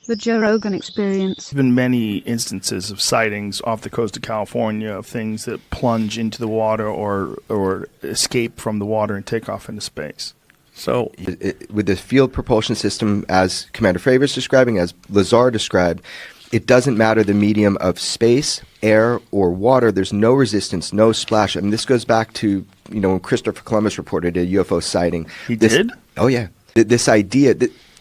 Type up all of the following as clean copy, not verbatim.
The Joe Rogan Experience. There's been many instances of sightings off the coast of California of things that plunge into the water or escape from the water and take off into space. So with the field propulsion system, as Commander Fravor is describing, as Lazar described, it doesn't matter the medium of space, air, or water. There's no resistance, no splash. I mean, this goes back to, when Christopher Columbus reported a UFO sighting. He did? Oh, yeah. This idea,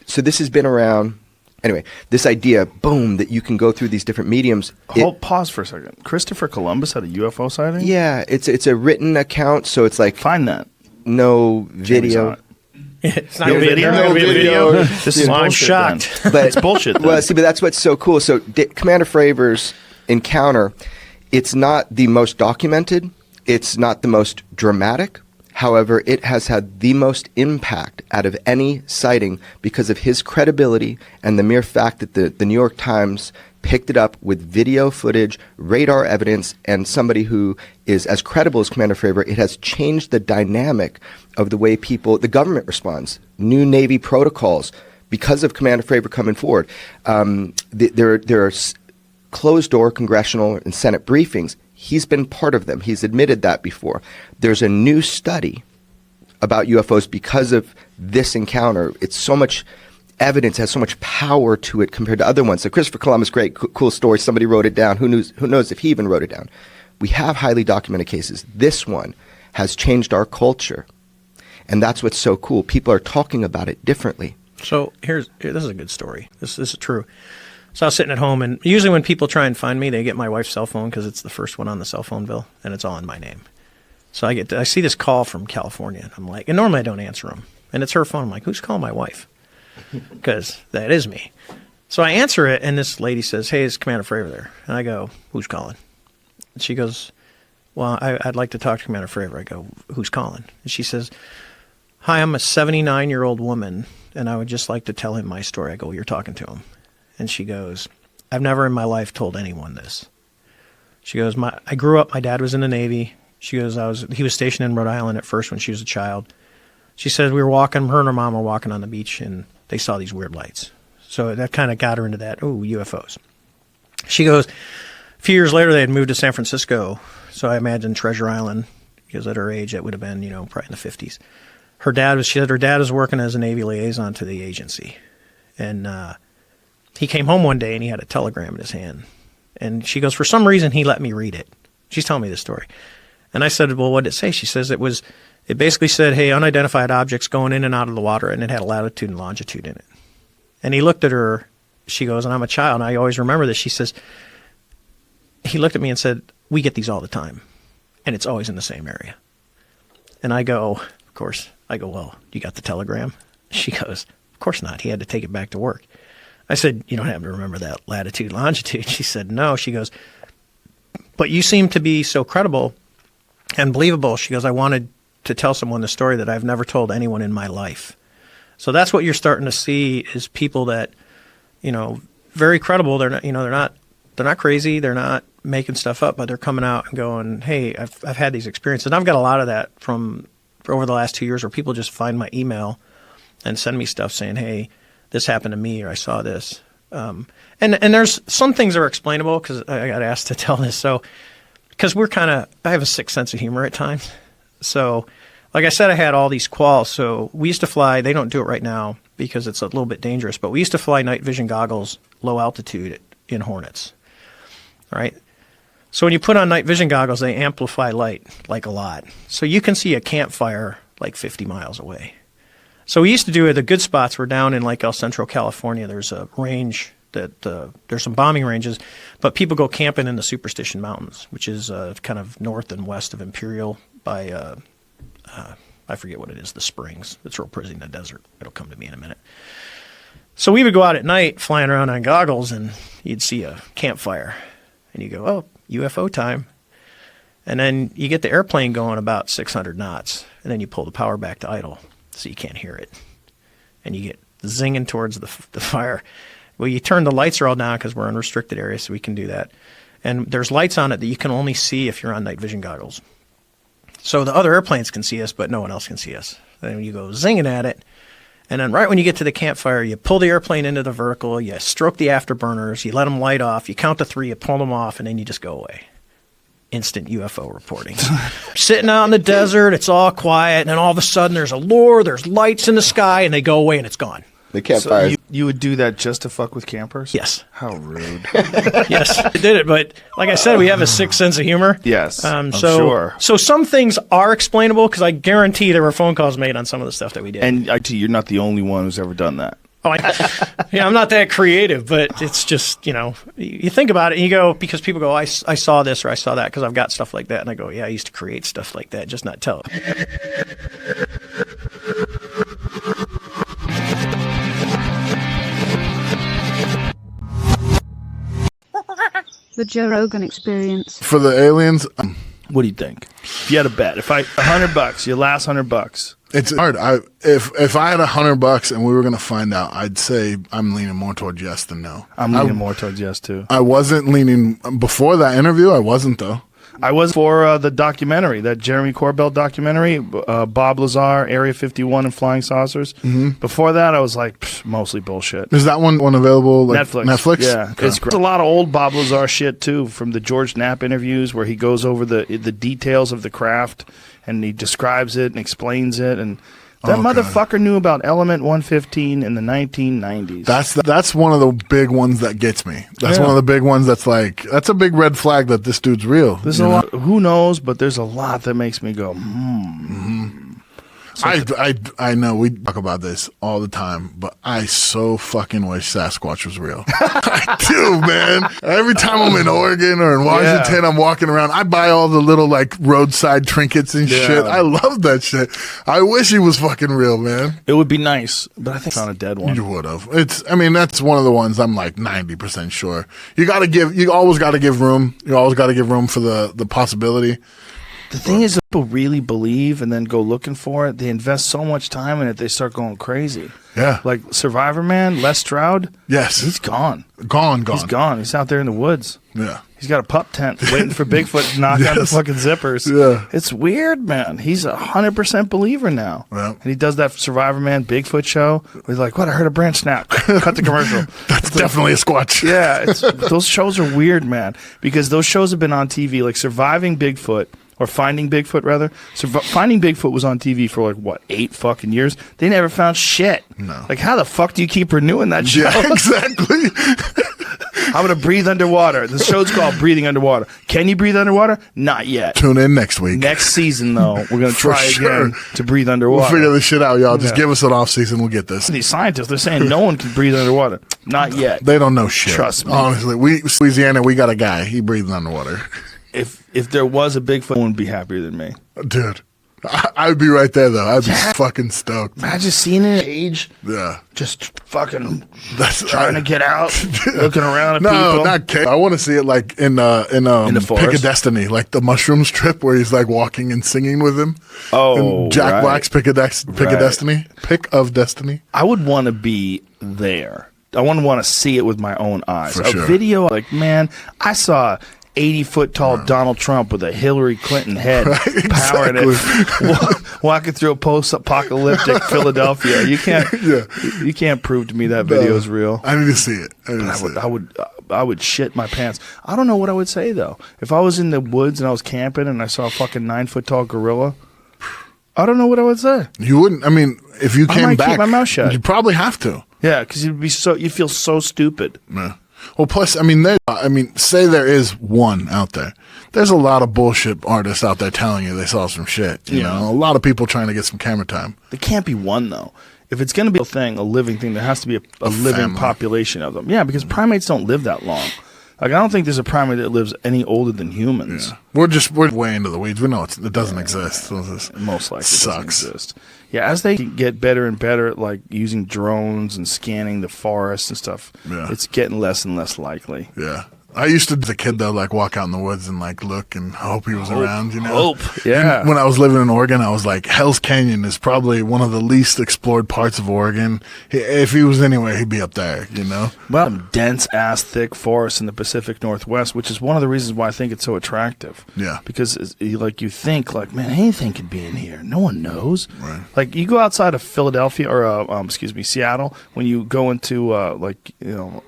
so this has been around. Anyway, this idea, boom, that you can go through these different mediums. Pause for a second. Christopher Columbus had a UFO sighting? Yeah, it's a written account, so it's like... Find that. No video. It's not going to be a video. This is bullshit. I'm shocked. But it's bullshit. Well, see, but that's what's so cool. So Commander Fravor's encounter, it's not the most documented. It's not the most dramatic. However, it has had the most impact out of any sighting because of his credibility and the mere fact that the New York Times picked it up with video footage, radar evidence, and somebody who is as credible as Commander Fravor. It has changed the dynamic of the way the government responds. New Navy protocols because of Commander Fravor coming forward. There are closed-door congressional and Senate briefings. He's been part of them. He's admitted that before. There's a new study about UFOs because of this encounter. It's so much evidence, has so much power to it compared to other ones. So Christopher Columbus, great, cool story. Somebody wrote it down. Who knows if he even wrote it down? We have highly documented cases. This one has changed our culture. And that's what's so cool. People are talking about it differently. So this is a good story. This is true. So I was sitting at home, and usually when people try and find me, they get my wife's cell phone because it's the first one on the cell phone bill, and it's all in my name. So I see this call from California, and I'm like, and normally I don't answer them, and it's her phone. I'm like, who's calling my wife? Because that is me. So I answer it, and this lady says, hey, is Commander Fravor there? And I go, who's calling? And she goes, well, I'd like to talk to Commander Fravor. I go, who's calling? And she says, hi, I'm a 79-year-old woman, and I would just like to tell him my story. I go, well, you're talking to him. And she goes, I've never in my life told anyone this. She goes, I grew up, my dad was in the Navy. She goes, he was stationed in Rhode Island at first when she was a child. She says, her and her mom were walking on the beach, and they saw these weird lights. So that kind of got her into that, UFOs. She goes, a few years later, they had moved to San Francisco. So I imagine Treasure Island, because at her age, it would have been, probably in the 50s. She said her dad was working as a Navy liaison to the agency. And he came home one day and he had a telegram in his hand. And she goes, for some reason, he let me read it. She's telling me this story. And I said, well, what did it say? She says it basically said, hey, unidentified objects going in and out of the water, and it had a latitude and longitude in it. And he looked at her, she goes, and I'm a child, and I always remember this. She says, he looked at me and said, we get these all the time, and it's always in the same area. And I go, of course. I go, well, you got the telegram? She goes, of course not. He had to take it back to work. I said, you don't have to remember that latitude, longitude. She said, no. She goes, but you seem to be so credible and believable. She goes, I wanted to tell someone the story that I've never told anyone in my life. So that's what you're starting to see is people that, very credible. They're not crazy. They're not making stuff up, but they're coming out and going, hey, I've had these experiences. And I've got a lot of that from over the last 2 years where people just find my email and send me stuff saying, hey, this happened to me, or I saw this. And there's some things that are explainable because I got asked to tell this. So, because I have a sick sense of humor at times. So, like I said, I had all these quals. So we used to fly, they don't do it right now because it's a little bit dangerous, but we used to fly night vision goggles, low altitude in Hornets. All right. So when you put on night vision goggles, they amplify light like a lot. So you can see a campfire like 50 miles away. So we used to do it. The good spots were down in like El Centro, California. There's a range that there's some bombing ranges, but people go camping in the Superstition Mountains, which is kind of north and west of Imperial by I forget what it is, the Springs. It's real pretty in the desert. It'll come to me in a minute. So we would go out at night flying around on goggles, and you'd see a campfire, and you go, oh, UFO time. And then you get the airplane going about 600 knots, and then you pull the power back to idle so you can't hear it. And you get zinging towards the fire. Well, you turn the lights are all down because we're in restricted areas, so we can do that. And there's lights on it that you can only see if you're on night vision goggles. So the other airplanes can see us, but no one else can see us. Then you go zinging at it, And then right when you get to the campfire, you pull the airplane into the vertical, you stroke the afterburners, you let them light off, you count to 3, you pull them off, and then you just go away. Instant UFO reporting. Sitting out in the desert, it's all quiet, and then all of a sudden there's a lure, there's lights in the sky, and they go away and it's gone. The campfire. So you would do that just to fuck with campers? Yes. How rude. Yes, I did it, but like I said, we have a sick sense of humor. Yes, I'm so, sure. So some things are explainable because I guarantee there were phone calls made on some of the stuff that we did. And you're not the only one who's ever done that. Oh, yeah, I'm not that creative, but it's just, you think about it and you go, because people go, I saw this or I saw that because I've got stuff like that. And I go, yeah, I used to create stuff like that, just not tell it. The Joe Rogan Experience. For the aliens, What do you think? If you had a bet, if $100, your last $100. it's hard. If I had $100 and we were going to find out, I'd say I'm leaning more towards yes than no. I'm leaning more towards yes too. I wasn't leaning before that interview. I wasn't though. I was for the documentary, that Jeremy Corbell documentary, Bob Lazar, Area 51 and Flying Saucers. Mm-hmm. Before that, I was like, mostly bullshit. Is that one available? Like Netflix. Yeah, Okay. it's great. A lot of old Bob Lazar shit too, from the George Knapp interviews where he goes over the details of the craft and he describes it and explains it. And that motherfucker knew about Element 115 in the 1990s. That's one of the big ones that gets me. That's one of the big ones that's like, that's a big red flag that this dude's real. There's a lot. Who knows? But there's a lot that makes me go, So I know we talk about this all the time, but I so fucking wish Sasquatch was real. I do, man. Every time I'm in Oregon or in Washington, I'm walking around, I buy all the little like roadside trinkets and shit. I love that shit. I wish he was fucking real, man. It would be nice, but I think it's not a dead one. You would have. That's one of the ones I'm like 90% sure. You always got to give room. You always got to give room for the possibility. The thing is, people really believe and then go looking for it. They invest so much time in it, they start going crazy. Yeah. Like Survivor Man, Les Stroud. Yes. He's gone. Gone. He's gone. He's out there in the woods. Yeah. He's got a pup tent waiting for Bigfoot to knock out the fucking zippers. Yeah. It's weird, man. He's 100% believer now. Yeah. And he does that Survivor Man Bigfoot show. Where he's like, what? I heard a branch snap. Cut the commercial. That's definitely a Squatch. Yeah. Those shows are weird, man. Because those shows have been on TV, like Surviving Bigfoot. Or Finding Bigfoot, rather. Finding Bigfoot was on TV for 8 fucking years. They never found shit. No. Like, how the fuck do you keep renewing that show? Yeah, exactly. I'm going to breathe underwater. The show's called Breathing Underwater. Can you breathe underwater? Not yet. Tune in next week. Next season, though, we're going to try again to breathe underwater. We'll figure this shit out, y'all. Just give us an off season. We'll get this. These scientists, they're saying no one can breathe underwater. Not yet. They don't know shit. Trust me. Honestly, Louisiana, we got a guy. He breathes underwater. If there was a Bigfoot, no one would be happier than me. Dude, I'd be right there, though. I'd be fucking stoked. Imagine seeing an age. Yeah. Just fucking trying to get out, looking around at no, people. Not cave. I want to see it like in the forest? Pick of Destiny, like the mushroom strip where he's like walking and singing with him. Oh, and Jack right. Black's Pick of Destiny. Pick of Destiny. I would want to be there. I want to see it with my own eyes. For a sure. video, like, man, I saw 80-foot tall Donald Trump with a Hillary Clinton head powering it, walking through a post-apocalyptic Philadelphia. You can't prove to me that video is real. I need to see it. I would shit my pants. I don't know what I would say though. If I was in the woods and I was camping and I saw a fucking 9-foot tall gorilla, I don't know what I would say. You wouldn't. I mean, if you came might back, keep my mouth shut. you'd probably have to. Yeah, because you feel so stupid. Yeah. Well, plus, say there is one out there. There's a lot of bullshit artists out there telling you they saw some shit. You know, a lot of people trying to get some camera time. There can't be one though. If it's going to be a living thing, there has to be a living family. Population of them. Yeah, because primates don't live that long. Like, I don't think there's a primate that lives any older than humans. Yeah. We're way into the weeds. We know it doesn't exist. So most likely sucks. It doesn't exist. Yeah, as they get better and better at like using drones and scanning the forest and stuff, it's getting less and less likely. Yeah. I used to, as a kid, though, like walk out in the woods and like look and hope he was around, you know? Hope, yeah. And when I was living in Oregon, I was like, Hell's Canyon is probably one of the least explored parts of Oregon. If he was anywhere, he'd be up there, you know? Well, dense ass thick forests in the Pacific Northwest, which is one of the reasons why I think it's so attractive. Yeah. Because like you think like, man, anything could be in here. No one knows. Right. Like you go outside of Philadelphia or Seattle, when you go into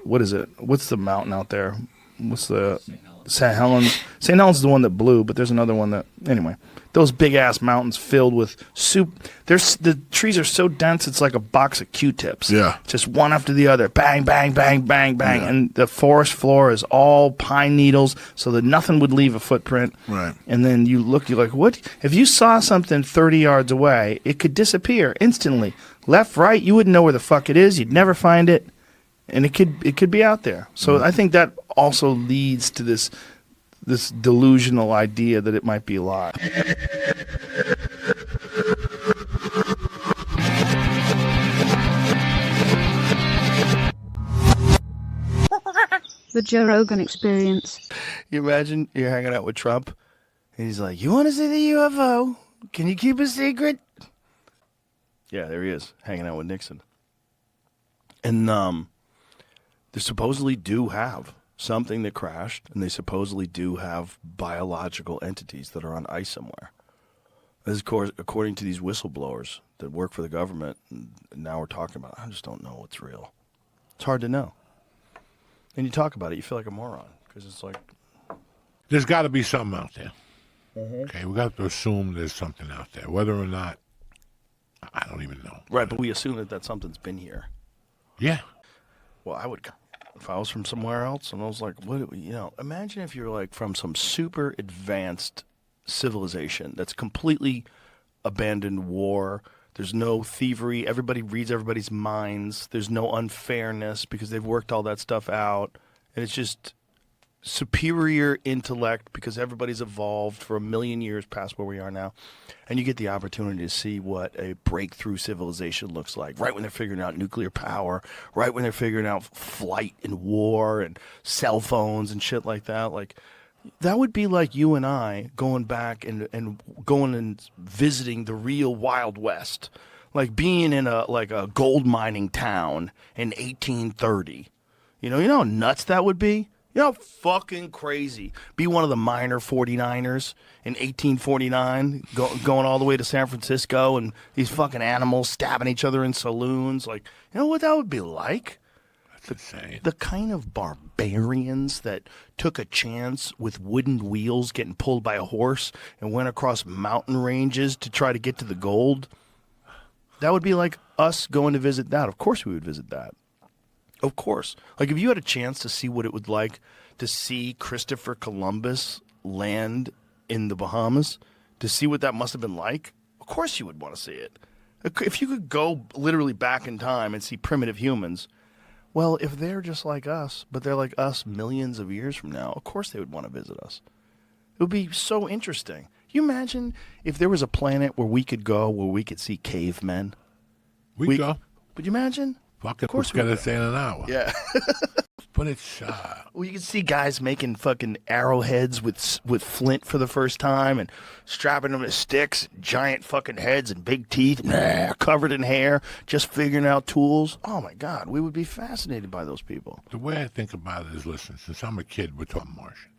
what is it? What's the mountain out there? What's the St. Helens? St. Helens is the one that blew, but there's another one that anyway. Those big ass mountains filled with soup. The trees are so dense it's like a box of Q-tips. Yeah. Just one after the other. Bang, bang, bang, bang, bang. Yeah. And the forest floor is all pine needles so that nothing would leave a footprint. Right. And then you're like, what? If you saw something 30 yards away, it could disappear instantly. Left, right, you wouldn't know where the fuck it is. You'd never find it. And it could be out there. So I think that also leads to this delusional idea that it might be alive. The Joe Rogan Experience. You imagine you're hanging out with Trump, and he's like, "You want to see the UFO? Can you keep a secret?" Yeah, there he is, hanging out with Nixon. And they supposedly do have something that crashed, and they supposedly do have biological entities that are on ice somewhere. This is according to these whistleblowers that work for the government, and now we're talking about it. I just don't know what's real. It's hard to know. And you talk about it, you feel like a moron, because it's like... There's got to be something out there. Mm-hmm. Okay, we got to assume there's something out there. Whether or not, I don't even know. Right, but we assume that something's been here. Yeah. Well, I would... If I was from somewhere else, and I was like, what, imagine if you're like from some super advanced civilization that's completely abandoned war. There's no thievery. Everybody reads everybody's minds. There's no unfairness because they've worked all that stuff out. And it's just superior intellect because everybody's evolved for 1,000,000 years past where we are now. And you get the opportunity to see what a breakthrough civilization looks like, right when they're figuring out nuclear power, right when they're figuring out flight and war and cell phones and shit like that. Like, that would be like you and I going back and going and visiting the real Wild West. Like being in a gold mining town in 1830. You know how nuts that would be? You know how fucking crazy. Be one of the minor 49ers in 1849, going all the way to San Francisco, and these fucking animals stabbing each other in saloons. Like, you know what that would be like? That's insane. The kind of barbarians that took a chance with wooden wheels getting pulled by a horse and went across mountain ranges to try to get to the gold. That would be like us going to visit that. Of course we would visit that. Of course. Like, if you had a chance to see what it would like to see Christopher Columbus land in the Bahamas, to see what that must have been like, of course you would want to see it. If you could go literally back in time and see primitive humans, well, if they're just like us, but they're like us millions of years from now, of course they would want to visit us. It would be so interesting. Can you imagine if there was a planet where we could go where we could see cavemen? We go. Would you imagine? Fucking, of course we we got to say in an hour. Yeah. But it's... Well, you can see guys making fucking arrowheads with flint for the first time and strapping them to sticks, giant fucking heads and big teeth, covered in hair, just figuring out tools. Oh, my God. We would be fascinated by those people. The way I think about it is, listen, since I'm a kid, we're talking Martians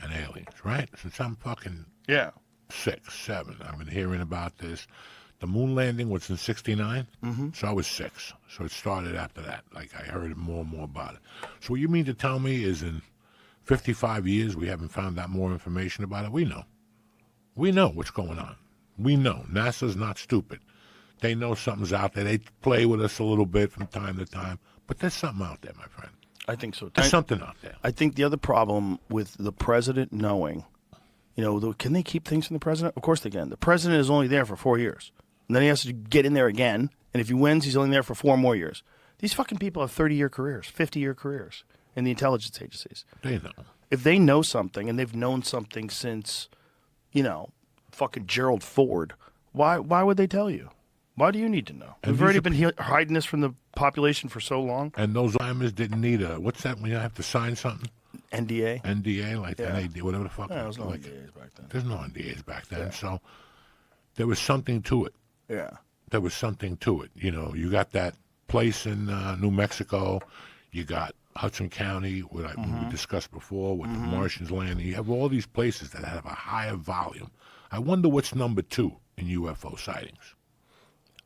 and aliens, right? Since I'm fucking 6, 7, I've been hearing about this. The moon landing was in 69, so I was 6. So it started after that. Like, I heard more and more about it. So what you mean to tell me is in 55 years we haven't found out more information about it? We know. We know what's going on. We know. NASA's not stupid. They know something's out there. They play with us a little bit from time to time. But there's something out there, my friend. I think so. There's something out there. I think the other problem with the president knowing, can they keep things from the president? Of course they can. The president is only there for 4 years. And then he has to get in there again. And if he wins, he's only there for 4 more years. These fucking people have 30-year careers, 50-year careers in the intelligence agencies. They know. If they know something, and they've known something since, fucking Gerald Ford, why would they tell you? Why do you need to know? We've already been hiding this from the population for so long. And those timers didn't need what's that when you have to sign something? NDA? NDA, like Yeah. NAD, whatever the fuck. Yeah, there was no like, NDAs back then. There's no NDAs back then, Yeah. so there was something to it. Yeah. There was something to it. You know, you got that place in New Mexico. You got Hudson County, what we discussed before, with the Martians landing. You have all these places that have a higher volume. I wonder what's number 2 in UFO sightings.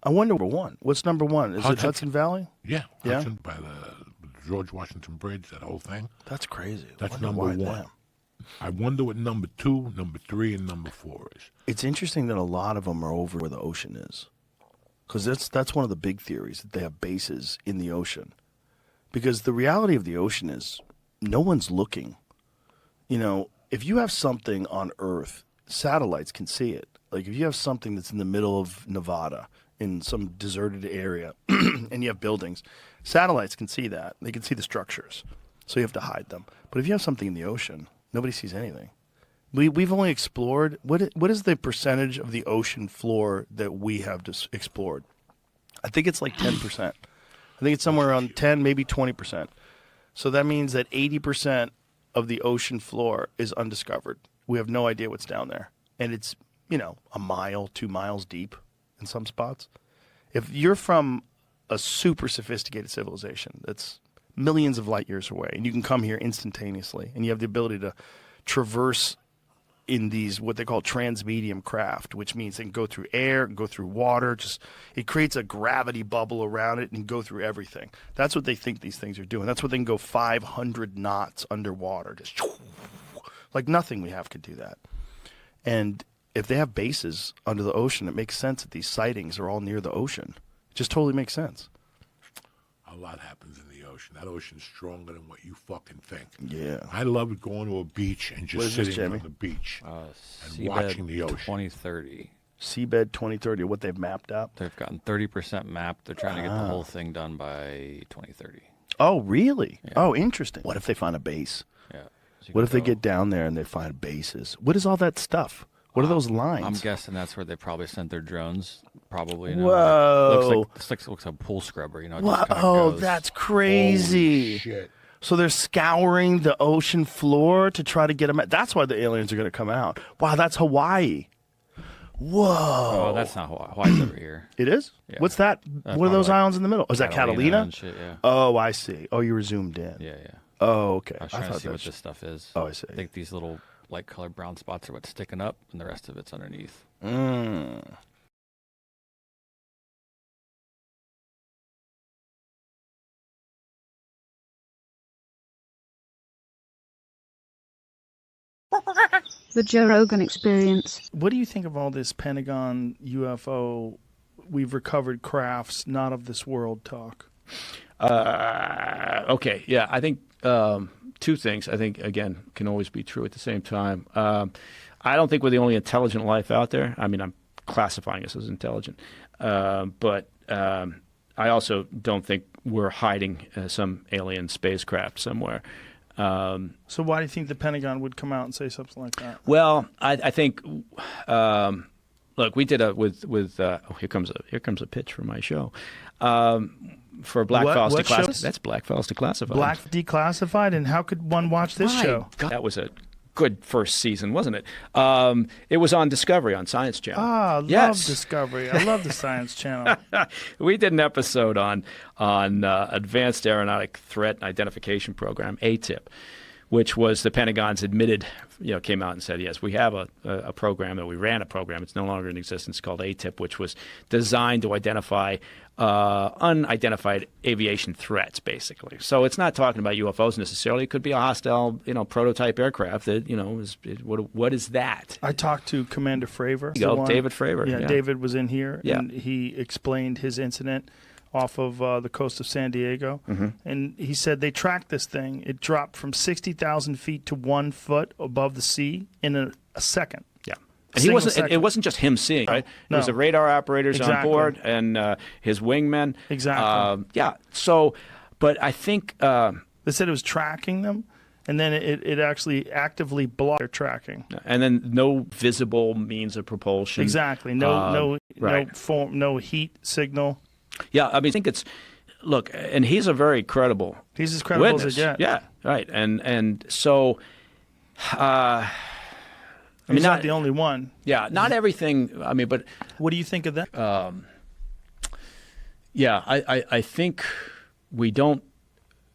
I wonder number 1. What's number 1? Is it Hudson. Hudson Valley? Yeah, Yeah? Hudson, by the George Washington Bridge, that whole thing. That's crazy. That's Wonder number why 1. them. I wonder what number 2, number 3, and number 4 is. It's interesting that a lot of them are over where the ocean is, because that's one of the big theories, that they have bases in the ocean. Because the reality of the ocean is no one's looking. You know, if you have something on Earth, satellites can see it. Like if you have something that's in the middle of Nevada in some deserted area and you have buildings, satellites can see that. They can see the structures. So you have to hide them. But if you have something in the ocean, nobody sees anything. We've only explored, what is the percentage of the ocean floor that we have explored? I think it's like 10%. I think it's somewhere around 10, maybe 20%. So that means that 80% of the ocean floor is undiscovered. We have no idea what's down there. And it's, you know, a mile, 2 miles deep in some spots. If you're from a super sophisticated civilization that's millions of light years away, and you can come here instantaneously, and you have the ability to traverse in these what they call transmedium craft, which means they can go through air, go through water. Just it creates a gravity bubble around it and go through everything. That's what they think these things are doing. That's what they can go 500 knots underwater, just like nothing we have could do that. And if they have bases under the ocean, it makes sense that these sightings are all near the ocean. It just totally makes sense. A lot happens in the ocean. That ocean's stronger than what you fucking think. Yeah. I love going to a beach and What just is this, sitting Jamie? on the beach and Seabed watching the ocean. 2030. Seabed 2030, what they've mapped out. They've gotten 30% mapped. They're trying to get the whole thing done by 2030. Oh, really? Yeah. Oh, interesting. What if they find a base? Yeah. So you What can if they go- get down there and they find bases? What is all that stuff? What are those lines? I'm guessing that's where they probably sent their drones. Probably. You know, Whoa. Looks like a pool scrubber. You know. It Wow. just kinda Oh, goes. that's crazy. Shit. So they're scouring the ocean floor to try to get them. That's why the aliens are going to come out. Wow, that's Hawaii. Whoa. Oh, that's not Hawaii. Hawaii's over here. It is? Yeah. What's that? What are probably those like islands in the middle? Oh, is that Catalina? and shit, yeah. Oh, I see. Oh, you were zoomed in. Yeah, yeah. Oh, okay. I was trying to see what that's this stuff is. Oh, I see. I think these little light colored brown spots are what's sticking up, and the rest of it's underneath. Mm. The Joe Rogan Experience. What do you think of all this Pentagon UFO, we've recovered crafts, not of this world talk? Okay, yeah, I think two things. I think, again, can always be true at the same time. I don't think we're the only intelligent life out there. I mean, I'm classifying us as intelligent. But I also don't think we're hiding some alien spacecraft somewhere. So why do you think the Pentagon would come out and say something like that? Well, I think, look, we did here comes a pitch for my show. For Black Files what show? Declassified. That's Black Files Declassified. Black Declassified, and how could one watch this My show? God, that was a good first season, wasn't it? It was on Discovery on Science Channel. Ah, I love Yes. Discovery. I love the Science Channel. We did an episode on Advanced Aeronautic Threat Identification Program, ATIP, which was the Pentagon's admitted, came out and said, yes, we have a program, that we ran a program. It's no longer in existence, called ATIP, which was designed to identify unidentified aviation threats, basically. So it's not talking about UFOs necessarily. It could be a hostile, prototype aircraft that, what is that? I talked to Commander Fravor. You go, David Fravor. Yeah, David was in here, Yeah. and he explained his incident off of the coast of San Diego. Mm-hmm. And he said they tracked this thing. It dropped from 60,000 feet to 1 foot above the sea in a second. Yeah. And Single it second. wasn't just him seeing, right? No. There was the radar operators on Exactly. board and his wingmen. Exactly. Yeah. So, but I think They said it was tracking them, and then it actually actively blocked their tracking. and then no visible means of propulsion. Exactly. No right. no heat signal. Yeah, I mean, I think it's look, and he's a very credible. He's as credible witness. as it gets. Yeah, right. And so, I mean, he's not the only one. Yeah, not everything. I mean, but what do you think of that? Yeah, I think we don't.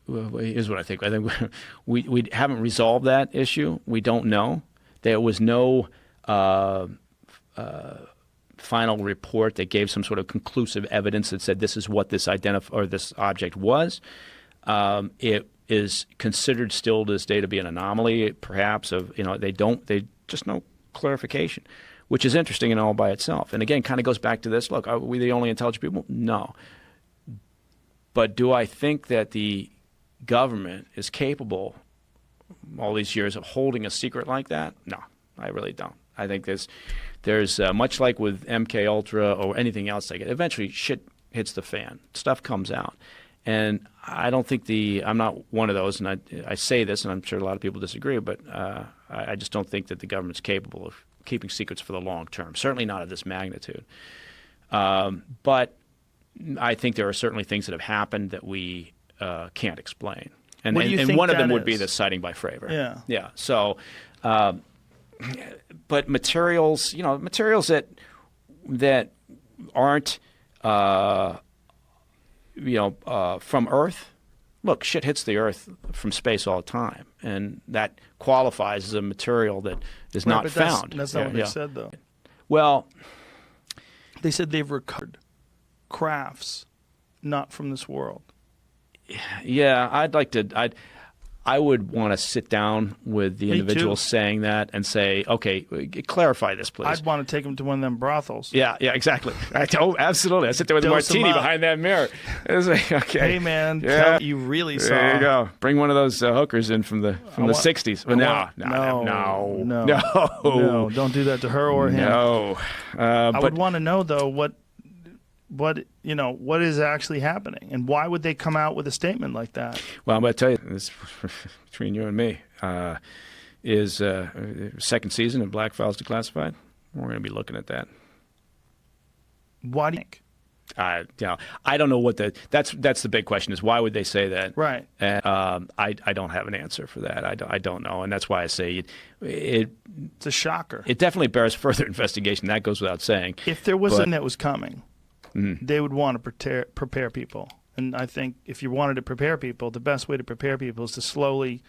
Here's what I think. I think we haven't resolved that issue. We don't know. There was no final report that gave some sort of conclusive evidence that said this is what this this object was. It is considered still to this day to be an anomaly, perhaps they just no clarification, which is interesting in all by itself. And again, kind of goes back to this. Look, are we the only intelligent people? No. But do I think that the government is capable all these years of holding a secret like that? No, I really don't. I think there's much like with MK Ultra or anything else like it, eventually shit hits the fan. Stuff comes out. And I don't think I'm not one of those, and I say this, and I'm sure a lot of people disagree, but I just don't think that the government's capable of keeping secrets for the long term, certainly not of this magnitude. But I think there are certainly things that have happened that we can't explain. And one of them would be the sighting by Fravor. Yeah. Yeah. So, but materials that aren't, from Earth. Look, shit hits the Earth from space all the time, and that qualifies as a material that is not found. That's not what they said, though. Well, they said they've recovered crafts not from this world. Yeah, I would want to sit down with the individual saying that and say, okay, clarify this, please. I'd want to take them to one of them brothels. Yeah, exactly. Absolutely. I sit there with a martini behind that mirror. It's like, okay. Hey, man, tell what you really saw. There you go. Bring one of those hookers in from the 60s. But no, don't do that to her or him. No. I would want to know, though, what is actually happening, and why would they come out with a statement like that? Well, I'm going to tell you, this between you and me is second season of Black Files Declassified. We're going to be looking at that. Why do you think? I don't know what that's the big question is why would they say that? Right. And I don't have an answer for that. I don't know, and that's why I say it's a shocker. It definitely bears further investigation. That goes without saying. If there was something that was coming, they would want to prepare people. And I think if you wanted to prepare people, the best way to prepare people is to slowly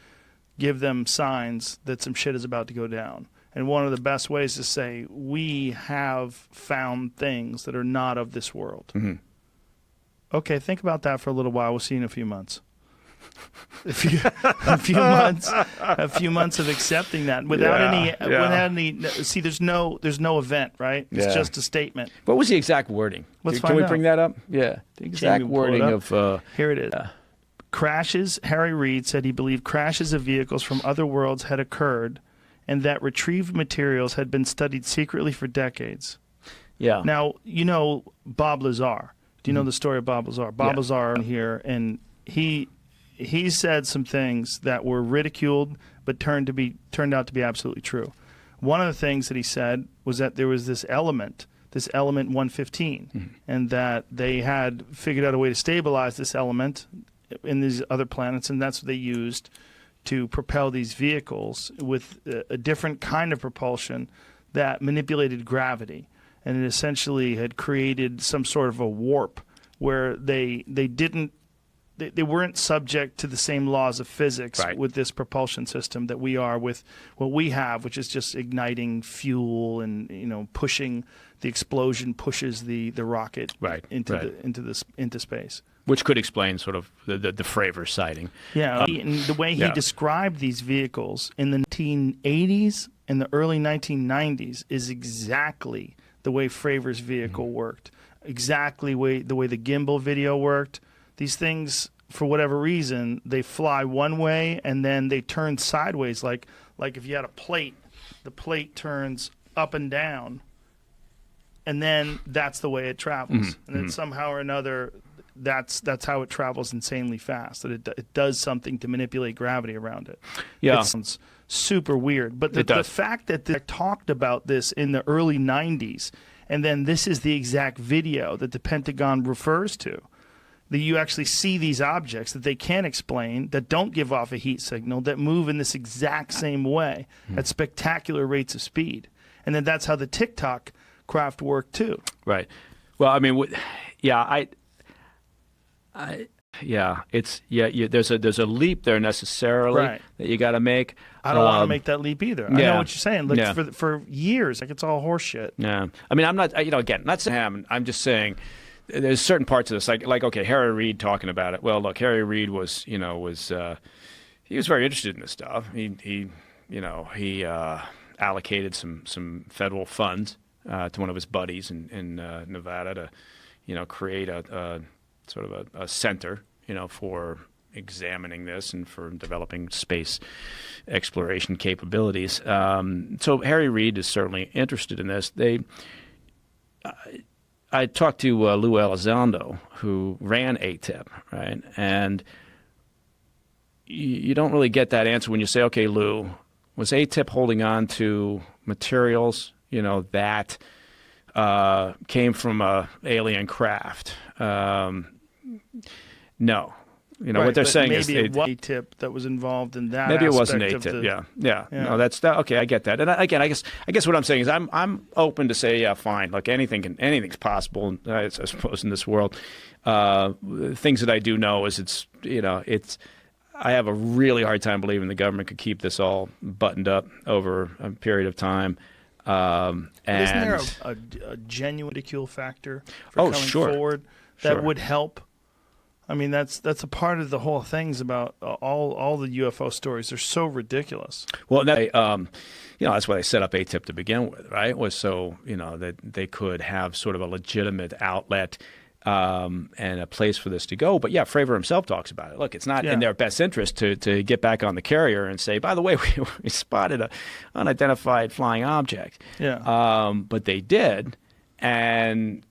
give them signs that some shit is about to go down. And one of the best ways to say, we have found things that are not of this world. Mm-hmm. Okay, think about that for a little while. We'll see you in a few months. a few months of accepting that without any. See, there's no event, right? It's just a statement. What was the exact wording? Can we bring that up? Yeah, the exact wording of. Here it is. Crashes. Harry Reid said he believed crashes of vehicles from other worlds had occurred, and that retrieved materials had been studied secretly for decades. Yeah. Now Bob Lazar. Do you know the story of Bob Lazar? Bob Lazar here, and he said some things that were ridiculed but turned out to be absolutely true. One of the things that he said was that there was this element 115, and that they had figured out a way to stabilize this element in these other planets, and that's what they used to propel these vehicles with a different kind of propulsion that manipulated gravity, and it essentially had created some sort of a warp where they weren't subject to the same laws of physics with this propulsion system that we are with what we have, which is just igniting fuel and pushing the explosion pushes the rocket into space. Which could explain sort of the Fravor sighting. Yeah, and the way he described these vehicles in the 1980s and the early 1990s is exactly the way Fravor's vehicle worked. Exactly the way the gimbal video worked. These things, for whatever reason, they fly one way and then they turn sideways. Like if you had a plate, the plate turns up and down, and then that's the way it travels. And then somehow or another, that's how it travels insanely fast. That it does something to manipulate gravity around it. Yeah. It sounds super weird. But the fact that they talked about this in the early 90s, and then this is the exact video that the Pentagon refers to, that you actually see these objects that they can't explain, that don't give off a heat signal, that move in this exact same way at spectacular rates of speed. And then that's how the TikTok craft worked too. Right. Well, I mean, there's a leap there necessarily that you got to make. I don't want to make that leap either. I know what you're saying. Like Yeah. for years, like it's all horseshit. Yeah. I mean, I'm not, again, not saying I'm just saying there's certain parts of this, like okay, Harry Reid talking about it. Well, look, Harry Reid was he was very interested in this stuff. He allocated some federal funds to one of his buddies in Nevada to, create a sort of a center, for examining this and for developing space exploration capabilities. So Harry Reid is certainly interested in this. I talked to Lou Elizondo, who ran ATIP, right? And you don't really get that answer when you say, okay, Lou, was ATIP holding on to materials, that came from a alien craft? No. What they're saying is maybe it was ATIP that was involved in that. Maybe it wasn't aspect of ATIP. the- Yeah. No, that's that. Okay, I get that. And again, I guess what I'm saying is I'm open to say, yeah, fine. Like anything's possible. I suppose in this world, things that I do know is I have a really hard time believing the government could keep this all buttoned up over a period of time. And isn't there a genuine ridicule factor for coming forward that would help? I mean, that's a part of the whole things about all the UFO stories. They're so ridiculous. Well, that's why they set up ATIP to begin with, right? Was so that they could have sort of a legitimate outlet and a place for this to go. But yeah, Fravor himself talks about it. Look, it's not in their best interest to get back on the carrier and say, by the way, we spotted an unidentified flying object. Yeah. But they did, and.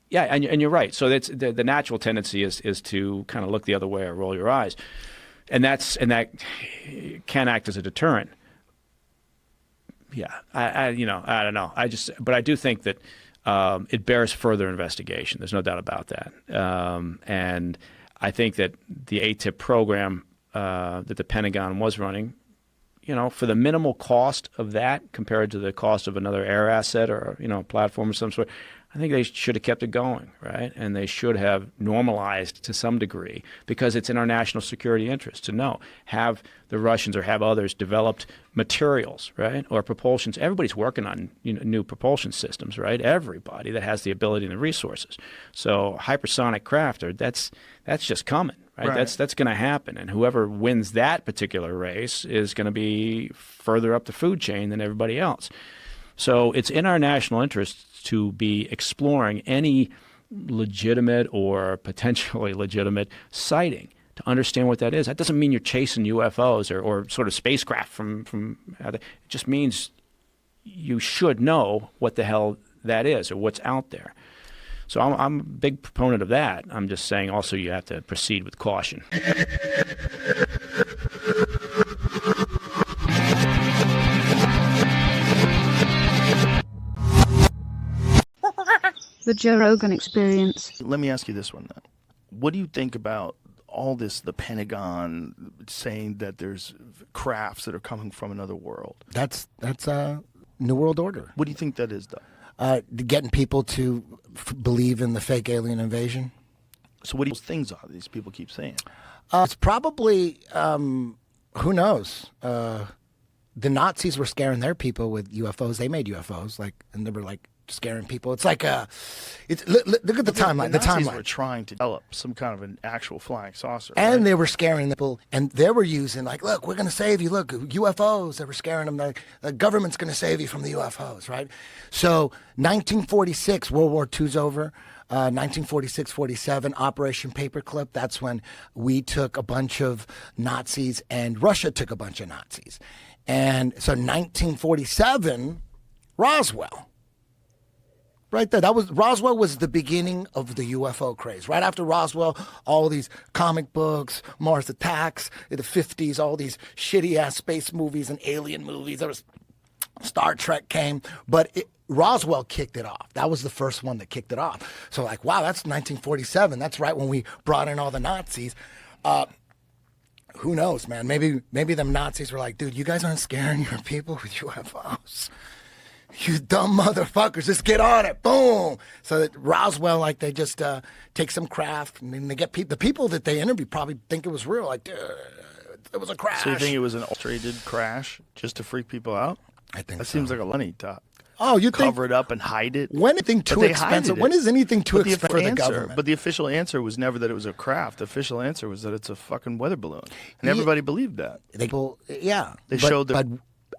Yeah, and you're right. So that's the natural tendency is to kind of look the other way or roll your eyes, and that can act as a deterrent. Yeah, I don't know. But I do think that it bears further investigation. There's no doubt about that. And I think that the ATIP program that the Pentagon was running, for the minimal cost of that compared to the cost of another air asset or a platform of some sort, I think they should have kept it going, right? And they should have normalized to some degree because it's in our national security interest to know. Have the Russians or have others developed materials, right, or propulsions? Everybody's working on new propulsion systems, right? Everybody that has the ability and the resources. So hypersonic craft, that's just coming. Right? That's going to happen, and whoever wins that particular race is going to be further up the food chain than everybody else. So it's in our national interest to be exploring any legitimate or potentially legitimate sighting to understand what that is. That doesn't mean you're chasing UFOs or sort of spacecraft from it just means you should know what the hell that is or what's out there. So I'm a big proponent of that. I'm just saying also you have to proceed with caution. The Joe Rogan Experience. Let me ask you this one then. What do you think about all this, the Pentagon saying that there's crafts that are coming from another world? That's New World Order. What do you think that is, though? Getting people to believe in the fake alien invasion. So what do those things are these people keep saying? It's probably, who knows? The Nazis were scaring their people with UFOs. They made UFOs, and they were scaring people. It's like look at the timeline. The Nazis were trying to develop some kind of an actual flying saucer, and they were scaring people, and they were using look, we're going to save you. Look, UFOs. They were scaring them. The government's going to save you from the UFOs, right? So 1946, World War II's over. 1946-47, Operation Paperclip. That's when we took a bunch of Nazis, and Russia took a bunch of Nazis, and so 1947, Roswell. Right there. Roswell was the beginning of the UFO craze. Right after Roswell, all these comic books, Mars Attacks, in the 50s, all these shitty ass space movies and alien movies. There was Star Trek came, but Roswell kicked it off. That was the first one that kicked it off. So like, wow, that's 1947. That's right when we brought in all the Nazis. Who knows, man? Maybe them Nazis were like, dude, you guys aren't scaring your people with UFOs. You dumb motherfuckers, just get on it. Boom. So that Roswell, like, they just take some craft, and then they get the people that they interview probably think it was real. Like, dude, it was a crash. So you think it was an orchestrated crash just to freak people out? I think that so. seems like a money talk. Oh, you cover it up and hide it? When anything too expensive? When is anything too expensive for the government? But the official answer was never that it was a craft. The official answer was that it's a fucking weather balloon, and everybody believed that. They showed that.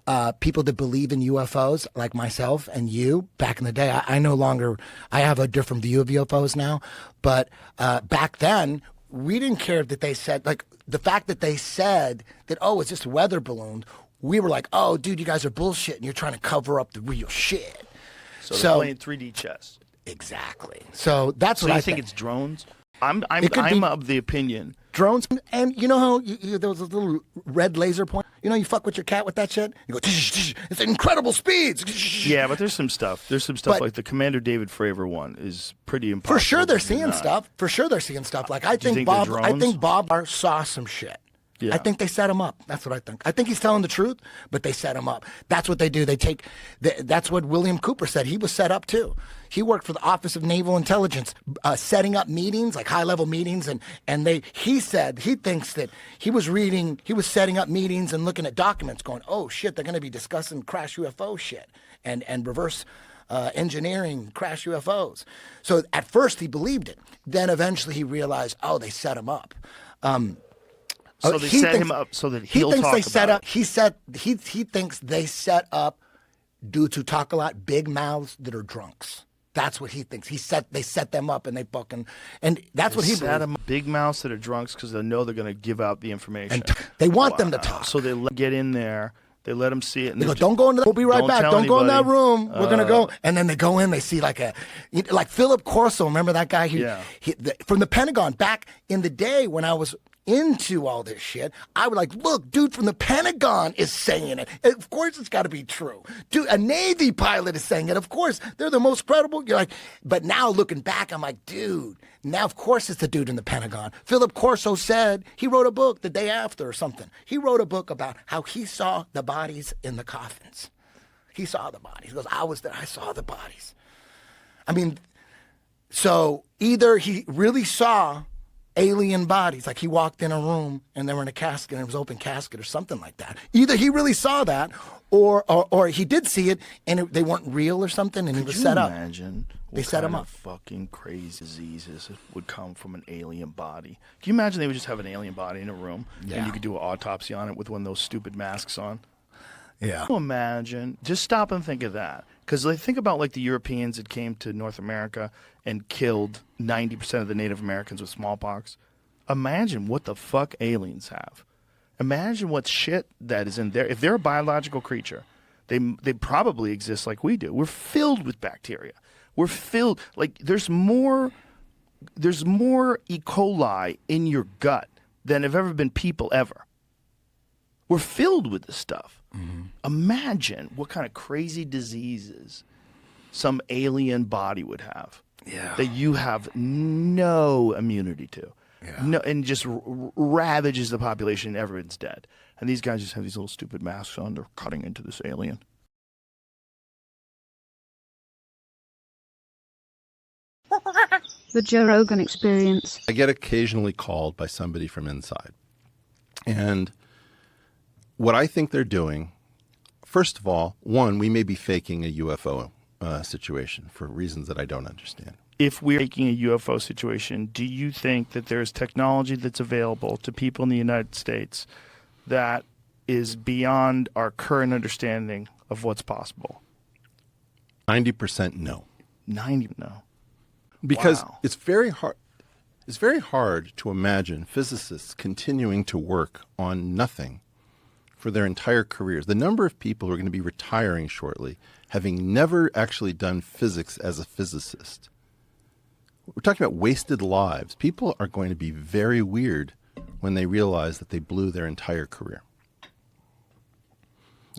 But people that believe in UFOs, like myself and you, back in the day, I no longer. I have a different view of UFOs now. But back then, we didn't care that they said, like, the fact that they said that, oh, it's just a weather balloon. We were like, oh, dude, you guys are bullshit, and you're trying to cover up the real shit. So they're playing 3D chess. Exactly. So that's what I think. So you think it's drones? I'm of the opinion. Drones, and you know how there was a little red laser point? You know, you fuck with your cat with that shit? You go, tsh, tsh, it's incredible speeds. Yeah, but there's some stuff. Like the Commander David Fravor one is pretty impossible. For sure they're seeing stuff. Like, I think Bob saw some shit. Yeah. I think they set him up. That's what I think. I think he's telling the truth, but they set him up. That's what they do. That's what William Cooper said. He was set up too. He worked for the Office of Naval Intelligence, setting up meetings, like high-level meetings, and he said he thinks that he was setting up meetings and looking at documents going, oh shit, they're going to be discussing crash UFO shit and reverse engineering crash UFOs. So at first he believed it. Then eventually he realized, oh, they set him up. So they set him up so that he'll talk about it. He thinks they set up due to talk a lot, big mouths that are drunks. That's what he thinks. They set them up and they fucking, and that's what he set them up, big mouths that are drunks because they know they're going to give out the information. And they want them to talk. So they get in there. They let them see it. And they go, don't go in. We'll be right back. Don't go in that room. We're gonna go. And then they go in. They see like Philip Corso. Remember that guy? From the Pentagon back in the day when I was into all this shit, I would like, look, dude from the Pentagon is saying it. Of course it's got to be true. Dude, a Navy pilot is saying it. Of course, they're the most credible. You're like, but now looking back, I'm like, dude, now of course it's the dude in the Pentagon. Philip Corso said, he wrote a book the day after or something. He wrote a book about how he saw the bodies in the coffins. He saw the bodies. He goes, I was there. I saw the bodies. I mean, so either he really saw alien bodies, like he walked in a room and they were in a casket and it was an open casket or something like that. Either he really saw that or he did see it and they weren't real or something and he was set up. Imagine they set him up. Fucking crazy diseases would come from an alien body. Can you imagine they would just have an alien body in a room and you could do an autopsy on it with one of those stupid masks on? Yeah. Can you imagine? Just stop and think of that. Because think about like the Europeans that came to North America and killed 90% of the Native Americans with smallpox. Imagine what the fuck aliens have. Imagine what shit that is in there. If they're a biological creature, they probably exist like we do. We're filled with bacteria. We're filled, like there's more E. coli in your gut than have ever been people ever. We're filled with this stuff. Mm-hmm. Imagine what kind of crazy diseases some alien body would have that you have no immunity to. Yeah. No, and just ravages the population and everyone's dead. And these guys just have these little stupid masks on. They're cutting into this alien. The Joe Rogan Experience. I get occasionally called by somebody from inside. And what I think they're doing, first of all, one, we may be faking a UFO situation for reasons that I don't understand. If we're making a UFO situation, do you think that there's technology that's available to people in the United States that is beyond our current understanding of what's possible? 90% no. 90% no. Because wow. It's very hard. It's very hard to imagine physicists continuing to work on nothing for their entire careers. The number of people who are going to be retiring shortly, having never actually done physics as a physicist. We're talking about wasted lives. People are going to be very weird when they realize that they blew their entire career.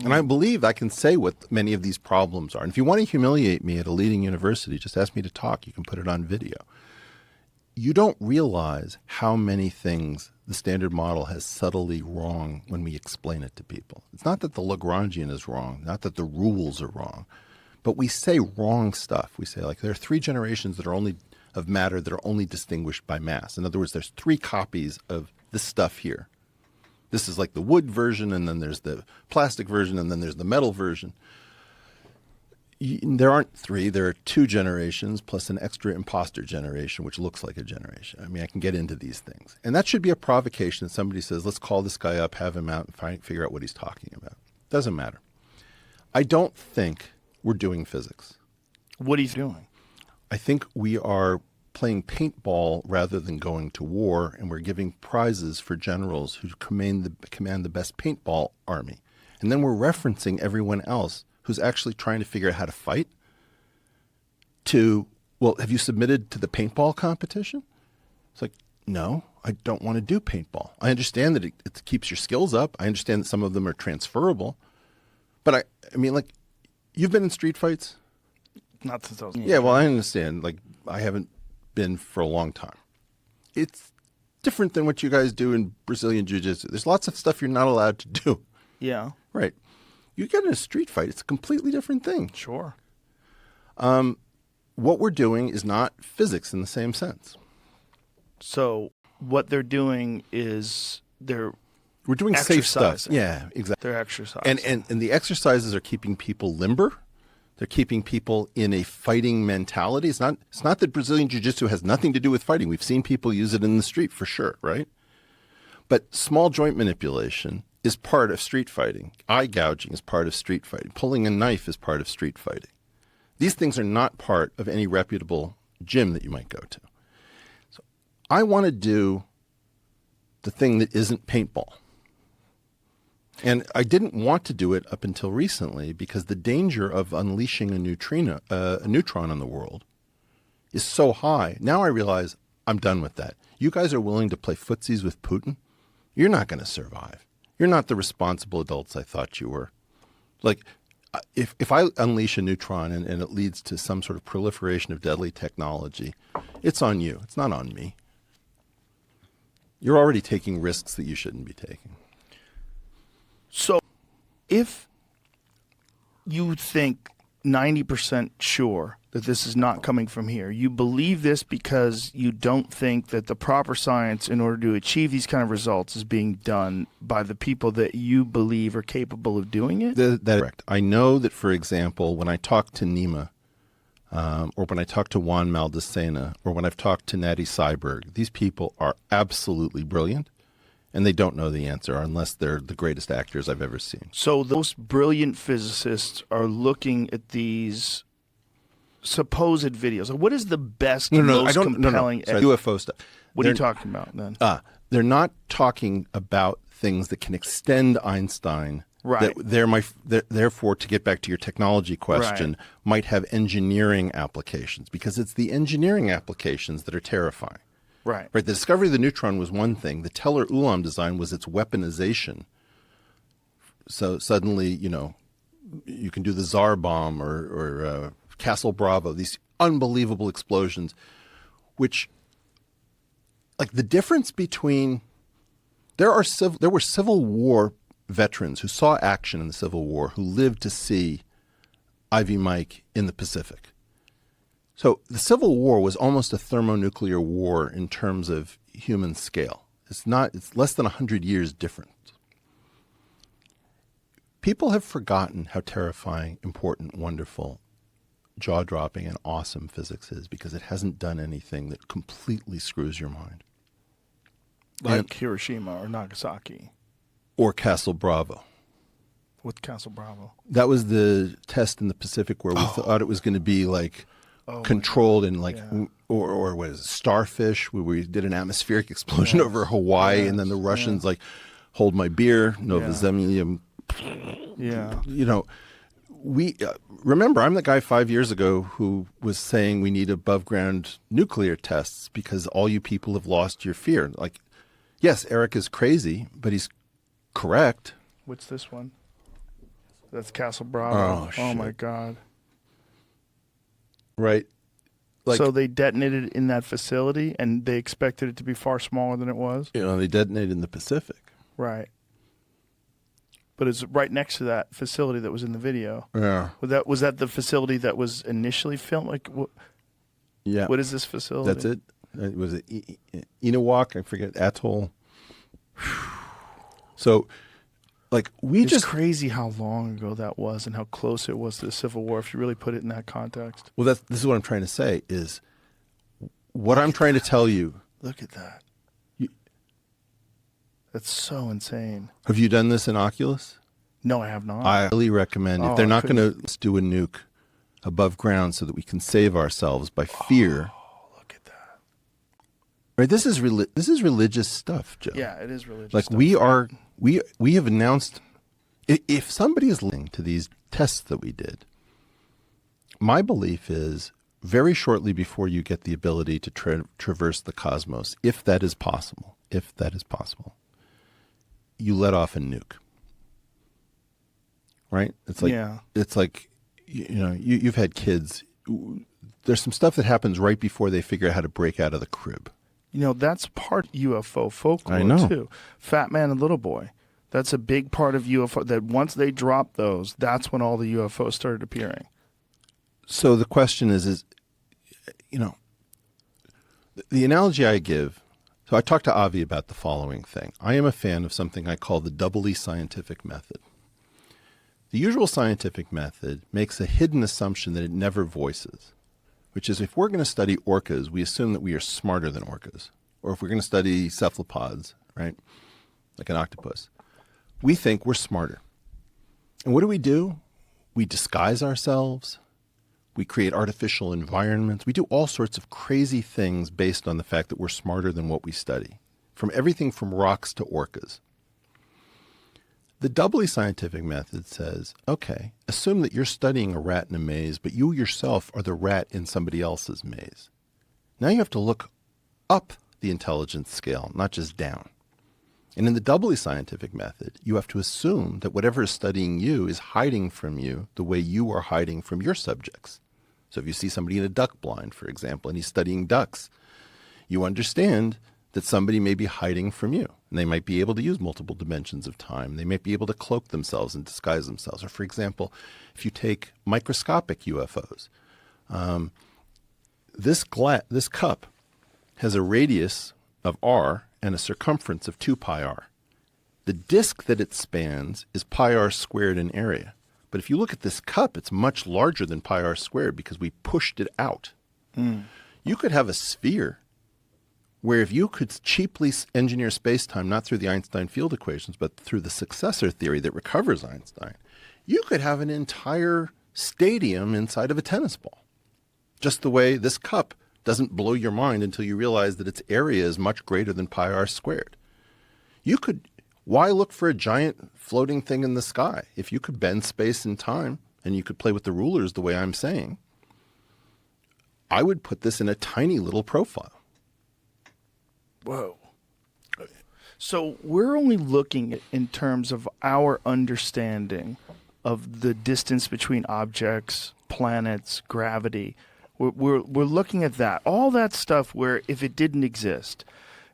And I believe I can say what many of these problems are. And if you want to humiliate me at a leading university, just ask me to talk. You can put it on video. You don't realize how many things the Standard Model has subtly wrong when we explain it to people. It's not that the Lagrangian is wrong, not that the rules are wrong, but we say wrong stuff. We say, like, there are 3 generations that are only of matter that are only distinguished by mass. In other words, there's 3 copies of this stuff here. This is like the wood version, and then there's the plastic version, and then there's the metal version. There aren't 3. There are 2 generations plus an extra imposter generation, which looks like a generation. I mean, I can get into these things. And that should be a provocation. Somebody says, let's call this guy up, have him out, and figure out what he's talking about. Doesn't matter. I don't think we're doing physics. What are you doing? I think we are playing paintball rather than going to war, and we're giving prizes for generals who command the best paintball army. And then we're referencing everyone else who's actually trying to figure out how to fight to, well, have you submitted to the paintball competition? It's like, no, I don't want to do paintball. I understand that it keeps your skills up. I understand that some of them are transferable. But I mean, like, you've been in street fights? Not since I was... Yeah, well, I understand. Like, I haven't been for a long time. It's different than what you guys do in Brazilian Jiu-Jitsu. There's lots of stuff you're not allowed to do. Yeah. Right. You get in a street fight, it's a completely different thing. Sure. What we're doing is not physics in the same sense. So what they're doing is we're doing safe stuff. Yeah, exactly. They're exercising. And the exercises are keeping people limber. They're keeping people in a fighting mentality. It's not that Brazilian Jiu-Jitsu has nothing to do with fighting. We've seen people use it in the street for sure, right? But small joint manipulation is part of street fighting. Eye gouging is part of street fighting. Pulling a knife is part of street fighting. These things are not part of any reputable gym that you might go to. So I want to do the thing that isn't paintball. And I didn't want to do it up until recently because the danger of unleashing a neutron on the world is so high. Now I realize I'm done with that. You guys are willing to play footsies with Putin? You're not going to survive. You're not the responsible adults I thought you were. Like, if I unleash a neutron and it leads to some sort of proliferation of deadly technology, it's on you. It's not on me. You're already taking risks that you shouldn't be taking. So if you think 90% sure that this is not coming from here, you believe this because you don't think that the proper science in order to achieve these kind of results is being done by the people that you believe are capable of doing it? That's correct. I know that, for example, when I talk to Nima, or when I talk to Juan Maldacena, or when I've talked to Natty Seiberg, these people are absolutely brilliant. And they don't know the answer unless they're the greatest actors I've ever seen. So those brilliant physicists are looking at these supposed videos. What is the best, most compelling... Sorry, UFO stuff. What are you talking about then? They're not talking about things that can extend Einstein. Right. Therefore, to get back to your technology question, might have engineering applications. Because it's the engineering applications that are terrifying. Right. The discovery of the neutron was one thing. The Teller-Ulam design was its weaponization. So suddenly, you can do the Tsar bomb or Castle Bravo, these unbelievable explosions, which, like, the difference between there were Civil War veterans who saw action in the Civil War who lived to see Ivy Mike in the Pacific. So the Civil War was almost a thermonuclear war in terms of human scale. It's less than 100 years different. People have forgotten how terrifying, important, wonderful, jaw-dropping, and awesome physics is because it hasn't done anything that completely screws your mind. Like Hiroshima or Nagasaki. Or Castle Bravo. What's Castle Bravo? That was the test in the Pacific where we thought it was going to be like controlled and like, or what is it, Starfish, where we did an atmospheric explosion over Hawaii, and then the Russians like, hold my beer, Nova Zemlya. Yeah. We remember, I'm the guy 5 years ago who was saying we need above ground nuclear tests because all you people have lost your fear. Like, yes, Eric is crazy, but he's correct. What's this one? That's Castle Bravo. Oh, my shit. God. Right. Like, So they detonated it in that facility, and they expected it to be far smaller than it was? they detonated in the Pacific. Right. But it's right next to that facility that was in the video. Yeah. Was that the facility that was initially filmed? Like, Yeah. what is this facility? That's it. It was Inawak, I forget, Atoll. So, like, It's crazy how long ago that was and how close it was to the Civil War, if you really put it in that context. Well, this is what I'm trying to say is what I'm trying to tell you. Look at that. That's so insane. Have you done this in Oculus? No, I have not. I highly recommend, if they're I not going couldn't- to do a nuke above ground so that we can save ourselves by fear. Look at that. Right, this is religious stuff, Joe. Yeah, it is religious Like stuff. we have announced, if somebody is listening to these tests that we did, my belief is very shortly before you get the ability to traverse the cosmos, if that is possible, you let off a nuke. Right? It's like you've had kids. There's some stuff that happens right before they figure out how to break out of the crib. That's part of UFO folklore, I know. too. Fat Man and Little Boy. That's a big part of UFO, that once they dropped those, that's when all the UFOs started appearing. So the question is the analogy I give, so I talked to Avi about the following thing. I am a fan of something I call the doubly scientific method. The usual scientific method makes a hidden assumption that it never voices, which is if we're going to study orcas, we assume that we are smarter than orcas. Or if we're going to study cephalopods, right, like an octopus, we think we're smarter. And what do? We disguise ourselves. We create artificial environments. We do all sorts of crazy things based on the fact that we're smarter than what we study, from everything from rocks to orcas. The doubly scientific method says, okay, assume that you're studying a rat in a maze, but you yourself are the rat in somebody else's maze. Now you have to look up the intelligence scale, not just down. And in the doubly scientific method, you have to assume that whatever is studying you is hiding from you the way you are hiding from your subjects. So if you see somebody in a duck blind, for example, and he's studying ducks, you understand that somebody may be hiding from you. And they might be able to use multiple dimensions of time. They might be able to cloak themselves and disguise themselves. Or for example, if you take microscopic UFOs, this cup has a radius of r and a circumference of 2 pi r. The disk that it spans is pi r squared in area. But if you look at this cup, it's much larger than pi r squared because we pushed it out. You could have a sphere where if you could cheaply engineer space-time, not through the Einstein field equations, but through the successor theory that recovers Einstein, you could have an entire stadium inside of a tennis ball. Just the way this cup doesn't blow your mind until you realize that its area is much greater than pi r squared. Why look for a giant floating thing in the sky? If you could bend space and time and you could play with the rulers the way I'm saying, I would put this in a tiny little profile. Whoa. So we're only looking at, in terms of our understanding of the distance between objects, planets, gravity. We're looking at that. All that stuff where if it didn't exist,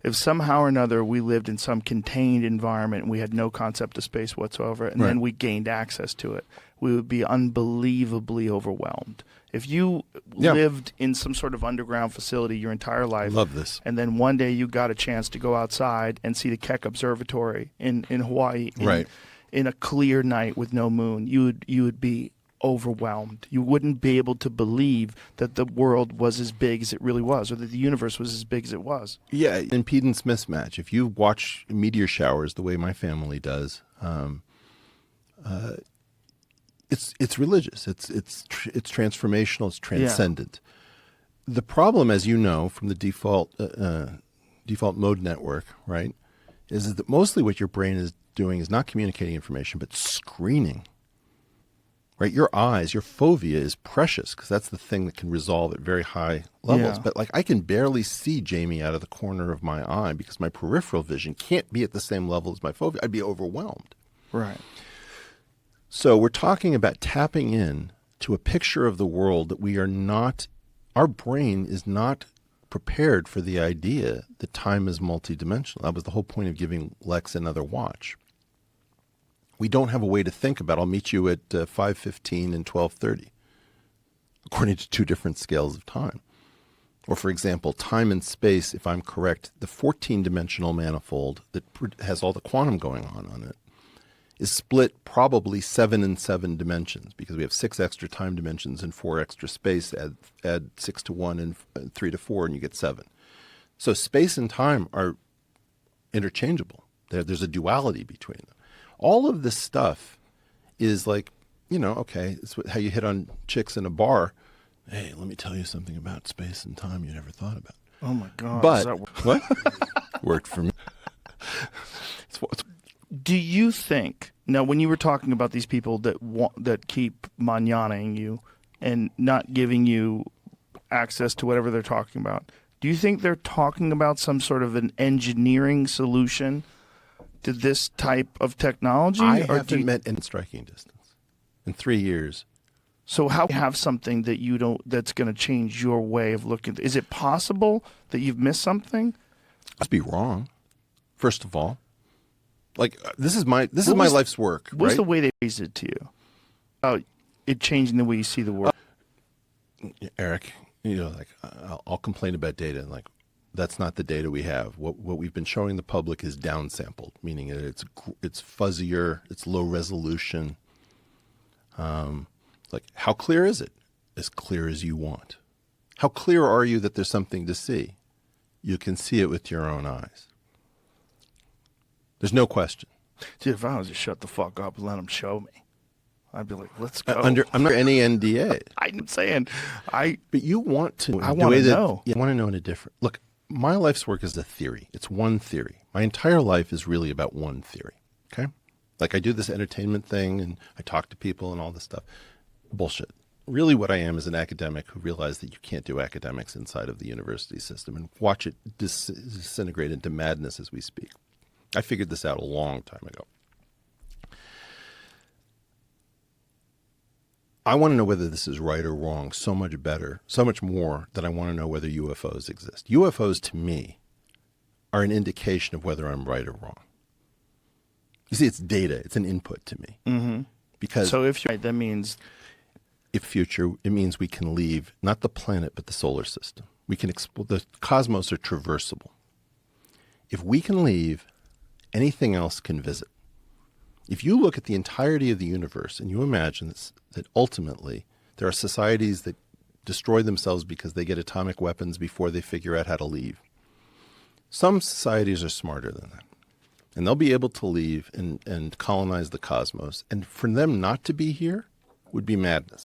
if somehow or another we lived in some contained environment and we had no concept of space whatsoever, and then we gained access to it, we would be unbelievably overwhelmed. If you lived in some sort of underground facility your entire life, love this, and then one day you got a chance to go outside and see the Keck Observatory in Hawaii, in a clear night with no moon, you would be overwhelmed. You wouldn't be able to believe that the world was as big as it really was, or that the universe was as big as it was. Yeah, impedance mismatch. If you watch meteor showers the way my family does, it's religious. It's transformational. It's transcendent. Yeah. The problem, as you know, from the default mode network, right, is that mostly what your brain is doing is not communicating information, but screening. Right, your eyes, your fovea is precious because that's the thing that can resolve at very high levels. But like, I can barely see Jamie out of the corner of my eye because my peripheral vision can't be at the same level as my fovea. I'd be overwhelmed. Right. So we're talking about tapping in to a picture of the world that we are not, our brain is not prepared for the idea that time is multidimensional. That was the whole point of giving Lex another watch. We don't have a way to think about, I'll meet you at 5:15 and 12:30, according to two different scales of time. Or for example, time and space, if I'm correct, the 14-dimensional manifold that has all the quantum going on it is split probably 7 and 7 dimensions, because we have 6 extra time dimensions and 4 extra space. Add 6 to 1 and 3 to 4 and you get 7. So space and time are interchangeable. There's a duality between them. All of this stuff is like, okay, it's how you hit on chicks in a bar. Hey, let me tell you something about space and time you never thought about. Oh my God. But what? Worked for me. Do you think, now when you were talking about these people that keep mananaing you and not giving you access to whatever they're talking about, do you think they're talking about some sort of an engineering solution to this type of technology? I haven't met in striking distance in 3 years. So how do you have something that you don't, that's going to change your way of looking? Is it possible that you've missed something? Must be wrong. First of all, like this is my life's work. What's right? the way they raised it to you? About it changing the way you see the world. Eric, I'll complain about data, and like that's not the data we have. What we've been showing the public is downsampled, meaning that it's fuzzier, it's low resolution. Like, how clear is it? As clear as you want. How clear are you that there's something to see? You can see it with your own eyes. There's no question. Dude, if I was just shut the fuck up and let them show me, I'd be like, let's go. I'm not any NDA. I'm saying, But you want to. I want to know. You want to know in a different. Look, my life's work is a theory. It's one theory. My entire life is really about one theory. Okay? Like I do this entertainment thing and I talk to people and all this stuff. Bullshit. Really what I am is an academic who realized that you can't do academics inside of the university system and watch it disintegrate into madness as we speak. I figured this out a long time ago. I want to know whether this is right or wrong so much better, so much more than I want to know whether UFOs exist. UFOs to me are an indication of whether I'm right or wrong. You see, it's data. It's an input to me. Mm-hmm. Because so if you're right, that means... If future, it means we can leave, not the planet, but the solar system. We can explore, the cosmos are traversable. If we can leave, anything else can visit. If you look at the entirety of the universe and you imagine that ultimately there are societies that destroy themselves because they get atomic weapons before they figure out how to leave. Some societies are smarter than that. And they'll be able to leave and colonize the cosmos. And for them not to be here would be madness.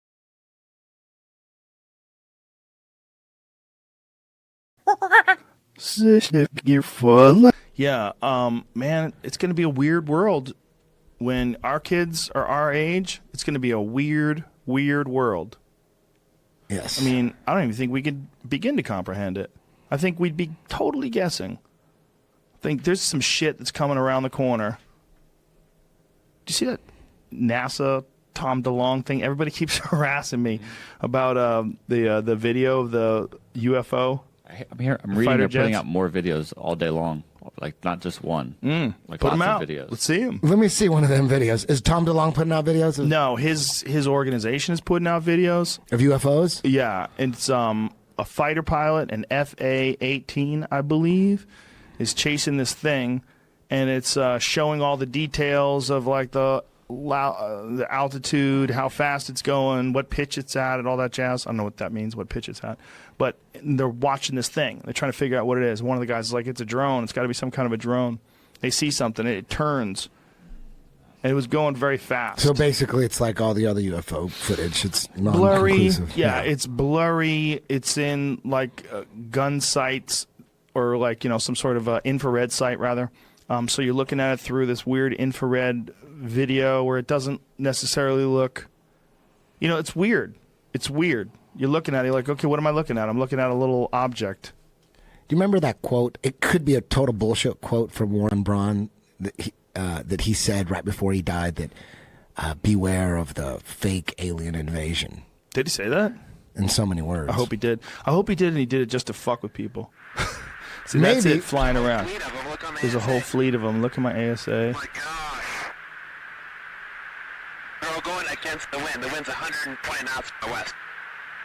Yeah, man, it's going to be a weird world. When our kids are our age, it's going to be a weird, weird world. Yes. I mean, I don't even think we could begin to comprehend it. I think we'd be totally guessing. I think there's some shit that's coming around the corner. Do you see that NASA Tom DeLonge thing? Everybody keeps harassing me about the video of the UFO. I'm reading they're putting out more videos all day long, like not just one. Like Put lots them out. of videos. Let's see them. Let me see one of them videos. Is Tom DeLonge putting out videos? No, his organization is putting out videos of UFOs. Yeah, it's a fighter pilot, an FA-18, I believe, is chasing this thing, and it's showing all the details of like the altitude, how fast it's going, what pitch it's at, and all that jazz. I don't know what that means, what pitch it's at. But they're watching this thing. They're trying to figure out what it is. One of the guys is like, it's a drone. It's got to be some kind of a drone. They see something. It turns. And it was going very fast. So basically, it's like all the other UFO footage. It's blurry. non-conclusive. Yeah, it's blurry. It's in like gun sights or like, some sort of infrared sight, rather. So you're looking at it through this weird infrared video where it doesn't necessarily look, it's weird. It's weird. You're looking at it, you're like, okay, what am I looking at? I'm looking at a little object. Do you remember that quote? It could be a total bullshit quote from Warren Braun that he said right before he died that beware of the fake alien invasion. Did he say that? In so many words. I hope he did. I hope he did, and he did it just to fuck with people. See, Maybe. that's it flying around. There's a whole fleet of them. Look at my ASA. Oh my gosh. They're all going against the wind. The wind's 120 knots from the west.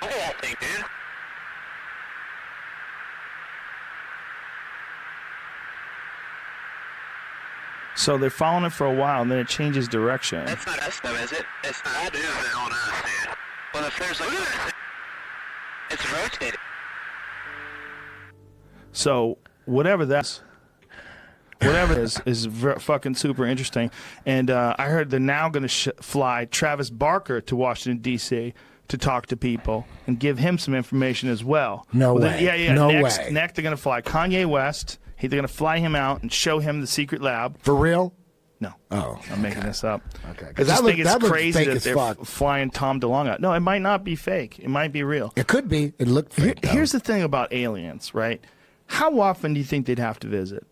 Look at that thing, dude. So they're following it for a while, and then it changes direction. That's not us, though, is it? It's not. That is their own us, dude. Well, if there's like... It's rotating. So whatever it is fucking super interesting. And I heard they're now going to fly Travis Barker to Washington, D.C. to talk to people and give him some information as well. No way. No Next, way. Next, they're going to fly Kanye West. They're going to fly him out and show him the secret lab. For real? No. Oh. I'm making this up. Okay. I just think it's crazy fake that as they're fuck. flying Tom DeLonge out. No, it might not be fake. It might be real. It could be. It looked fake. Here's the thing about aliens, right? How often do you think they'd have to visit?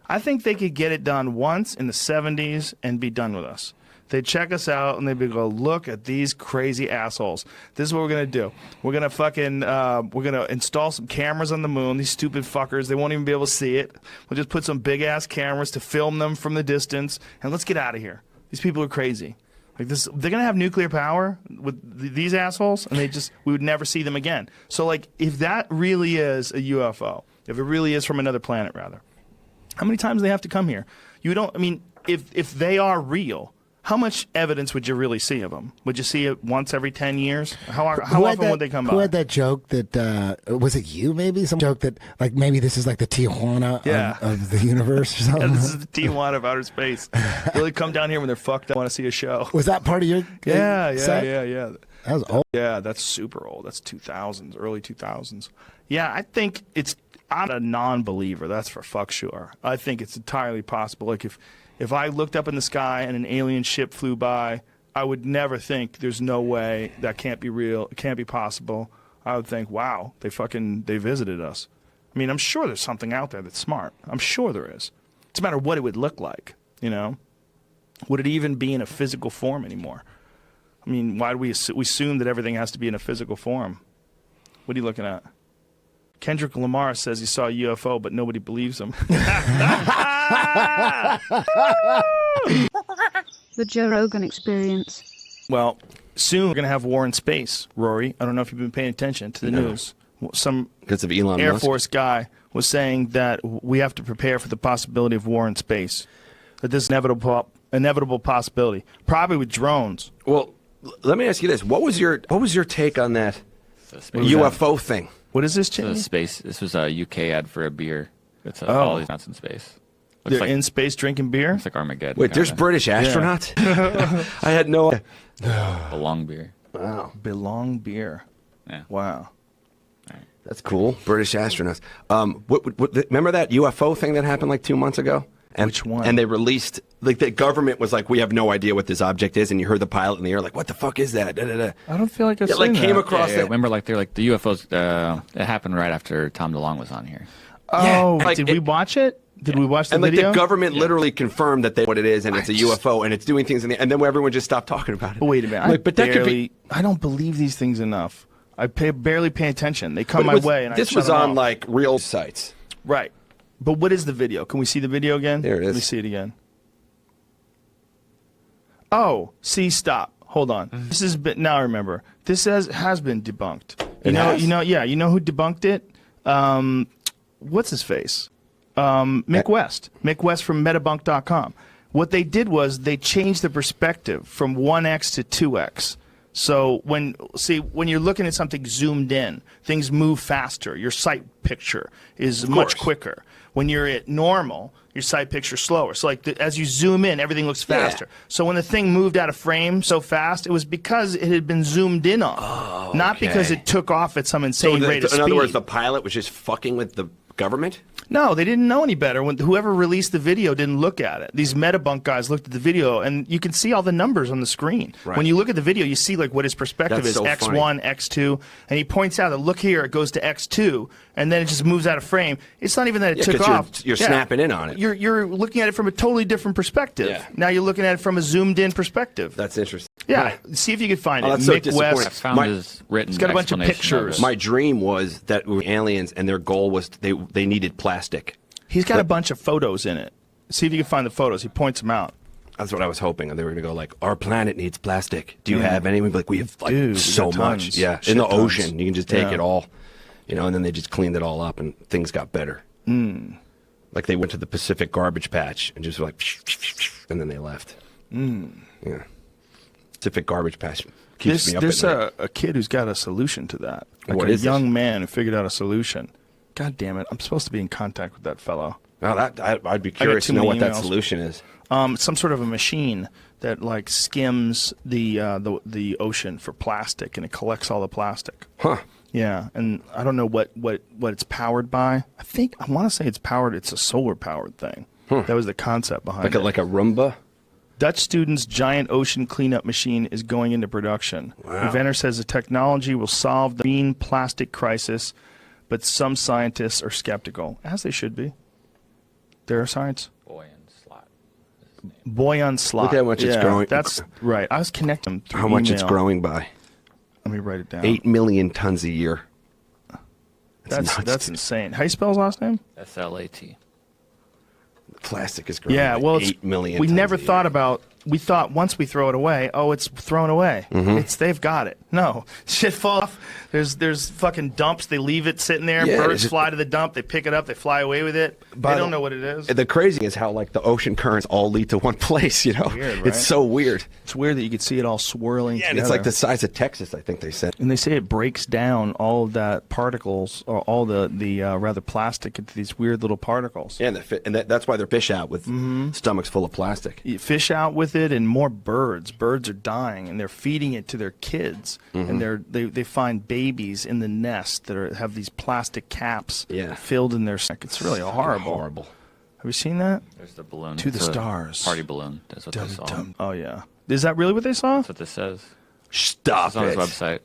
I think they could get it done once in the 70s and be done with us. They'd check us out and they'd go, look at these crazy assholes. This is what we're going to do. We're going to fucking, we're going to install some cameras on the moon. These stupid fuckers, they won't even be able to see it. We'll just put some big ass cameras to film them from the distance and let's get out of here. These people are crazy. Like this, they're going to have nuclear power with these assholes and we would never see them again. So like, if that really is a UFO, if it really is from another planet rather, how many times do they have to come here? You don't, I mean, if they are real, how much evidence would you really see of them? Would you see it once every 10 years? How often would they come by? Who had that joke that, was it you maybe? Some joke that, like, maybe this is like the Tijuana of the universe or something? Yeah, this is the Tijuana of outer space. Really come down here when they're fucked up, want to see a show. Was that part of your Yeah. That was old. Yeah, that's super old. That's 2000s, early 2000s. Yeah, I think I'm a non-believer. That's for fuck sure. I think it's entirely possible. Like if I looked up in the sky and an alien ship flew by, I would never think there's no way that can't be real. It can't be possible. I would think, wow, they visited us. I mean, I'm sure there's something out there that's smart. I'm sure there is. It's a matter of what it would look like, you know? Would it even be in a physical form anymore? I mean, why do we assume that everything has to be in a physical form? What are you looking at? Kendrick Lamar says he saw a UFO, but nobody believes him. The Joe Rogan Experience. Well, soon we're going to have war in space, Rory. I don't know if you've been paying attention to the news. Some because of Elon Air Musk? Force guy was saying that we have to prepare for the possibility of war in space. That this is inevitable possibility, probably with drones. Well, let me ask you this: what was your take on that UFO thing? What is this, Jimmy? Space. This was a UK ad for a beer. It's all these nuts in space. Looks They're like, in space drinking beer? It's like Armageddon. Wait, there's British astronauts? I had no idea. Belong beer. Wow. Belong beer. Yeah. Wow. That's cool. British astronauts. Remember that UFO thing that happened like 2 months ago? Which one? And they released, like the government was like, we have no idea what this object is. And you heard the pilot in the air like, what the fuck is that? Da, da, da. I don't feel like I've seen like that. came across Yeah, remember, like they're like the UFOs. It happened right after Tom DeLonge was on here. Oh, like did we watch it? Did we watch the and like video? the government literally confirmed that what it is, and it's a UFO, and it's doing things and then everyone just stopped talking about it. But wait a minute. Like, but that could be. I don't believe these things enough. I barely pay attention. They come my way, and this I was shut them on off. like real sites, right? But what is the video? Can we see the video again? There it is. Let me see it again. Oh, see, stop. Hold on. This has been now. I remember this has been debunked. You know who debunked it? What's his face? Mick West. Mick West from Metabunk.com. What they did was they changed the perspective from 1x to 2x. So when you're looking at something zoomed in, things move faster. Your sight picture is much quicker. When you're at normal, your sight picture slower. So like as you zoom in, everything looks faster. Yeah. So when the thing moved out of frame so fast, it was because it had been zoomed in on, not because it took off at some insane rate of speed. In other words, the pilot was just fucking with the government? No, they didn't know any better. When whoever released the video didn't look at it. These Metabunk guys looked at the video, and you can see all the numbers on the screen. Right. When you look at the video, you see like what his perspective That's is, so X1, funny. X2, and he points out that look here, it goes to X2, and then it just moves out of frame. It's not even that it Yeah, took 'cause off. you're snapping in on it. You're looking at it from a totally different perspective. Yeah. Now you're looking at it from a zoomed-in perspective. That's interesting. Yeah, see if you can find Oh, it. that's so Mick disappointing. West. I found his written It's got a bunch of explanation of pictures. it. My dream was that we were aliens, and their goal was they needed plastic. He's got a bunch of photos in it. See if you can find the photos. He points them out. That's what I was hoping. And they were going to go like, our planet needs plastic. Do you have any? We'd be like, we have like Dude, we so got much. tons. Yeah, Shit in the tons. ocean, you can just take Yeah. it all. You know, and then they just cleaned it all up, and things got better. Like they went to the Pacific garbage patch and just were like, and then they left. Yeah, Pacific garbage patch keeps me up There's at night. a kid who's got a solution to that. Like What a is it? young man who figured out a solution. God damn it! I'm supposed to be in contact with that fellow. Well, I'd be got curious too to know many what that emails. solution is. Some sort of a machine that like skims the ocean for plastic, and it collects all the plastic. Huh. Yeah, and I don't know what it's powered by. I want to say it's powered. It's a solar powered thing. That was the concept behind it. Like a Roomba? Dutch students' giant ocean cleanup machine is going into production. Wow. Inventor says the technology will solve the green plastic crisis, but some scientists are skeptical, as they should be. There are science. Boy on slot. Look at how much it's growing. That's right. I was connecting through How much it's email. growing by? Let me write it down. 8 million tons a year. That's insane. How do you spell his last name? SLAT. Plastic is growing Yeah, by well, 8 million we tons never a year. thought about. We thought once we throw it away, oh, it's thrown away. They've got it. No, shit fall off. There's fucking dumps. They leave it sitting there. Yeah, Birds fly to the dump. They pick it up. They fly away with it. They don't know what it is. The crazy is how like the ocean currents all lead to one place. You know, Weird, right? It's so weird. It's weird that you could see it all swirling. Yeah, and it's like the size of Texas. I think they said. And they say it breaks down all of that particles, or all the rather plastic, into these weird little particles. Yeah, and that's why they're fish out with stomachs full of plastic. You fish out with it, and more birds. Birds are dying, and they're feeding it to their kids, and they find babies in the nest that have these plastic caps filled in their sack. It's really horrible. Horrible. Have you seen that? There's the balloon. To the It's a stars. Party balloon. That's what they saw. Oh yeah. Is that really what they saw? That's what this says. Stop It's on his it. website.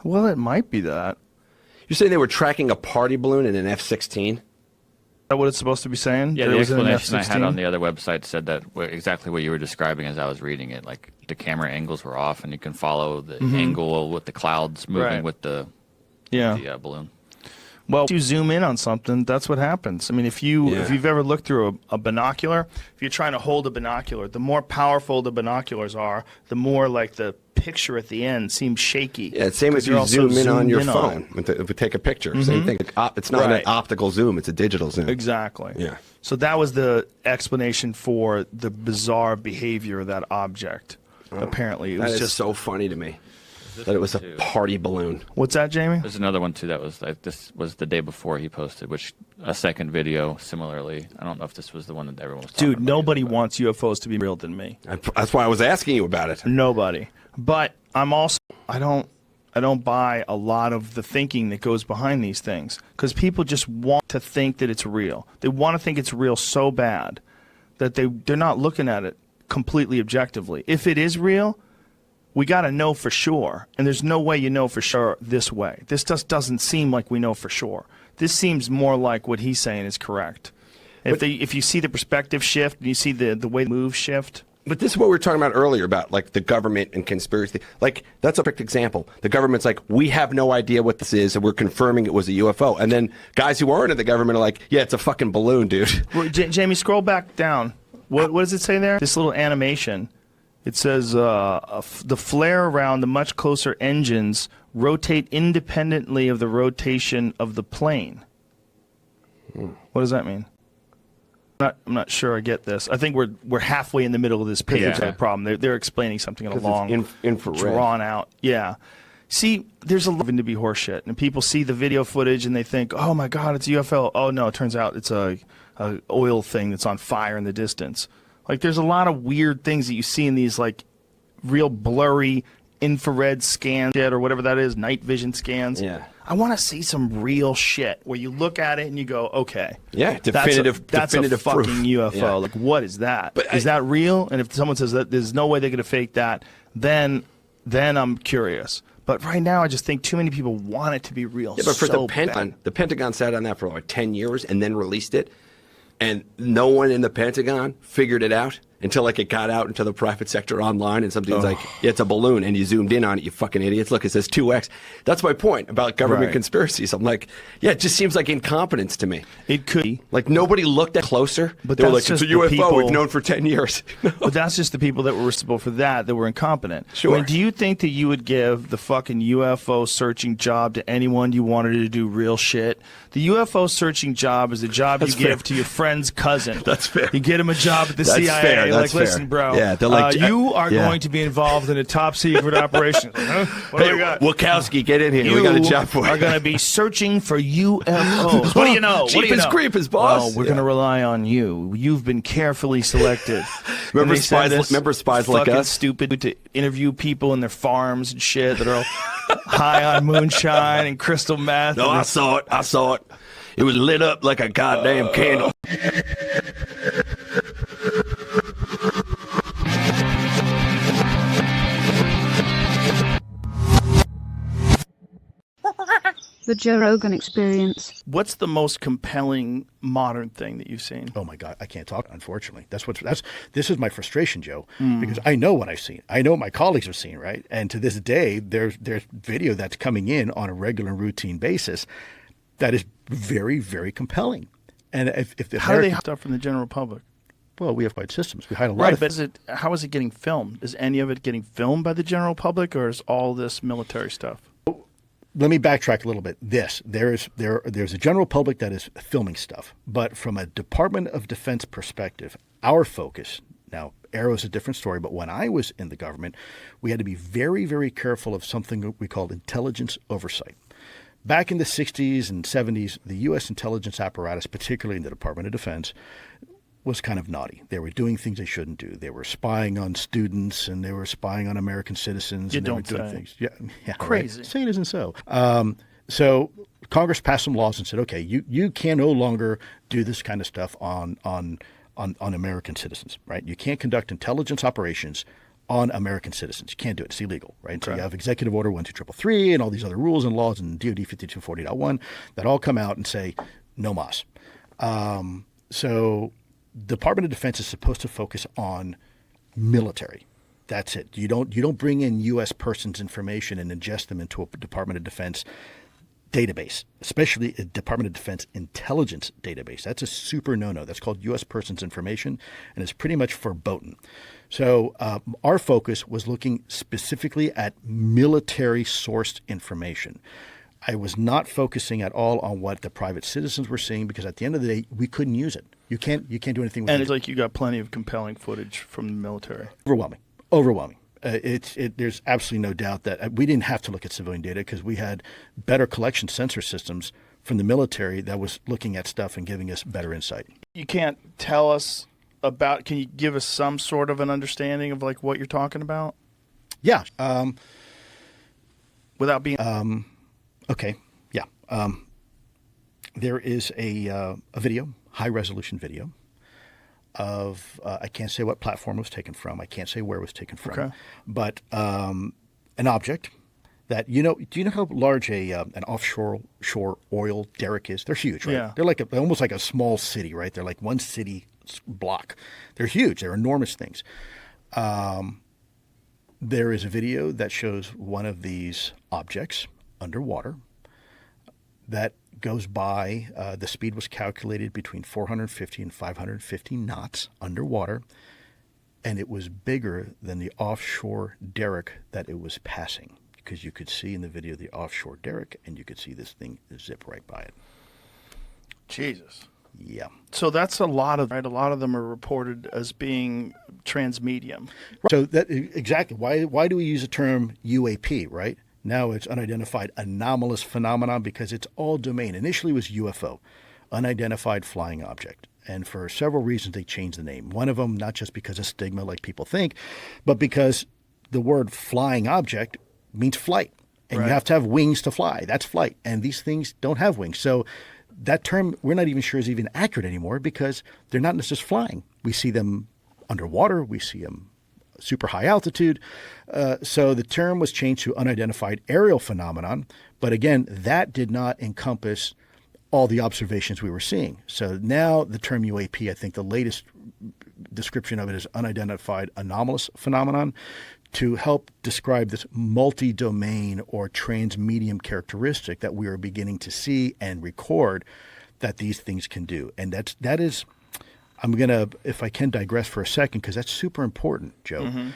Well, it might be that. You're saying they were tracking a party balloon in an F-16? Is that what it's supposed to be saying? Yeah, That the it was in an explanation I had F-16? on the other website said that exactly what you were describing as I was reading it. Like the camera angles were off, and you can follow the angle with the clouds moving Right. with the balloon. Well, if you zoom in on something, that's what happens. I mean, if you've ever looked through a binocular, if you're trying to hold a binocular, the more powerful the binoculars are, the more like the picture at the end seems shaky. Yeah, it's same as Because you're you also zoom in on zoomed your in on phone. If we take a picture, same thing. It's not Right. an optical zoom; it's a digital zoom. Exactly. Yeah. So that was the explanation for the bizarre behavior of that object. Apparently, it That was is just. so funny to me that it was a party balloon. What's that, Jamie? There's another one too that was like this was the day before he posted, which a second video similarly. I don't know if this was the one that everyone was talking Dude, about nobody either, wants UFOs to be real than me. That's why I was asking you about it. Nobody. But I'm also I don't buy a lot of the thinking that goes behind these things, because people just want to think that it's real. They want to think it's real so bad that they're not looking at it completely objectively. If it is real, we got to know for sure, and there's no way you know for sure this way. This just doesn't seem like we know for sure. This seems more like what he's saying is correct. If you see the perspective shift and you see the way the moves shift. But this is what we were talking about earlier about like the government and conspiracy. Like that's a perfect example. The government's like, we have no idea what this is, and we're confirming it was a UFO. And then guys who aren't in the government are like, yeah, it's a fucking balloon, dude. Jamie, scroll back down. What does it say there? This little animation. It says the flare around the much closer engines rotate independently of the rotation of the plane. What does that mean? I'm not sure I get this. I think we're halfway in the middle of this page. That's the problem. They're explaining something in a long, infrared. drawn out. Yeah. See, there's a lot to be horseshit, and people see the video footage and they think, "Oh my God, it's a UFO." Oh no, it turns out it's a oil thing that's on fire in the distance. Like, there's a lot of weird things that you see in these like real blurry infrared scans or whatever that is, night vision scans. Yeah. I want to see some real shit where you look at it and you go, okay. Yeah, definitive That's a fucking proof. UFO. Yeah. Like, what is that? But is that real? And if someone says that there's no way they're going to fake that, then I'm curious. But right now, I just think too many people want it to be real. Yeah, but for so the Pentagon sat on that for like 10 years and then released it. And no one in the Pentagon figured it out until like it got out into the private sector online and something's like, yeah, it's a balloon, and you zoomed in on it, you fucking idiots. Look, it says 2x. That's my point about government conspiracies. I'm like, yeah, it just seems like incompetence to me. It could be. Like nobody looked at closer. But they were that's like, it's a just the UFO people- we've known for 10 years. But that's just the people that were responsible for that were incompetent. Sure. I mean, do you think that you would give the fucking UFO searching job to anyone you wanted to do real shit? The UFO searching job is a job you give to your friend's cousin. That's fair. You get him a job at the That's CIA. fair. Like, That's listen, fair. bro, Yeah, they're like, you are yeah. going to be involved in a top secret operation. Huh? What do Hey, we got? Wachowski, get in here. You We got a job for you. are going to be searching for UFOs. What do you know? What do you Jeepers know? creepers, boss. Well, we're going to rely on you. You've been carefully selected. Remember And they send spies- us remember spies like fucking us? stupid to interview people in their farms and shit that are all high on moonshine and crystal meth. No, and I saw it. I saw it. It was lit up like a goddamn candle. The Joe Rogan Experience. What's the most compelling modern thing that you've seen? Oh my God, I can't talk. Unfortunately, this is my frustration, Joe, because I know what I've seen. I know what my colleagues have seen, right? And to this day, there's video that's coming in on a regular and routine basis that is very, very compelling. And if the How do they American- stuff from the general public? Well, we have quite systems. We hide a lot Right, of but how is it getting filmed? Is any of it getting filmed by the general public, or is all this military stuff? Let me backtrack a little bit. There's a general public that is filming stuff, but from a Department of Defense perspective, our focus now. Arrow's a different story, but when I was in the government, we had to be very, very careful of something that we called intelligence oversight. Back in the 60s and 70s, the U.S. intelligence apparatus, particularly in the Department of Defense, was kind of naughty. They were doing things they shouldn't do. They were spying on students and they were spying on American citizens. You and they don't were doing say. things. Yeah, Crazy. Right? Say it isn't so. So Congress passed some laws and said, okay, you can no longer do this kind of stuff on American citizens, right? You can't conduct intelligence operations on American citizens. You can't do it. It's illegal, right? Okay. So you have Executive Order 12333 and all these other rules and laws and DOD 5240.1 that all come out and say no mas. So Department of Defense is supposed to focus on military. That's it. You don't bring in U.S. persons' information and ingest them into a Department of Defense database, especially a Department of Defense intelligence database. That's a super no-no. That's called U.S. persons' information, and it's pretty much verboten. So our focus was looking specifically at military-sourced information. I was not focusing at all on what the private citizens were seeing because at the end of the day, we couldn't use it. You can't do anything with it. And it's like you got plenty of compelling footage from the military. Overwhelming. There's absolutely no doubt that we didn't have to look at civilian data because we had better collection sensor systems from the military that was looking at stuff and giving us better insight. You can't tell us about, can you give us some sort of an understanding of like what you're talking about? Yeah. Without being... Okay. Yeah. There is a video, high-resolution video, of I can't say what platform it was taken from. I can't say where it was taken from. Okay. But an object that, do you know how large an offshore oil derrick is? They're huge, right? Yeah. They're almost like a small city, right? They're like one city block. They're huge. They're enormous things. There is a video that shows one of these objects underwater that goes by, the speed was calculated between 450 and 550 knots underwater, and it was bigger than the offshore derrick that it was passing because you could see in the video the offshore derrick and you could see this thing zip right by it. Jesus. Yeah. So that's a lot of, right? A lot of them are reported as being transmedium. So that exactly. Why do we use the term UAP, right? Now it's unidentified anomalous phenomenon because it's all domain. Initially it was UFO, unidentified flying object. And for several reasons they changed the name. One of them, not just because of stigma like people think, but because the word flying object means flight. And Right. you have to have wings to fly. That's flight. And these things don't have wings. So that term, we're not even sure is even accurate anymore because they're not necessarily flying. We see them underwater. We see them super high altitude. So the term was changed to unidentified aerial phenomenon. But again, that did not encompass all the observations we were seeing. So now the term UAP, I think the latest description of it is unidentified anomalous phenomenon, to help describe this multi-domain or transmedium characteristic that we are beginning to see and record that these things can do. And that is, I'm going to, if I can digress for a second, because that's super important, Joe. Mm-hmm.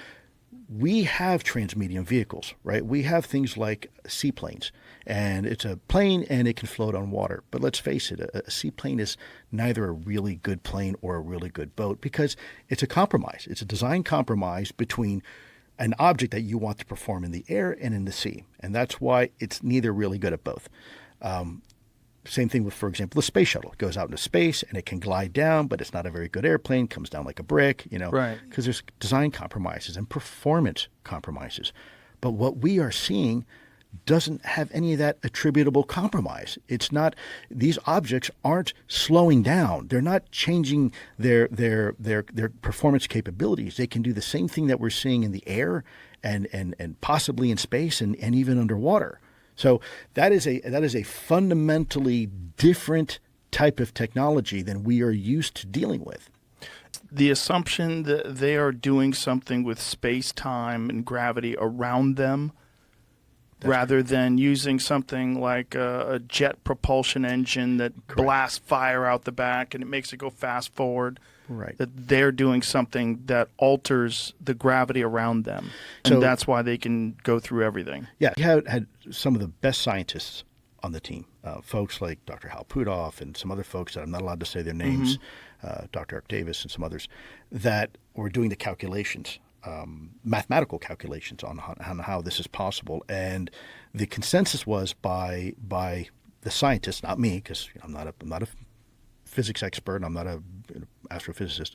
We have transmedium vehicles, right? We have things like seaplanes, and it's a plane and it can float on water. But let's face it, a seaplane is neither a really good plane or a really good boat because it's a compromise. It's a design compromise between an object that you want to perform in the air and in the sea. And that's why it's neither really good at both. Same thing with, for example, the space shuttle. It goes out into space and it can glide down, but it's not a very good airplane, comes down like a brick, Right. because there's design compromises and performance compromises. But what we are seeing doesn't have any of that attributable compromise. It's not, these objects aren't slowing down. They're not changing their performance capabilities. They can do the same thing that we're seeing in the air and possibly in space and even underwater. So that is a fundamentally different type of technology than we are used to dealing with. The assumption that they are doing something with space-time and gravity around them, rather than using something like a jet propulsion engine that blasts fire out the back and it makes it go fast forward. Right. That they're doing something that alters the gravity around them. And So- that's why they can go through everything. Yeah, we had some of the best scientists on the team, folks like Dr. Hal Puthoff and some other folks that I'm not allowed to say their names, Dr. Eric Davis and some others, that were doing the calculations, mathematical calculations on how this is possible. And the consensus was by the scientists, not me, because I'm not a physics expert, I'm not a astrophysicist.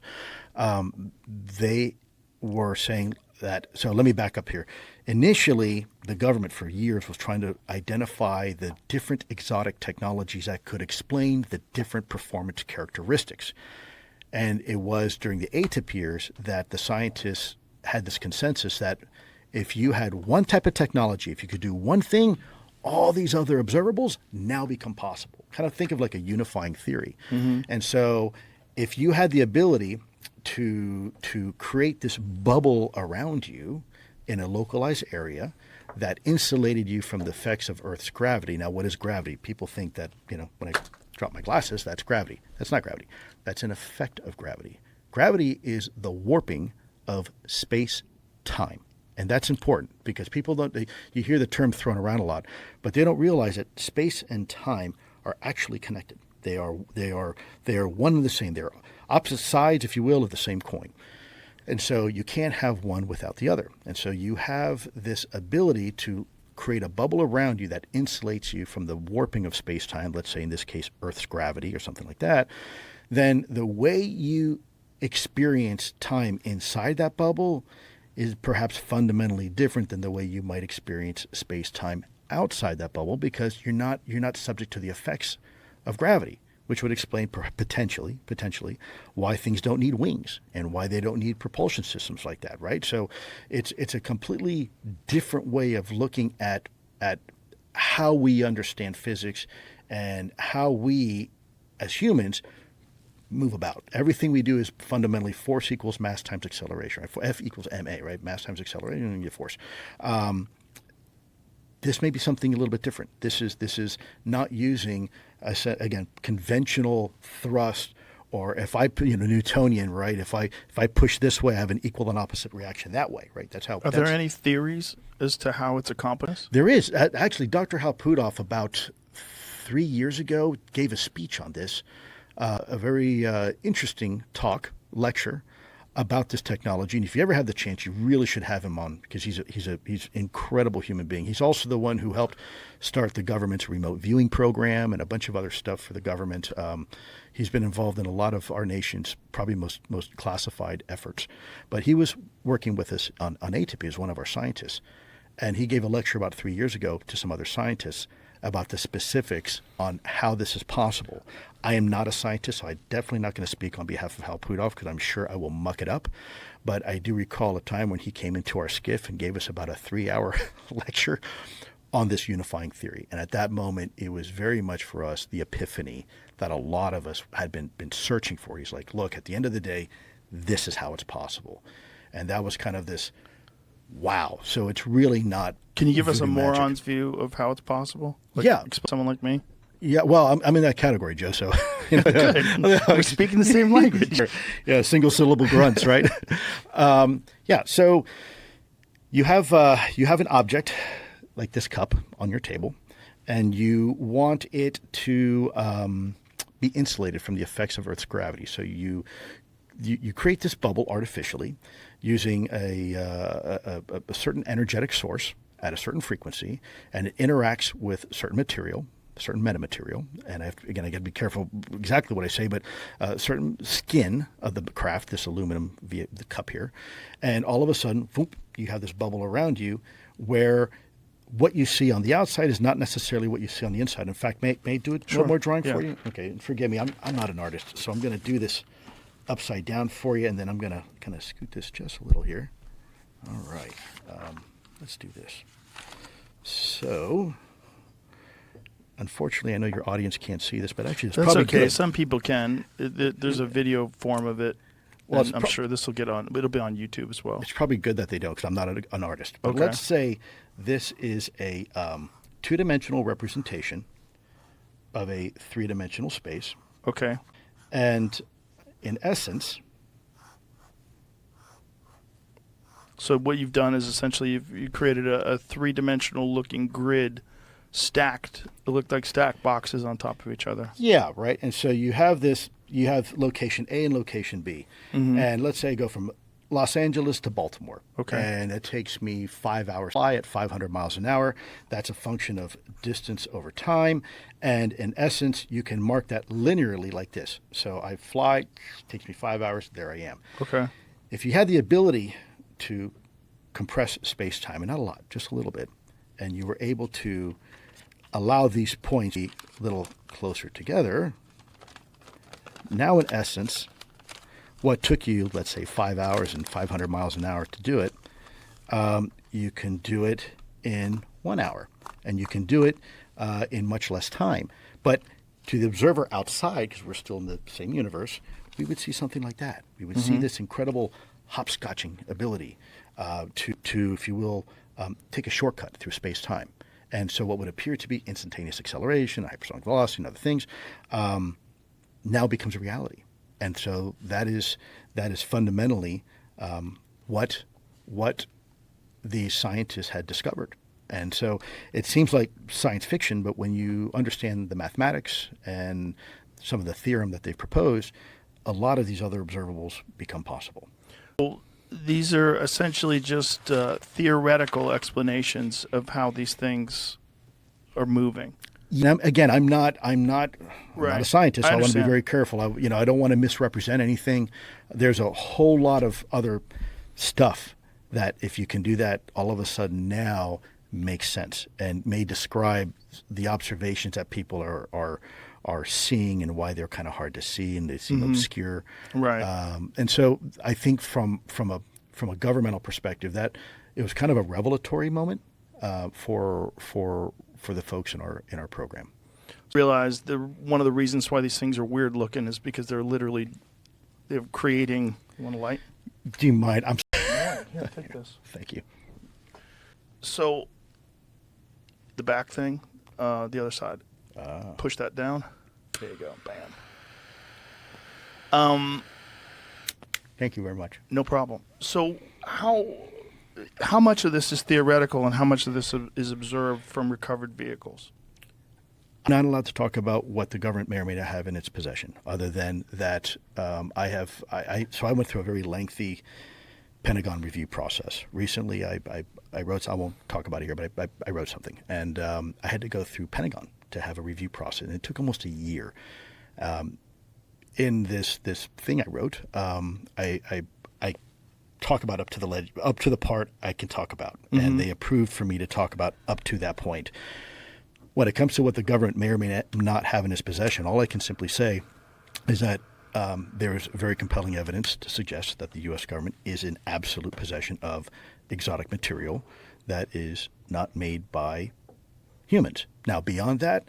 They were saying that, so let me back up here. Initially, the government for years was trying to identify the different exotic technologies that could explain the different performance characteristics. And it was during the ATIP years that the scientists had this consensus that if you had one type of technology, if you could do one thing, all these other observables now become possible. Kind of think of like a unifying theory. And so if you had the ability to create this bubble around you in a localized area that insulated you from the effects of Earth's gravity. Now, what is gravity? People think that, when I drop my glasses, that's gravity. That's not gravity. That's an effect of gravity. Gravity is the warping of space-time. And that's important because people you hear the term thrown around a lot, but they don't realize that space and time are actually connected. They are one and the same. They're opposite sides, if you will, of the same coin. And so you can't have one without the other. And so you have this ability to create a bubble around you that insulates you from the warping of space-time, let's say in this case Earth's gravity or something like that. Then the way you experience time inside that bubble is perhaps fundamentally different than the way you might experience space-time outside that bubble because you're not subject to the effects of gravity, which would explain potentially why things don't need wings and why they don't need propulsion systems like that, right? So it's a completely different way of looking at how we understand physics and how we, as humans, move about. Everything we do is fundamentally force equals mass times acceleration, right? F equals ma, right? Mass times acceleration and you get force. This may be something a little bit different. This is not using, I said again, conventional thrust, or if I Newtonian, right? If I push this way, I have an equal and opposite reaction that way, right? That's how. Are there any theories as to how it's accomplished? There is actually. Dr. Hal Puthoff about 3 years ago gave a speech on this, a very interesting lecture. about this technology. And if you ever have the chance, you really should have him on, because he's an incredible human being. He's also the one who helped start the government's remote viewing program and a bunch of other stuff for the government. He's been involved in a lot of our nation's probably most classified efforts. But he was working with us on ATIP. He was one of our scientists. And he gave a lecture about 3 years ago to some other scientists about the specifics on how this is possible. I am not a scientist, so I'm definitely not going to speak on behalf of Hal Puthoff, because I'm sure I will muck it up. But I do recall a time when he came into our skiff and gave us about a 3-hour lecture on this unifying theory. And at that moment, it was very much for us the epiphany that a lot of us had been searching for. He's like, look, at the end of the day, this is how it's possible. And that was kind of this, wow. So it's really not. Can you give us a voodoo moron's magic. view of how it's possible? Yeah. Someone like me? Yeah, well, I'm in that category, Joe. So Good. We're speaking the same language. Yeah, single syllable grunts, right? Yeah. So you have an object like this cup on your table, and you want it to be insulated from the effects of Earth's gravity. So you create this bubble artificially using a certain energetic source at a certain frequency, and it interacts with certain material, certain metamaterial. And I got to be careful exactly what I say, but certain skin of the craft, this aluminum via the cup here, and all of a sudden, whoop, you have this bubble around you where what you see on the outside is not necessarily what you see on the inside. In fact, may I do a little more drawing for you? Okay, and forgive me, I'm not an artist, so I'm going to do this upside down for you, and then I'm going to kind of scoot this just a little here. All right, let's do this. So, unfortunately, I know your audience can't see this, but actually it's That's probably okay. good. Some people can. There's a video form of it. Well, I'm sure this will get on. It'll be on YouTube as well. It's probably good that they don't, because I'm not an artist. But Okay. let's say this is a two-dimensional representation of a three-dimensional space. Okay. And in essence, so what you've done is essentially you created a three-dimensional looking grid stacked. It looked like stacked boxes on top of each other. yeah, right. And so you have location A and location B. Mhm. And let's say I go from Los Angeles to Baltimore. Okay. And it takes me 5 hours to fly at 500 miles an hour. That's a function of distance over time. And in essence, you can mark that linearly like this. So I fly, it takes me 5 hours, there I am. Okay. If you had the ability to compress space-time, and not a lot, just a little bit, and you were able to allow these points to be a little closer together, now in essence, what took you, let's say, 5 hours and 500 miles an hour to do it, you can do it in 1 hour, and you can do it in much less time. But to the observer outside, because we're still in the same universe, we would see something like that. We would see this incredible hopscotching ability to, if you will, take a shortcut through space-time. And so what would appear to be instantaneous acceleration, hypersonic velocity, and other things, now becomes a reality. And so that is fundamentally what the scientists had discovered. And so it seems like science fiction, but when you understand the mathematics and some of the theorem that they've proposed, a lot of these other observables become possible. Well, these are essentially just theoretical explanations of how these things are moving. Yeah, again, I'm not a scientist. I I want to be understand. very careful. I don't want to misrepresent anything. There's a whole lot of other stuff that if you can do that, all of a sudden now makes sense and may describe the observations that people are seeing and why they're kind of hard to see and they seem obscure. Right. And so I think from a governmental perspective, that it was kind of a revelatory moment for the folks in our program. Realize one of the reasons why these things are weird looking is because they're creating. You want a light? Do you mind? Yeah, take this. Thank you. So, the back thing, the other side. Push that down. There you go. Bam. Thank you very much. No problem. So, how much of this is theoretical and how much of this is observed from recovered vehicles? I'm not allowed to talk about what the government may or may not have in its possession, other than that so I went through a very lengthy Pentagon review process. Recently, I wrote, I won't talk about it here, but I wrote something. And I had to go through Pentagon to have a review process. And it took almost a year. In this thing I wrote, I talk about up to the part I can talk about. Mm-hmm. And they approved for me to talk about up to that point. When it comes to what the government may or may not have in its possession, all I can simply say is that there is very compelling evidence to suggest that the U.S. government is in absolute possession of exotic material that is not made by humans. Now, beyond that,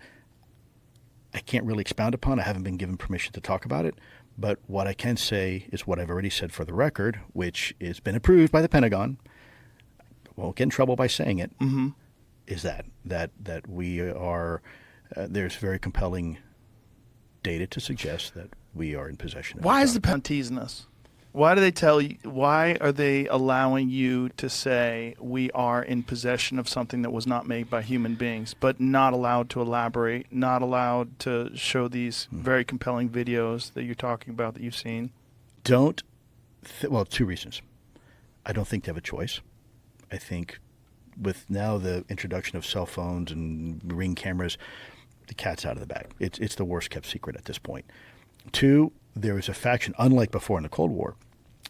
I can't really expound upon. I haven't been given permission to talk about it. But what I can say is what I've already said for the record, which has been approved by the Pentagon. I won't get in trouble by saying it. Mm-hmm. Is that we are there's very compelling data to suggest that we are in possession of. Why is the Pentagon teasing us? Why do they tell you? Why are they allowing you to say we are in possession of something that was not made by human beings, but not allowed to elaborate, not allowed to show these very compelling videos that you're talking about that you've seen? Well, two reasons. I don't think they have a choice. I think with now the introduction of cell phones and Ring cameras, the cat's out of the bag. It's the worst kept secret at this point. Two, there is a faction, unlike before in the Cold War,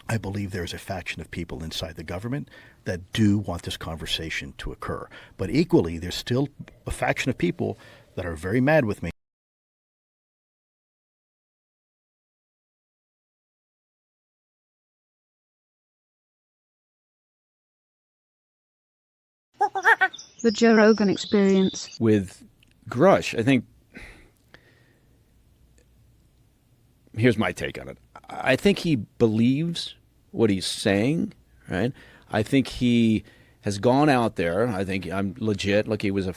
I believe there is a faction of people inside the government that do want this conversation to occur. But equally, there's still a faction of people that are very mad with me. The Joe Rogan Experience. With Grush, I think, here's my take on it. I think he believes what he's saying, right? I think he has gone out there. I think I'm legit. Like he was a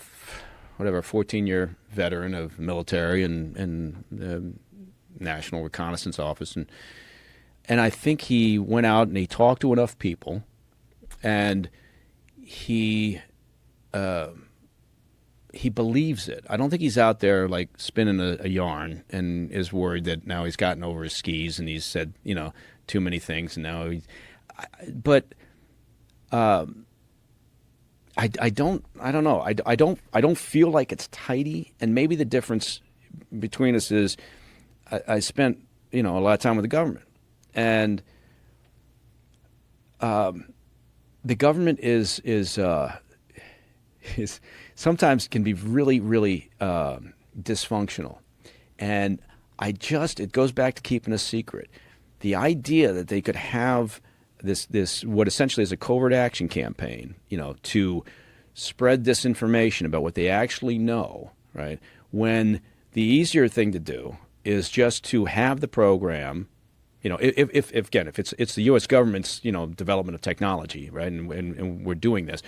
14-year veteran of military and the National Reconnaissance Office. And I think he went out and he talked to enough people and he believes it. I don't think he's out there like spinning a yarn and is worried that now he's gotten over his skis and he's said, too many things. And now I don't know. I don't feel like it's tidy. And maybe the difference between us is I spent, a lot of time with the government, and the government is sometimes can be really, really dysfunctional. And it goes back to keeping a secret. The idea that they could have this what essentially is a covert action campaign, to spread disinformation about what they actually know, right? When the easier thing to do is just to have the program, if it's the U.S. government's, development of technology, right? And we're doing this,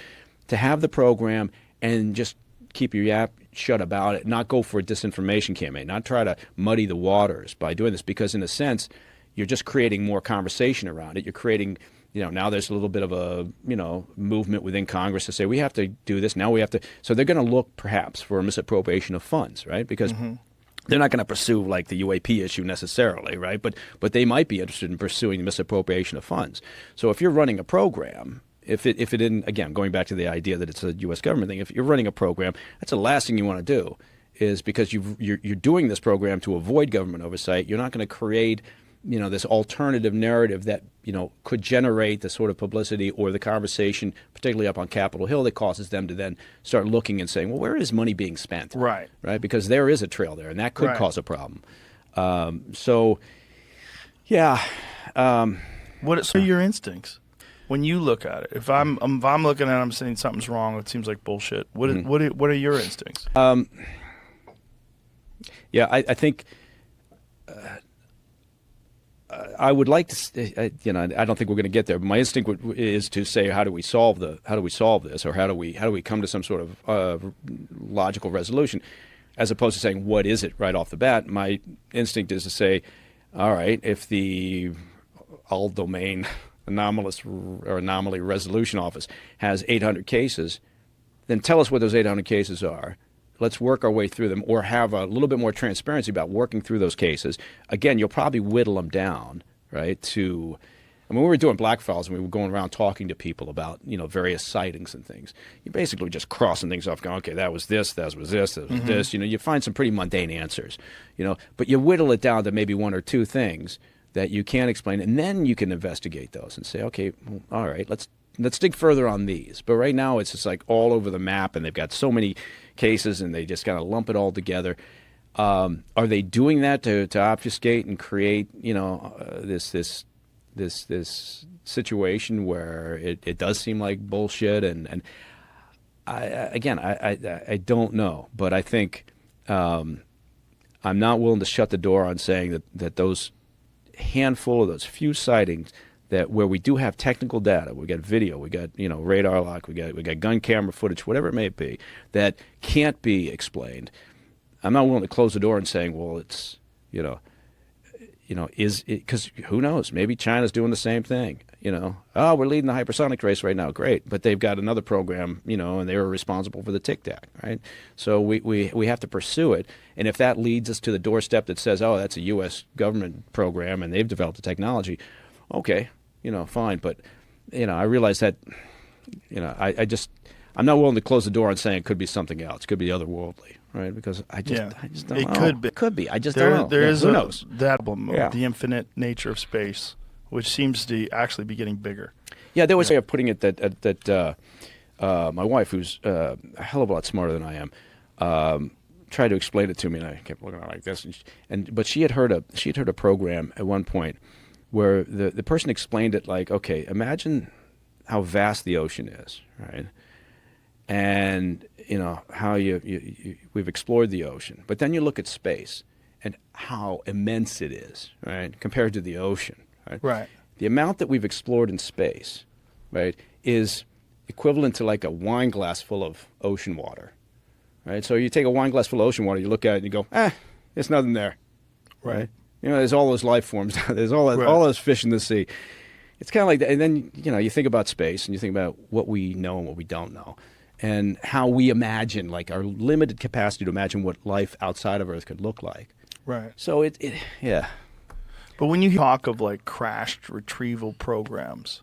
to have the program and just keep your yap shut about it, not go for a disinformation campaign, not try to muddy the waters by doing this, because in a sense, you're just creating more conversation around it. You're creating, now there's a little bit of a, movement within Congress to say we have to do this. Now we have to. So they're going to look perhaps for a misappropriation of funds, right? Because they're not going to pursue like the UAP issue necessarily, right? But they might be interested in pursuing misappropriation of funds. So if you're running a program, if it didn't, again, going back to the idea that it's a U.S. government thing, if you're running a program, that's the last thing you want to do, is because you're doing this program to avoid government oversight. You're not going to create, this alternative narrative that, could generate the sort of publicity or the conversation, particularly up on Capitol Hill, that causes them to then start looking and saying, well, where is money being spent? Right. Right? Because there is a trail there, and that could cause a problem. Yeah. What are your instincts when you look at it? If I'm looking at it, I'm saying something's wrong. It seems like bullshit. What are your instincts? Yeah, I think I would like to. I don't think we're going to get there. But my instinct is to say, how do we solve this, or how do we come to some sort of logical resolution, as opposed to saying what is it right off the bat. My instinct is to say, all right, if the all domain anomaly resolution office has 800 cases, then tell us what those 800 cases are, let's work our way through them, or have a little bit more transparency about working through those cases. Again, you'll probably whittle them down, right, to... I mean, we were doing black files and we were going around talking to people about, various sightings and things. You're basically just crossing things off, going, okay, that was this, that was this, that was this. You find some pretty mundane answers, but you whittle it down to maybe one or two things that you can't explain, and then you can investigate those and say, okay, well, all right, let's dig further on these. But right now it's just like all over the map, and they've got so many cases, and they just kind of lump it all together. Are they doing that to obfuscate and create, this situation where it does seem like bullshit, and I don't know, but I think I'm not willing to shut the door on saying that those handful of those few sightings that where we do have technical data, we got video, we got radar lock, we got gun camera footage, whatever it may be, that can't be explained. I'm not willing to close the door and saying, well, it's is it, because who knows? Maybe China's doing the same thing. Oh, we're leading the hypersonic race right now. Great, but they've got another program, and they were responsible for the Tic Tac, right? So we have to pursue it, and if that leads us to the doorstep that says, oh, that's a U.S. government program and they've developed the technology, okay, fine. But I realize that, I'm not willing to close the door on saying it could be something else. It could be otherworldly. Right, because I just don't know. It could be. I just don't know. There is who knows? That problem of the infinite nature of space, which seems to actually be getting bigger. Yeah, there was a way of putting it that my wife, who's a hell of a lot smarter than I am, tried to explain it to me, and I kept looking at it like this. But she had heard a program at one point where the person explained it like, okay, imagine how vast the ocean is, right? And how we've explored the ocean, but then you look at space and how immense it is, right, compared to the ocean, right? Right. The amount that we've explored in space, right, is equivalent to like a wine glass full of ocean water, right? So you take a wine glass full of ocean water, you look at it and you go, there's nothing there, right? There's all those life forms, there's all those fish in the sea. It's kind of like that. And then you think about space and you think about what we know and what we don't know, and how we imagine, like our limited capacity to imagine what life outside of Earth could look like. Right. So yeah. But when you talk of like crashed retrieval programs.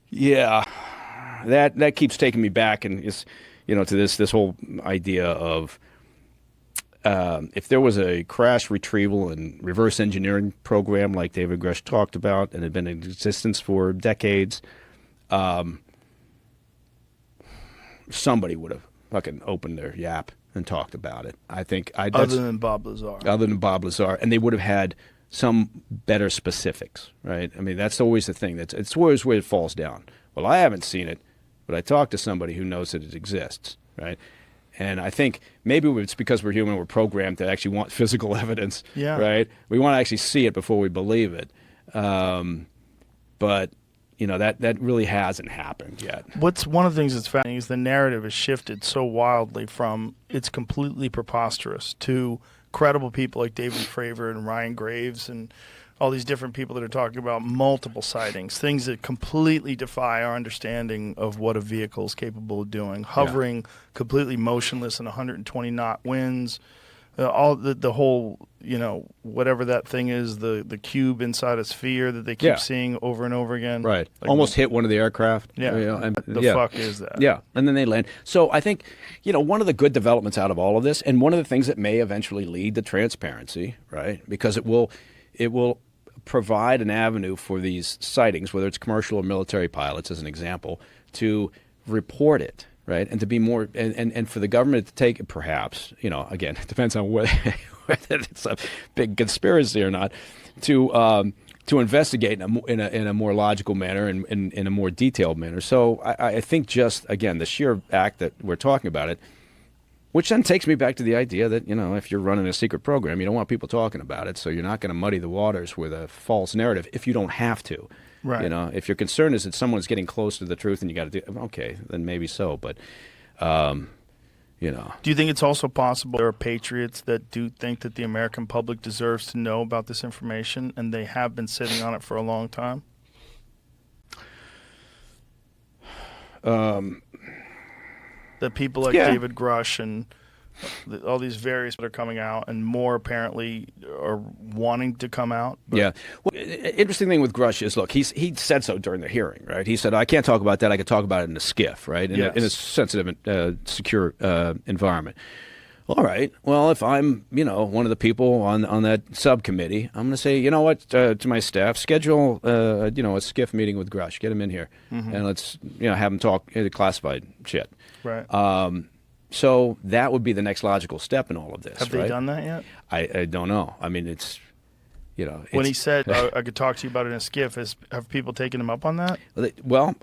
Yeah. That keeps taking me back and is, to this whole idea of if there was a crash retrieval and reverse engineering program like David Grush talked about and had been in existence for decades, somebody would have fucking opened their yap and talked about it. I think other than Bob Lazar, and they would have had some better specifics, right? I mean, that's always the thing. It's always where it falls down. Well, I haven't seen it, but I talked to somebody who knows that it exists, right? And I think maybe it's because we're human, we're programmed to actually want physical evidence, right? We want to actually see it before we believe it. But that really hasn't happened yet. What's one of the things that's fascinating is the narrative has shifted so wildly from it's completely preposterous to credible people like David Fravor and Ryan Graves and all these different people that are talking about multiple sightings, things that completely defy our understanding of what a vehicle is capable of doing, hovering completely motionless in 120 knot winds, all the whole, whatever that thing is, the cube inside a sphere that they keep seeing over and over again. Right. Like, almost hit one of the aircraft. Yeah. And, the fuck is that? Yeah. And then they land. So I think, one of the good developments out of all of this, and one of the things that may eventually lead to transparency, right? Because it will provide an avenue for these sightings, whether it's commercial or military pilots, as an example, to report it. Right, and to be more, and for the government to take, perhaps, again, it depends on whether it's a big conspiracy or not, to investigate in a more logical manner and in a more detailed manner. So I think just again the sheer act that we're talking about it, which then takes me back to the idea that if you're running a secret program, you don't want people talking about it, so you're not going to muddy the waters with a false narrative if you don't have to. Right. If your concern is that someone's getting close to the truth and you got to do, okay, then maybe so. But, Do you think it's also possible there are patriots that do think that the American public deserves to know about this information and they have been sitting on it for a long time? That people like David Grush and all these various that are coming out, and more apparently are wanting to come out. But. Yeah. Well, interesting thing with Grush is, look, he said so during the hearing, right? He said, I can't talk about that. I could talk about it in a skiff, right? In a sensitive, secure environment. All right. Well, if I'm, one of the people on that subcommittee, I'm going to say, you know what, to my staff, schedule, a skiff meeting with Grush. Get him in here, and let's, have him talk classified shit. Right. So that would be the next logical step in all of this. Have they done that yet? I don't know. I mean, it's. When he said I could talk to you about it in a skiff, have people taken him up on that? Well,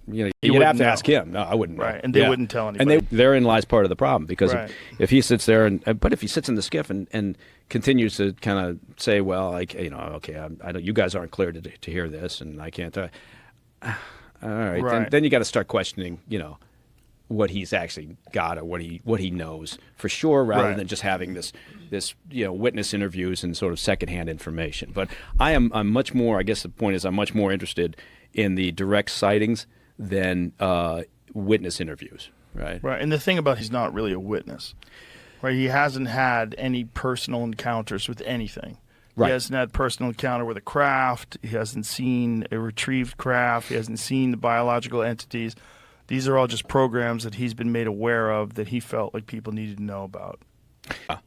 you'd have to ask him. No, I wouldn't know. Right, and they wouldn't tell anybody. And therein lies part of the problem, because if he sits there but if he sits in the skiff and continues to kind of say, well, okay, you guys aren't clear to hear this, and I can't. All right, then you got to start questioning, what he's actually got or what he knows for sure, rather than just having this witness interviews and sort of secondhand information. But I'm much more, I guess the point is, I'm much more interested in the direct sightings than witness interviews, right? Right, and the thing about he's not really a witness, right? He hasn't had any personal encounters with anything. Right. He hasn't had a personal encounter with a craft. He hasn't seen a retrieved craft. He hasn't seen the biological entities. These are all just programs that he's been made aware of that he felt like people needed to know about.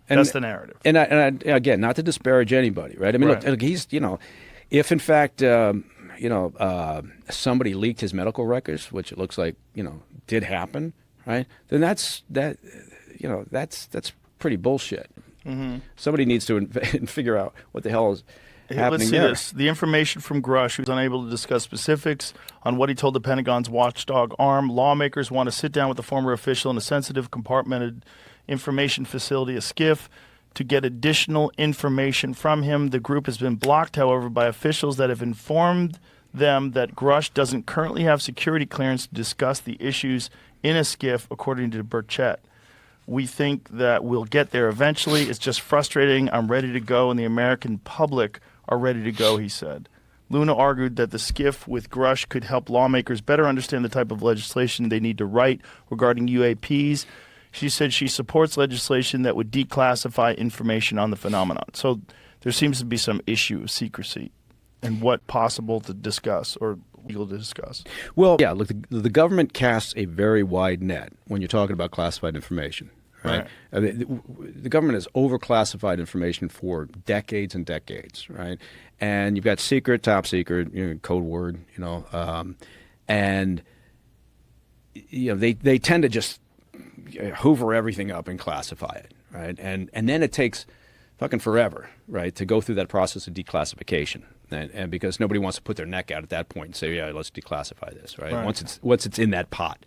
That's the narrative. And again, not to disparage anybody, right? I mean, look, he's, if in fact, somebody leaked his medical records, which it looks like, did happen, right? Then that's pretty bullshit. Mm-hmm. Somebody needs to figure out what the hell is happening. Let's see this. The information from Grush, who's unable to discuss specifics on what he told the Pentagon's watchdog arm. Lawmakers want to sit down with the former official in a sensitive, compartmented information facility, a SCIF, to get additional information from him. The group has been blocked, however, by officials that have informed them that Grush doesn't currently have security clearance to discuss the issues in a SCIF, according to Burchett. We think that we'll get there eventually. It's just frustrating. I'm ready to go, and the American public are ready to go, he said. Luna argued that the SCIF with Grush could help lawmakers better understand the type of legislation they need to write regarding UAPs. She said she supports legislation that would declassify information on the phenomenon. So there seems to be some issue of secrecy and what possible to discuss or legal to discuss. Well, yeah, look, the government casts a very wide net when you're talking about classified information. Right. I mean, the government has overclassified information for decades and decades, right? And you've got secret, top secret, code word, and they tend to just hoover everything up and classify it, right? And then it takes fucking forever, right, to go through that process of declassification, and because nobody wants to put their neck out at that point and say, yeah, let's declassify this, right? Once it's in that pot,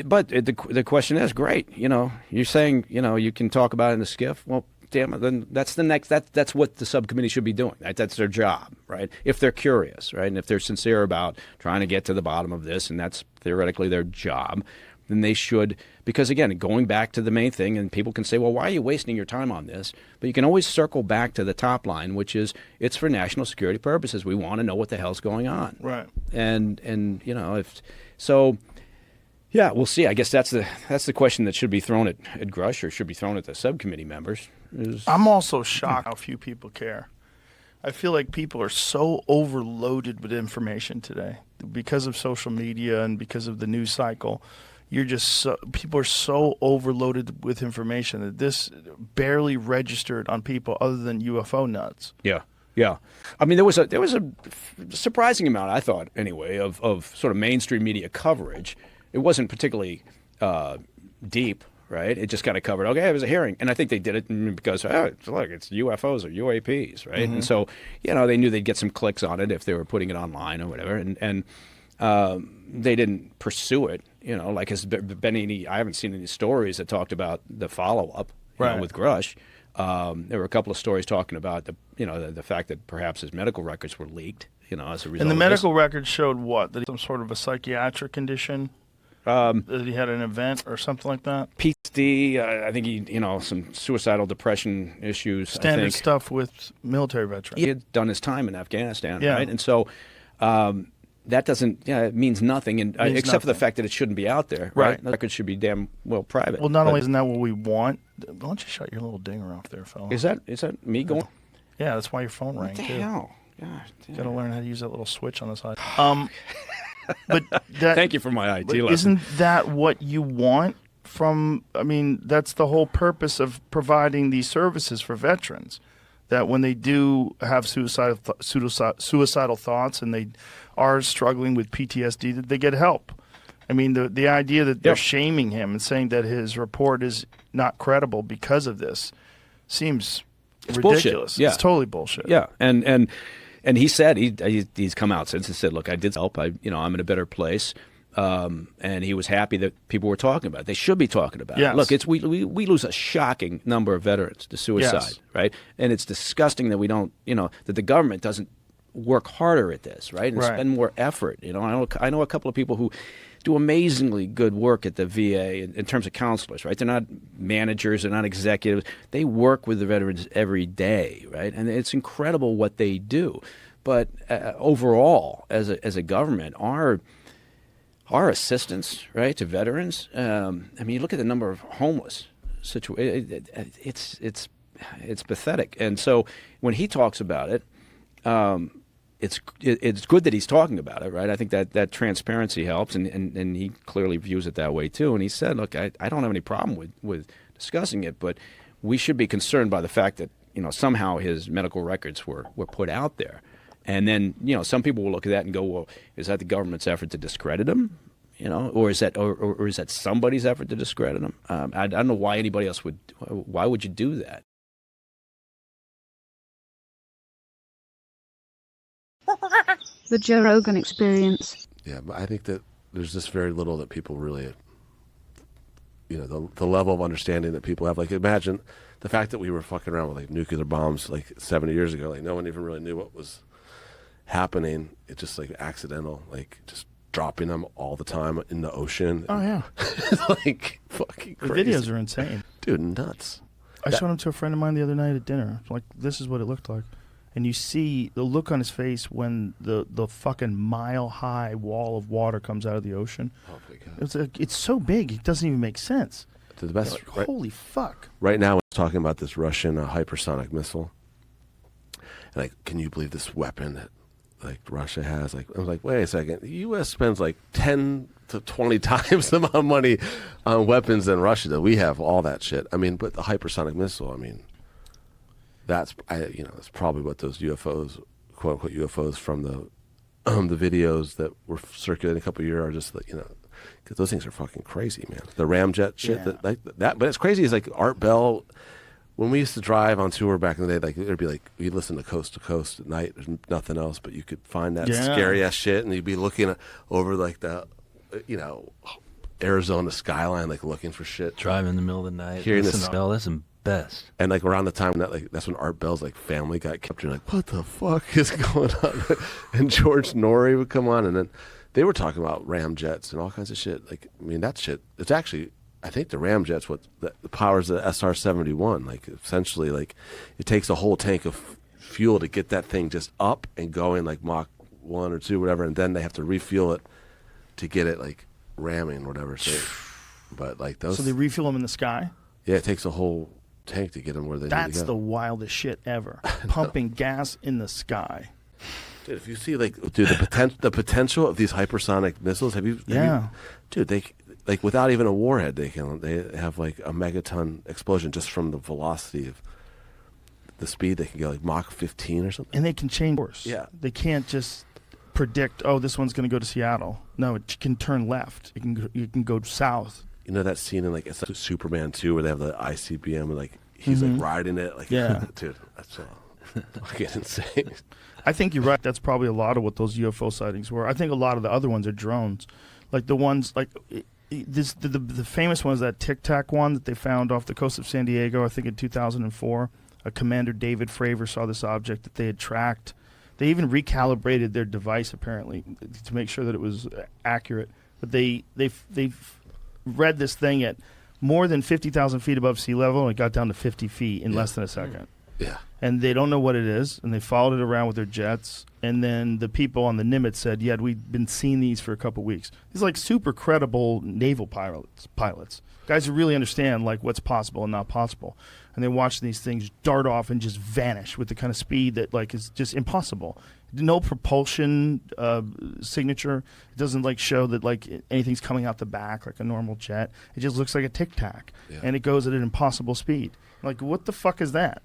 But the question is, great, you're saying, you can talk about it in the SCIF. Well, damn it, then that's the next, that's what the subcommittee should be doing. That's their job, right? If they're curious, right? And if they're sincere about trying to get to the bottom of this, and that's theoretically their job, then they should, because again, going back to the main thing, and people can say, well, why are you wasting your time on this? But you can always circle back to the top line, which is, it's for national security purposes. We want to know what the hell's going on. Right. And if so. Yeah, we'll see. I guess that's the question that should be thrown at Grush, or should be thrown at the subcommittee members. I'm also shocked how few people care. I feel like people are so overloaded with information today because of social media and because of the news cycle. People are so overloaded with information that this barely registered on people other than UFO nuts. Yeah. Yeah, I mean, there was a surprising amount, I thought, anyway, of sort of mainstream media coverage. It wasn't particularly deep, right? It just kind of covered, okay, it was a hearing. And I think they did it because, look, it's UFOs or UAPs, right? Mm-hmm. And so, they knew they'd get some clicks on it if they were putting it online or whatever. And they didn't pursue it, like has been any, I haven't seen any stories that talked about the follow-up with Grush. There were a couple of stories talking about the fact that perhaps his medical records were leaked, as a result. And the medical records showed what? That he had some sort of a psychiatric condition? That he had an event or something like that? PTSD, I think he, some suicidal depression issues. Standard stuff with military veterans. He had done his time in Afghanistan, right? And so, that doesn't, it means nothing, and Means except for the nothing. fact that it shouldn't be out there. Right. The record should be damn well private. Well, not But only isn't that what we want, why don't you shut your little dinger off there, fella? is that me going? Yeah, that's why your phone rang, What the too. hell? God, Got to learn how to use that little switch on the side. But that, Thank you for my IT but lesson. isn't that what you want from, I mean, that's the whole purpose of providing these services for veterans, that when they do have suicidal thoughts and they are struggling with PTSD, that they get help. I mean, the idea that they're shaming him and saying that his report is not credible because of this seems ridiculous. Bullshit. Yeah. It's totally bullshit. Yeah, and he said he's come out since and said, look, I did help. I'm in a better place. And he was happy that people were talking about it. They should be talking about Yes. it. Look, we lose a shocking number of veterans to suicide, Yes. right? And it's disgusting that we don't, that the government doesn't work harder at this, right? And Right. spend more effort. I know a couple of people who do amazingly good work at the VA in terms of counselors, right? They're not managers, they're not executives. They work with the veterans every day, right? And it's incredible what they do. But overall, as a government, our assistance, right, to veterans. I mean, you look at the number of homeless it's pathetic. And so when he talks about it, it's good that he's talking about it, right? I think that transparency helps, and he clearly views it that way too. And he said, look, I don't have any problem with discussing it, but we should be concerned by the fact that somehow his medical records were put out there. And then, some people will look at that and go, well, is that the government's effort to discredit him? Or is that somebody's effort to discredit him? I don't know why anybody else why would you do that? The Joe Rogan Experience. Yeah, but I think that there's just very little that people really, the level of understanding that people have. Like, imagine the fact that we were fucking around with like nuclear bombs like 70 years ago. Like, no one even really knew what was happening. It's just like accidental, like just dropping them all the time in the ocean. Oh, yeah. Like, fucking crazy. The videos are insane. Dude, nuts. I showed them to a friend of mine the other night at dinner. Like, this is what it looked like. And you see the look on his face when the fucking mile-high wall of water comes out of the ocean. Oh, my God. It's so big, it doesn't even make sense. The best, like, right, holy fuck. Right now, we're talking about this Russian hypersonic missile. And, like, can you believe this weapon that, like, Russia has? Like, I was like, wait a second. The U.S. spends, like, 10 to 20 times the amount of money on weapons than Russia does. We have all that shit. I mean, but the hypersonic missile, I mean, that's probably what those UFOs, quote unquote UFOs from the videos that were circulating a couple of years are just, because those things are fucking crazy, man. The ramjet shit, that. But it's crazy. Is like Art Bell, when we used to drive on tour back in the day, like it'd be like we'd listen to Coast to Coast at night. There's nothing else, but you could find that scary ass shit, and you'd be looking over like the, Arizona skyline, like looking for shit. Driving in the middle of the night, hearing this this. Bell, that's the best. And like around the time that's when Art Bell's like family got kept. You're like, what the fuck is going on? And George Norrie would come on, and then they were talking about ramjets and all kinds of shit. Like, I mean, that shit. It's actually, I think the ramjets what the powers the SR-71. Like, essentially, like it takes a whole tank of fuel to get that thing just up and going, like Mach 1 or 2, whatever, and then they have to refuel it to get it like ramming, whatever. So, but like those. So they refuel them in the sky? Yeah, it takes a whole tank to get them where they need to go. That's the wildest shit ever. Pumping gas in the sky. Dude, if you see the potential of these hypersonic missiles, have you? Dude, they like without even a warhead, they have like a megaton explosion just from the velocity of the speed. They can go like Mach 15 or something. And they can change course. Yeah, they can't just predict. Oh, this one's going to go to Seattle. No, it can turn left. It can go south. You know that scene in like it's like Superman 2 where they have the ICBM and like he's like riding it, like dude, that's fucking insane. I think you're right. That's probably a lot of what those UFO sightings were. I think a lot of the other ones are drones, like the ones like the famous one is that Tic Tac one that they found off the coast of San Diego. I think in 2004, Commander David Fravor saw this object that they had tracked. They even recalibrated their device apparently to make sure that it was accurate. But they read this thing at more than 50,000 feet above sea level, and it got down to 50 feet in less than a second. Yeah. And they don't know what it is, and they followed it around with their jets. And then the people on the Nimitz said, yeah, we've been seeing these for a couple weeks. These like super credible naval pilots, guys who really understand like what's possible and not possible. And they watch these things dart off and just vanish with the kind of speed that like is just impossible. No propulsion signature. It doesn't like show that like anything's coming out the back like a normal jet. It just looks like a Tic Tac, and it goes at an impossible speed. Like, what the fuck is that?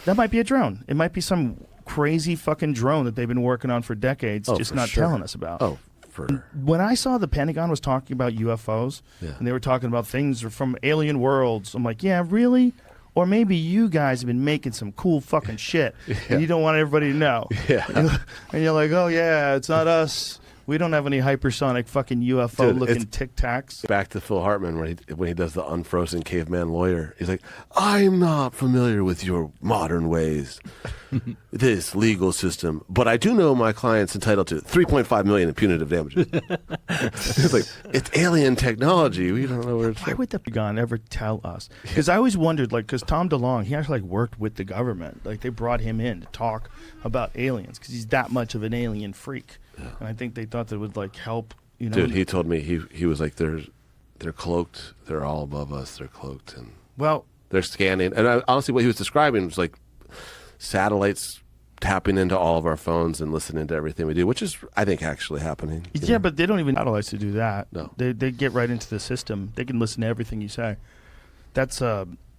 That might be a drone. It might be some crazy fucking drone that they've been working on for decades, just not telling us about. Oh, for when I saw the Pentagon was talking about UFOs, and they were talking about things from alien worlds, I'm like, yeah, really? Or maybe you guys have been making some cool fucking shit, and you don't want everybody to know. And you're like, oh yeah, it's not us. We don't have any hypersonic fucking UFO-looking Tic Tacs. Back to Phil Hartman when he does the unfrozen caveman lawyer. He's like, I'm not familiar with your modern ways, this legal system, but I do know my client's entitled to $3.5 million in punitive damages. It's like, it's alien technology. We don't know where it's Why would the Pentagon ever tell us? Because I always wondered, like, because Tom DeLonge, he actually like worked with the government. Like, they brought him in to talk about aliens because he's that much of an alien freak. And I think they thought that would like help, you know. Dude, he told me he was like, they're cloaked. They're all above us. They're cloaked, and they're scanning. And honestly, what he was describing was like satellites tapping into all of our phones and listening to everything we do, which is, I think, actually happening. Yeah, but they don't even satellites to do that. No, they get right into the system. They can listen to everything you say. That's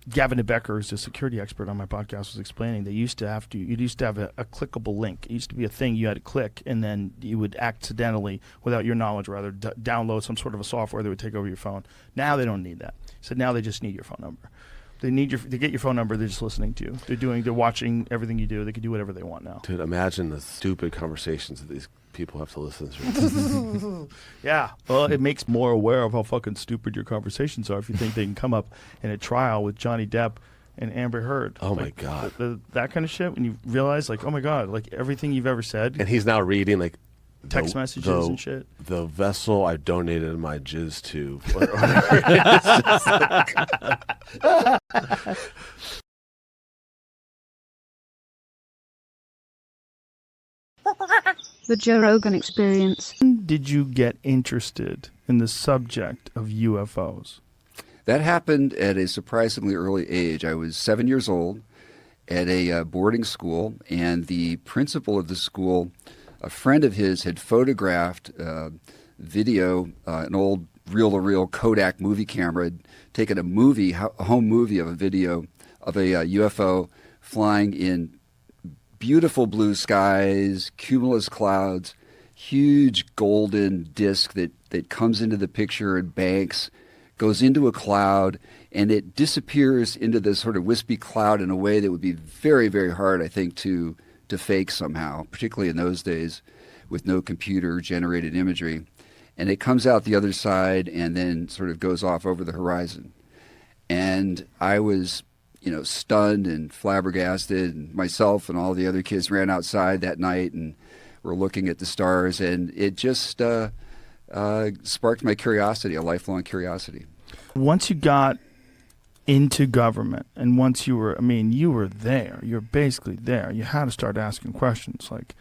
Gavin DeBecker, who's a security expert on my podcast, was explaining. You'd used to have a clickable link. It used to be a thing you had to click, and then you would accidentally, without your knowledge, rather, download some sort of a software that would take over your phone. Now they don't need that. So now they just need your phone number. They get your phone number. They're just listening to you. They're watching everything you do. They can do whatever they want now. Dude, imagine the stupid conversations that these people have to listen to. Yeah, well, it makes more aware of how fucking stupid your conversations are if you think they can come up in a trial with Johnny Depp and Amber Heard. Oh, like, my God. That kind of shit, when you realize, like, oh, my God, like, everything you've ever said. And he's now reading, like, text messages and shit. The vessel I donated my jizz to. The Joe Rogan Experience. When did you get interested in the subject of UFOs? That happened at a surprisingly early age. I was 7 years old at a boarding school, and the principal of the school, a friend of his, had photographed video, an old reel-to-reel Kodak movie camera, had taken a home movie of a video of a UFO flying in beautiful blue skies, cumulus clouds, huge golden disc that comes into the picture and banks, goes into a cloud, and it disappears into this sort of wispy cloud in a way that would be very, very hard, I think, to fake somehow, particularly in those days with no computer-generated imagery. And it comes out the other side and then sort of goes off over the horizon. And I was stunned and flabbergasted, and myself and all the other kids ran outside that night and were looking at the stars, and it just sparked my curiosity, a lifelong curiosity. Once you got into government, and once you were there, you're basically there, you had to start asking questions like,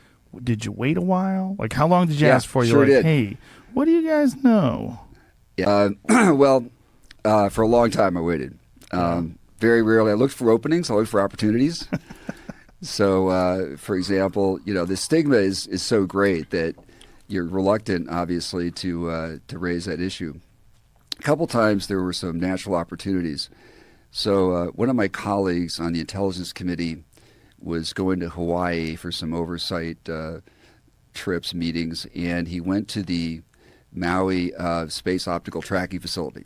did you wait a while? Like, how long did you ask for? You're like, hey, what do you guys know? Yeah, well, for a long time I waited. Very rarely. I looked for openings. I looked for opportunities. So, for example, the stigma is so great that you're reluctant, obviously, to raise that issue. A couple times there were some natural opportunities. So one of my colleagues on the Intelligence Committee was going to Hawaii for some oversight trips, meetings, and he went to the Maui Space Optical Tracking Facility.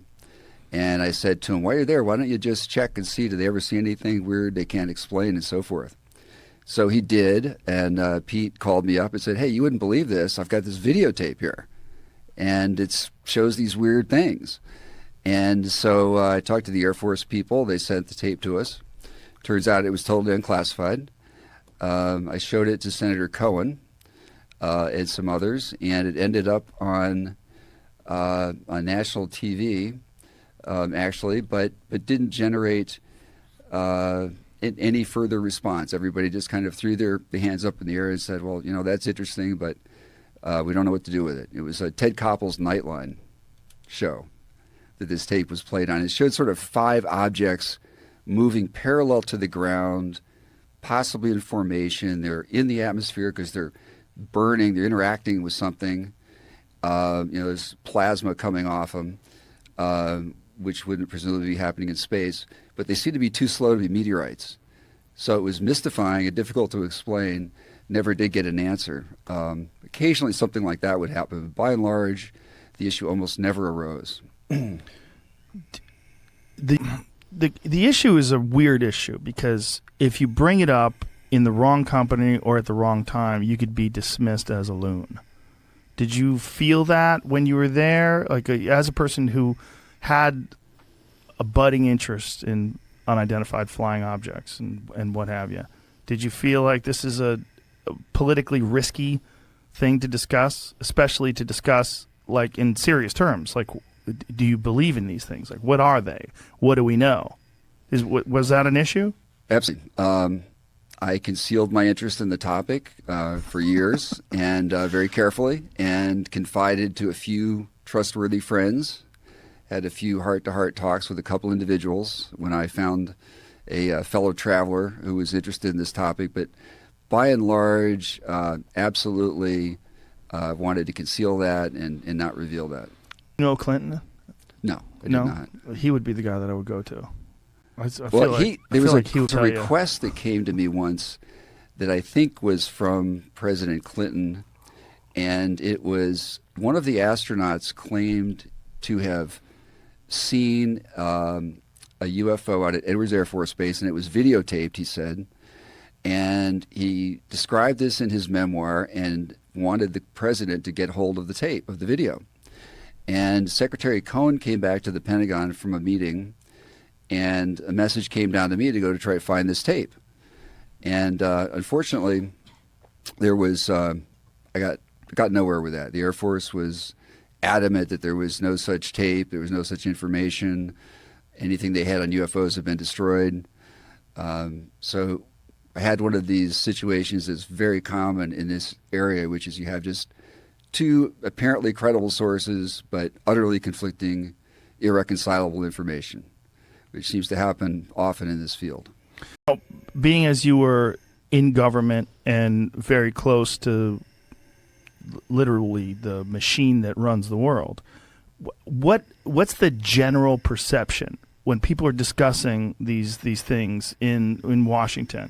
And I said to him, while you're there, why don't you just check and see, do they ever see anything weird they can't explain and so forth? So he did, and Pete called me up and said, hey, you wouldn't believe this. I've got this videotape here, and it shows these weird things. And so I talked to the Air Force people. They sent the tape to us. Turns out it was totally unclassified. I showed it to Senator Cohen and some others, and it ended up on national TV. Actually, but didn't generate any further response. Everybody just kind of threw their hands up in the air and said, well, that's interesting, but we don't know what to do with it. It was Ted Koppel's Nightline show that this tape was played on. It showed sort of 5 objects moving parallel to the ground, possibly in formation. They're in the atmosphere because they're burning, they're interacting with something. There's plasma coming off them, which wouldn't presumably be happening in space, but they seem to be too slow to be meteorites. So it was mystifying and difficult to explain, never did get an answer. Occasionally something like that would happen, but by and large, the issue almost never arose. The issue is a weird issue because if you bring it up in the wrong company or at the wrong time, you could be dismissed as a loon. Did you feel that when you were there, as a person who had a budding interest in unidentified flying objects and what have you? Did you feel like this is a politically risky thing to discuss, especially to discuss like in serious terms? Like, do you believe in these things? Like, what are they? What do we know? Was that an issue? Absolutely. I concealed my interest in the topic for years and very carefully, and confided to a few trustworthy friends, had a few heart-to-heart talks with a couple individuals when I found a fellow traveler who was interested in this topic, but by and large, absolutely wanted to conceal that and not reveal that. You know Clinton? No, I did not. He would be the guy that I would go to. There was a request that came to me once that I think was from President Clinton, and it was one of the astronauts claimed to have seen a UFO out at Edwards Air Force Base, and it was videotaped, he said. And he described this in his memoir and wanted the president to get hold of the tape, of the video. And Secretary Cohen came back to the Pentagon from a meeting, and a message came down to me to go to try to find this tape. And unfortunately, there was I got nowhere with that. The Air Force was adamant that there was no such tape, there was no such information. Anything they had on UFOs had been destroyed. So I had one of these situations that's very common in this area, which is you have just 2 apparently credible sources, but utterly conflicting, irreconcilable information, which seems to happen often in this field. Being as you were in government and very close to literally the machine that runs the world, what's the general perception when people are discussing these things in Washington?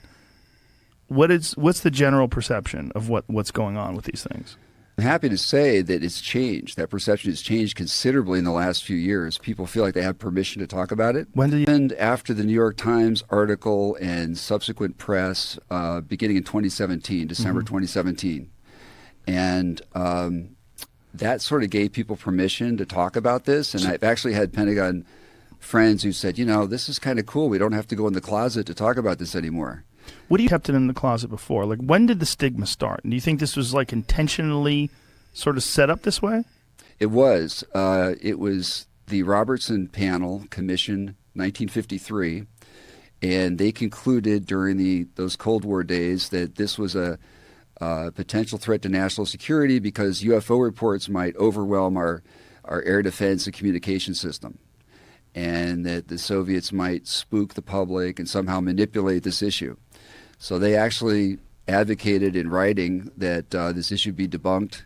What's the general perception of what's going on with these things? I'm happy to say that it's changed. That perception has changed considerably in the last few years. People feel like they have permission to talk about it. And after the New York Times article and subsequent press, beginning in 2017, December 2017. And that sort of gave people permission to talk about this. And I've actually had Pentagon friends who said, this is kind of cool. We don't have to go in the closet to talk about this anymore. What do you kept it in the closet before? Like, when did the stigma start? And do you think this was like intentionally sort of set up this way? It was. It was the Robertson Panel Commission, 1953, and they concluded during those Cold War days that this was a potential threat to national security because UFO reports might overwhelm our air defense and communication system, and that the Soviets might spook the public and somehow manipulate this issue. So they actually advocated in writing that this issue be debunked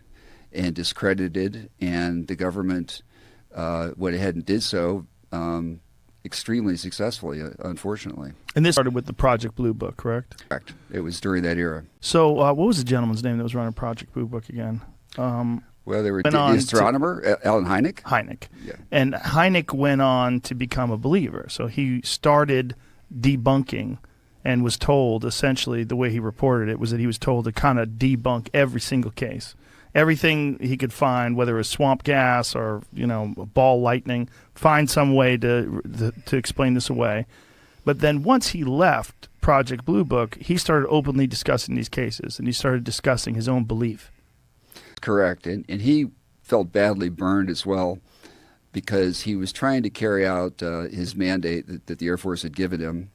and discredited, and the government went ahead and did so extremely succsually, unfortunately. And this started with the Project Blue Book, correct? Correct. It was during that era. So what was the gentleman's name that was running Project Blue Book again? Well, there were the astronomer, Alan Hynek. Hynek. Yeah. And Hynek went on to become a believer. So he started debunking and was told, essentially, the way he reported it was that he was told to kind of debunk every single case. Everything he could find, whether it was swamp gas or, ball lightning, find some way to explain this away. But then once he left Project Blue Book, he started openly discussing these cases, and he started discussing his own belief. Correct. And he felt badly burned as well because he was trying to carry out his mandate that the Air Force had given him.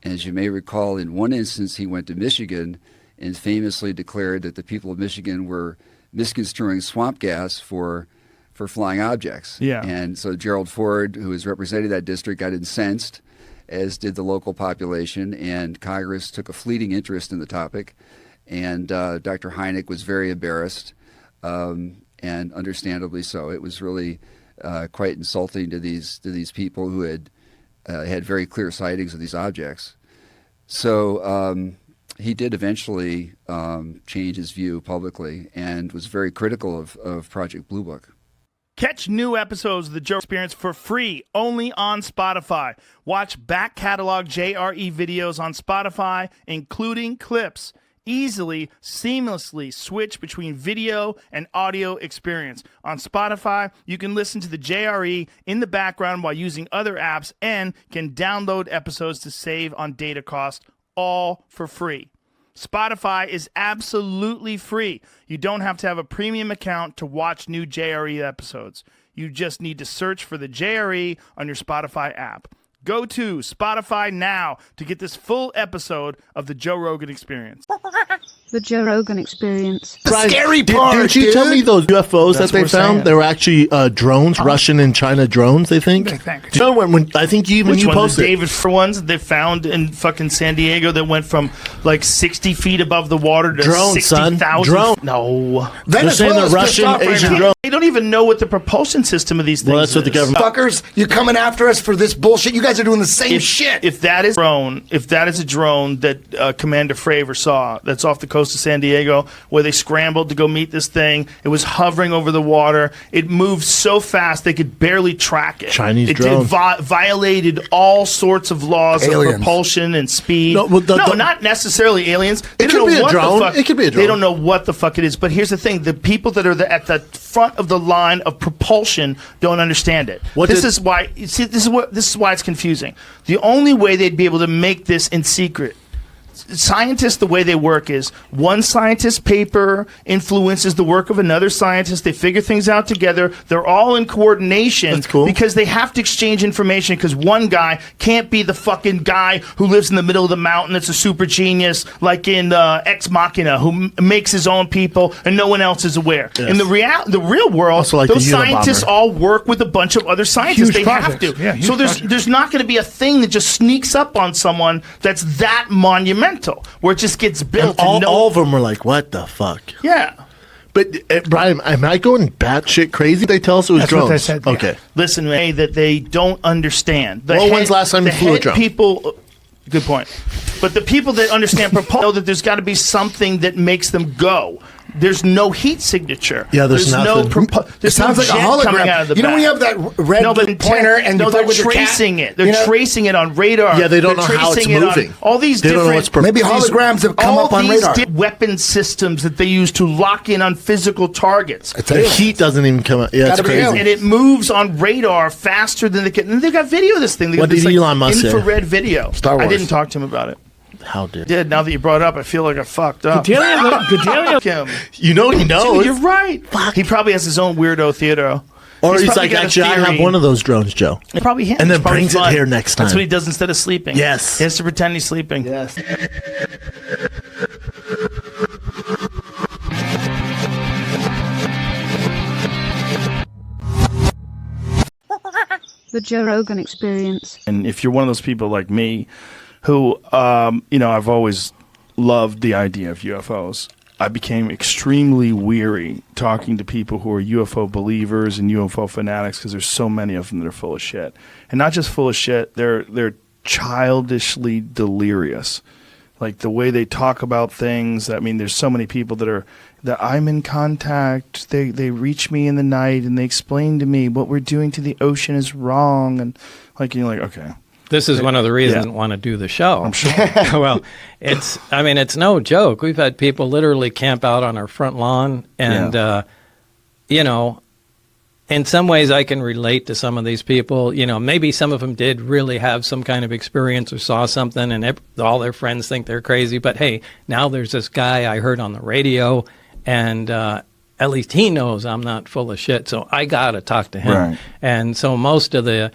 As you may recall, in one instance, he went to Michigan and famously declared that the people of Michigan were misconstruing swamp gas for flying objects. Yeah. And so Gerald Ford, who was representing that district, got incensed, as did the local population, and Congress took a fleeting interest in the topic. And Dr. Hynek was very embarrassed, and understandably so. It was really quite insulting to these people who had very clear sightings of these objects. So he did eventually change his view publicly and was very critical of Project Blue Book. Catch new episodes of The Joe Experience for free only on Spotify. Watch back catalog JRE videos on Spotify, including clips. Easily, seamlessly switch between video and audio experience. On Spotify, you can listen to the JRE in the background while using other apps and can download episodes to save on data cost, all for free. Spotify is absolutely free. You don't have to have a premium account to watch new JRE episodes. You just need to search for the JRE on your Spotify app. Go to Spotify now to get this full episode of The Joe Rogan Experience. The Joe Rogan Experience. Scary part, Didn't you tell me those UFOs That's that they what we're found? saying. They were actually drones, Russian and China drones, they think. Do you know when I think you Which ones? posted The David for ones that they found in fucking San Diego that went from like 60 feet above the water to Drone, son. 60,000. Drone. No. They're saying the Russian, Asian drone. They don't even know what the propulsion system of these things Well, that's what the is. government. Fuckers, you coming after us for this bullshit? You guys are doing the same shit. If that is a drone that Commander Fravor saw, that's off the coast of San Diego, where they scrambled to go meet this thing, it was hovering over the water. It moved so fast they could barely track it. Chinese it drone. Violated all sorts of laws Aliens. of propulsion and speed. No, well, not necessarily aliens. They It don't could know be a what drone. the fuck. It could be a They drone. don't know what the fuck it is. But here's the thing: the people that are at the front of the line of propulsion don't understand it. This is why it's confusing. The only way they'd be able to make this in secret. Scientists, the way they work is one scientist's paper influences the work of another scientist. They figure things out together. They're all in coordination. That's cool. Because they have to exchange information because one guy can't be the fucking guy who lives in the middle of the mountain that's a super genius like in Ex Machina who makes his own people and no one else is aware. Yes. In the real world, Also like those the Unabomber. scientists all work with a bunch of other scientists. Huge They projects. have to. Yeah, huge so there's not going to be a thing that just sneaks up on someone that's that monumental where it just gets built. And all of them were like, what the fuck? Yeah. But, Brian, am I going batshit crazy? They tell us it was That's drones. what they said. Yeah. Okay. Listen, Ray, that they don't understand. When's the last time you the flew a head drone? People, good point. But the people that understand propulsion know that there's got to be something that makes them go. There's no heat signature. Yeah, there's no nothing. there's It sounds no like a jet coming hologram. out of the You know back. when you have that red pointer and you they're play with your cat? tracing it. They're You know? tracing it on radar. Yeah, they don't They're know how it's tracing it on moving. all these They don't know different. what's Maybe holograms have come up on radar. Weapon systems that they use to lock in on physical targets. The heat doesn't even come out. Yeah, it's crazy. And it moves on radar faster than they can. And they've got video of this thing. They What got this, did Elon Musk say? infrared video. Star Wars. I didn't talk to him about it. How dare I did. Now that you brought it up, I feel like I fucked up. Gedalia- Him. You know he knows. You're right. He probably has his own weirdo theater. Or he's probably like, got a actually, I have theory. one of those drones, Joe. It's probably him. And then It's probably brings it fun. here next That's time. what he does instead of sleeping. Yes. He has to pretend he's sleeping. Yes. The Joe Rogan Experience. And if you're one of those people like me who, I've always loved the idea of UFOs, I became extremely weary talking to people who are UFO believers and UFO fanatics because there's so many of them that are full of shit. And not just full of shit, they're childishly delirious. Like the way they talk about things. I mean, there's so many people that I'm in contact. They reach me in the night and they explain to me what we're doing to the ocean is wrong. And like, you're like, okay. This is one of the reasons I want to do the show. I'm sure. Well, it's no joke. We've had people literally camp out on our front lawn, and in some ways I can relate to some of these people. Maybe some of them did really have some kind of experience or saw something, and all their friends think they're crazy. But hey, now there's this guy I heard on the radio, and at least he knows I'm not full of shit, so I gotta talk to him. Right. And so most of the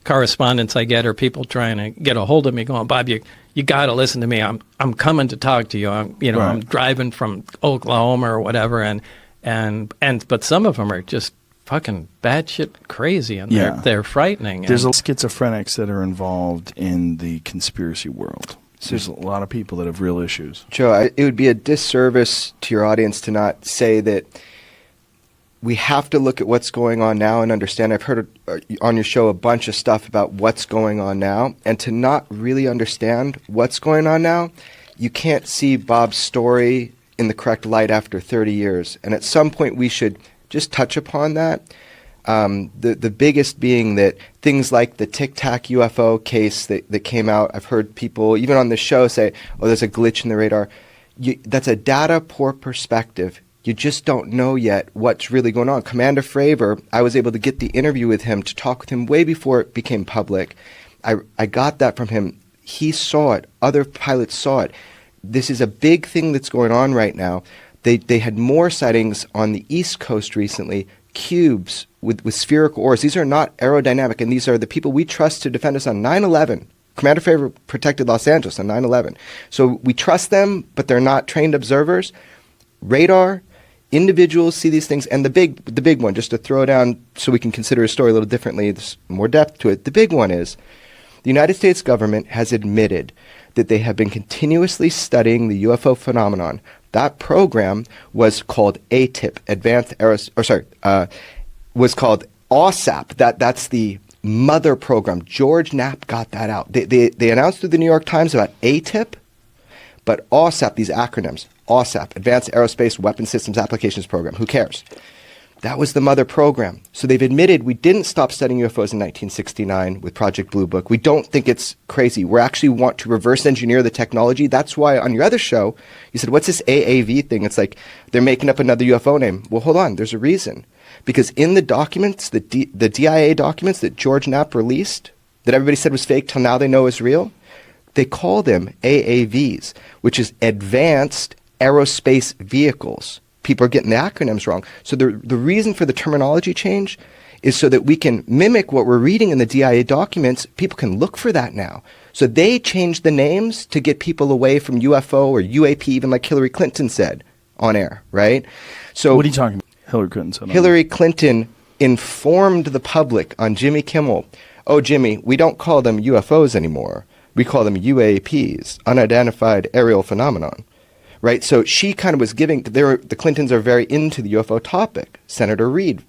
correspondence I get, or people trying to get a hold of me, going, Bob, you got to listen to me. I'm coming to talk to you. I'm driving from Oklahoma or whatever, but some of them are just fucking batshit crazy, and they're frightening. There's schizophrenics that are involved in the conspiracy world. So there's a lot of people that have real issues. Joe, it would be a disservice to your audience to not say that we have to look at what's going on now and understand. I've heard on your show a bunch of stuff about what's going on now, and to not really understand what's going on now, you can't see Bob's story in the correct light after 30 years. And at some point we should just touch upon that. The biggest being that things like the Tic Tac UFO case that came out, I've heard people, even on the show, say, oh, there's a glitch in the radar. That's a data poor perspective. You just don't know yet what's really going on. Commander Fravor, I was able to get the interview with him, to talk with him way before it became public. I got that from him. He saw it. Other pilots saw it. This is a big thing that's going on right now. They had more sightings on the East Coast recently, cubes with spherical ores. These are not aerodynamic, and these are the people we trust to defend us on 9/11. Commander Fravor protected Los Angeles on 9/11. So we trust them, but they're not trained observers. Radar, individuals see these things, and the big one, just to throw down so we can consider a story a little differently, there's more depth to it. The big one is the United States government has admitted that they have been continuously studying the UFO phenomenon. That program was called ATIP, was called OSAP. That's the mother program. George Knapp got that out. They announced through the New York Times about ATIP, but OSAP, these acronyms, OSAP, Advanced Aerospace Weapon Systems Applications Program. Who cares? That was the mother program. So they've admitted we didn't stop studying UFOs in 1969 with Project Blue Book. We don't think it's crazy. We actually want to reverse engineer the technology. That's why on your other show, you said, what's this AAV thing? It's like they're making up another UFO name. Well, hold on. There's a reason. Because in the documents, the DIA documents that George Knapp released, that everybody said was fake till now they know is real, they call them AAVs, which is Advanced Aerospace Vehicles. People are getting the acronyms wrong. So the reason for the terminology change is so that we can mimic what we're reading in the DIA documents. People can look for that now. So they changed the names to get people away from UFO or UAP, even like Hillary Clinton said on air, right? So what are you talking about? Hillary Clinton said. Hillary Clinton informed the public on Jimmy Kimmel, oh, Jimmy, we don't call them UFOs anymore. We call them UAPs, unidentified aerial phenomenon. Right, so she kind of was giving. The Clintons are very into the UFO topic. Senator Reid,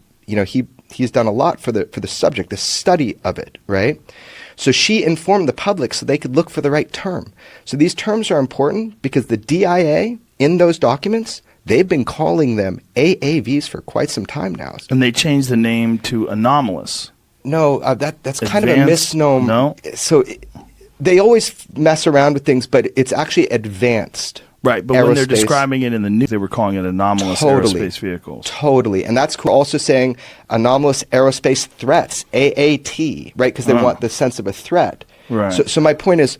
he's done a lot for the subject, the study of it. Right, so she informed the public so they could look for the right term. So these terms are important because the DIA in those documents, they've been calling them AAVs for quite some time now. And they changed the name to anomalous. No, that's Advanced? kind of a misnomer. No, so they always mess around with things, but it's actually advanced. Right, but when they're describing it in the news, they were calling it anomalous aerospace vehicles. Totally, and that's also saying anomalous aerospace threats, AAT, right? Because they want the sense of a threat. Right. So my point is,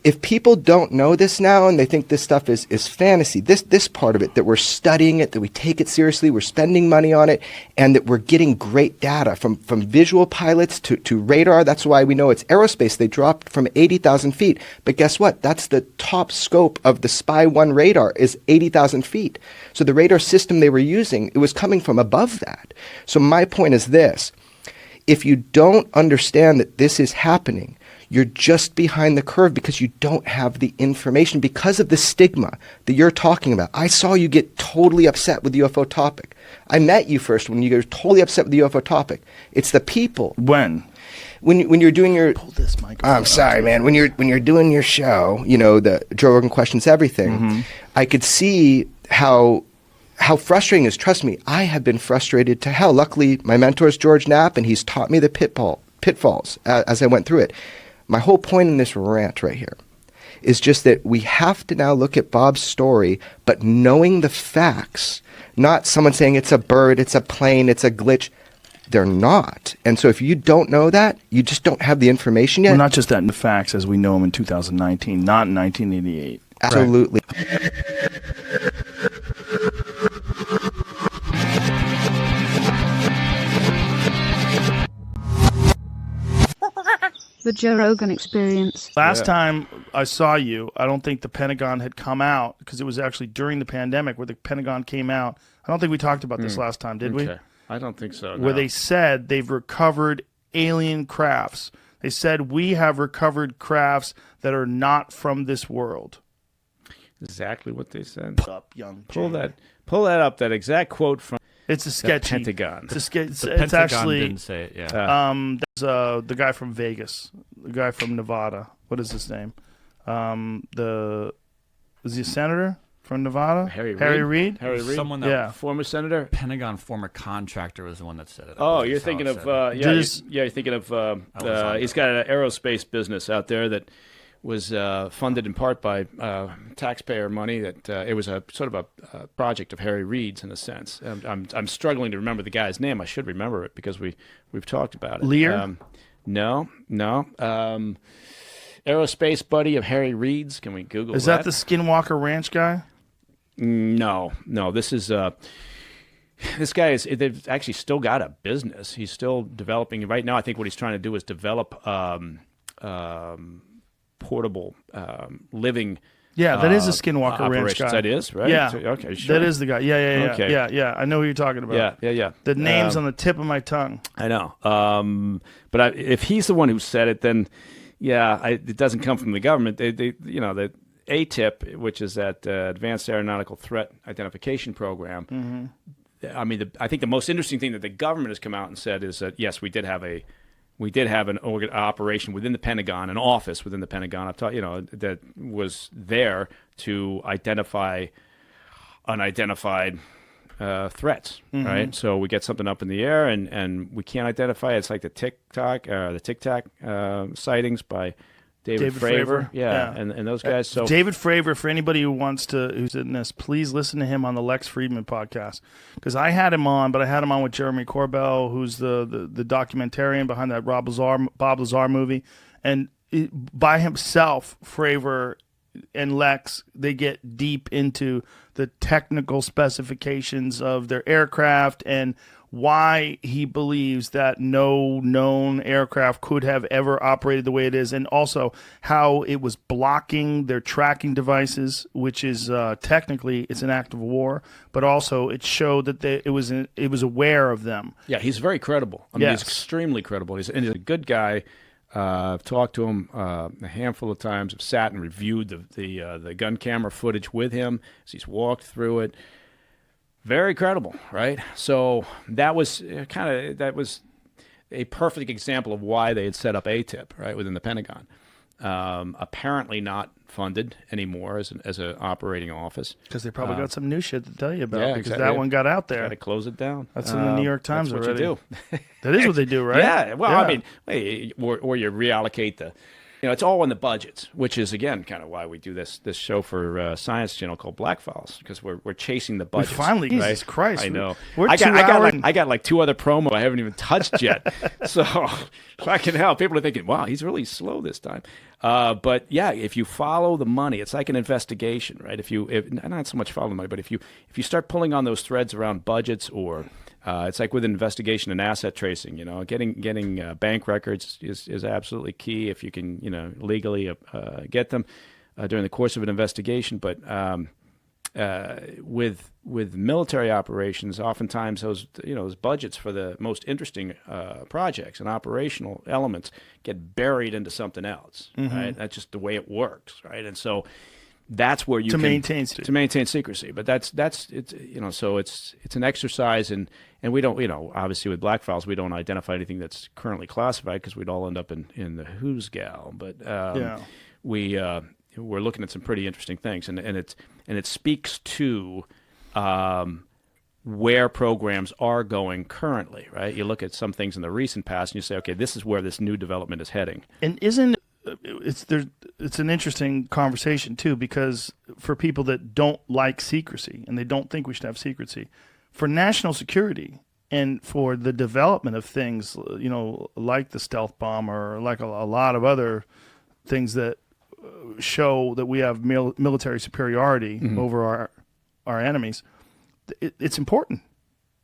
if people don't know this now and they think this stuff is fantasy, this part of it, that we're studying it, that we take it seriously, we're spending money on it, and that we're getting great data from visual pilots to radar. That's why we know it's aerospace. They dropped from 80,000 feet. But guess what? That's the top scope of the Spy 1 radar is 80,000 feet. So the radar system they were using, it was coming from above that. So my point is this. If you don't understand that this is happening, you're just behind the curve because you don't have the information because of the stigma that you're talking about. I saw you get totally upset with the UFO topic. I met you first when you were totally upset with the UFO topic. It's the people. When you're doing your pull this microphone. I'm sorry, man. When you're doing your show, the Joe Rogan Questions Everything. I could see how frustrating it is. Trust me, I have been frustrated to hell. Luckily, my mentor is George Knapp, and he's taught me the pitfalls as I went through it. My whole point in this rant right here is just that we have to now look at Bob's story, but knowing the facts, not someone saying it's a bird, it's a plane, it's a glitch. They're not. And so if you don't know that, you just don't have the information yet. Well, not just that in the facts as we know them in 2019, not in 1988. Absolutely. The Joe Rogan Experience. Last time I saw you, I don't think the Pentagon had come out, because it was actually during the pandemic where the Pentagon came out. I don't think we talked about this last time, did we? I don't think so. Where no. they said they've recovered alien crafts. They said we have recovered crafts that are not from this world. Exactly what they said. Up, young pull that up. That exact quote from. It's a sketchy. The Pentagon. It's a sketch. The It's Pentagon actually didn't say it. Yeah. There's the guy from Vegas, the guy from Nevada. What is his name? Is he a senator from Nevada? Harry Reid. Harry Reid. Someone that former senator. Pentagon former contractor was the one that said it. Oh, you're thinking of you're thinking of he's got an aerospace business out there that was funded in part by taxpayer money. That it was a sort of a project of Harry Reid's in a sense. I'm struggling to remember the guy's name. I should remember it because we've talked about it. Lear? No. Aerospace buddy of Harry Reid's. Can we Google? Is that the Skinwalker Ranch guy? No. This is this guy is. They've actually still got a business. He's still developing right now. I think what he's trying to do is develop portable living. Yeah, that is a Skinwalker Ranch guy. That is right. Yeah, okay, sure. That is the guy. Yeah. Okay. Yeah. I know who you're talking about. Yeah. The name's on the tip of my tongue. I know. But if he's the one who said it, then it doesn't come from the government. They the ATIP, which is that Advanced Aeronautical Threat Identification Program. Mm-hmm. I mean, I think the most interesting thing that the government has come out and said is that yes, we did have an operation within the Pentagon, an office within the Pentagon. That was there to identify unidentified threats. Mm-hmm. Right. So we get something up in the air and we can't identify it. It's like the Tic Tac sightings by David Fravor. Yeah. And those guys. So David Fravor, for anybody who's in this, please listen to him on the Lex Friedman podcast, because I had him on, but I had him on with Jeremy Corbell, who's the documentarian behind that Bob Lazar movie, and by himself, Fravor and Lex, they get deep into the technical specifications of their aircraft and why he believes that no known aircraft could have ever operated the way it is, and also how it was blocking their tracking devices, which is technically it's an act of war, but also it showed that it was aware of them. Yeah, he's very credible. I mean, Yes. he's extremely credible. He's a good guy. I've talked to him a handful of times. I've sat and reviewed the gun camera footage with him as he's walked through it. Very credible, right? So that was a perfect example of why they had set up ATIP, right, within the Pentagon. Apparently not funded anymore as an operating office. Because they probably got some new shit to tell you about, yeah, because exactly. that one got out there. Got to close it down. That's in the New York Times that's already. What you do. That is what they do, right? Yeah. Well, Yeah. I mean, or you reallocate it's all in the budgets, which is again kind of why we do this show for Science Channel called Black Files, because we're chasing the budgets. finally, right? Jesus Christ, I know. We're I 2 hours. got like 2 other promos I haven't even touched yet. So if I can help, people are thinking, wow, he's really slow this time. But yeah, if you follow the money, it's like an investigation, right? If not so much follow the money, but if you start pulling on those threads around budgets, or it's like with investigation and asset tracing, getting bank records is absolutely key if you can, legally get them during the course of an investigation. But with military operations, oftentimes those budgets for the most interesting projects and operational elements get buried into something else. Mm-hmm. Right? That's just the way it works, right? And so that's where you To can maintain secrecy. But that's it's so it's an exercise, and we don't obviously with Black Files we don't identify anything that's currently classified because we'd all end up in the who's gal. But we're looking at some pretty interesting things, and it speaks to where programs are going currently, right? You look at some things in the recent past and you say, okay, this is where this new development is heading. And it's an interesting conversation too, because for people that don't like secrecy and they don't think we should have secrecy, for national security and for the development of things, like the stealth bomb or like a lot of other things that show that we have military superiority over our enemies, it's important.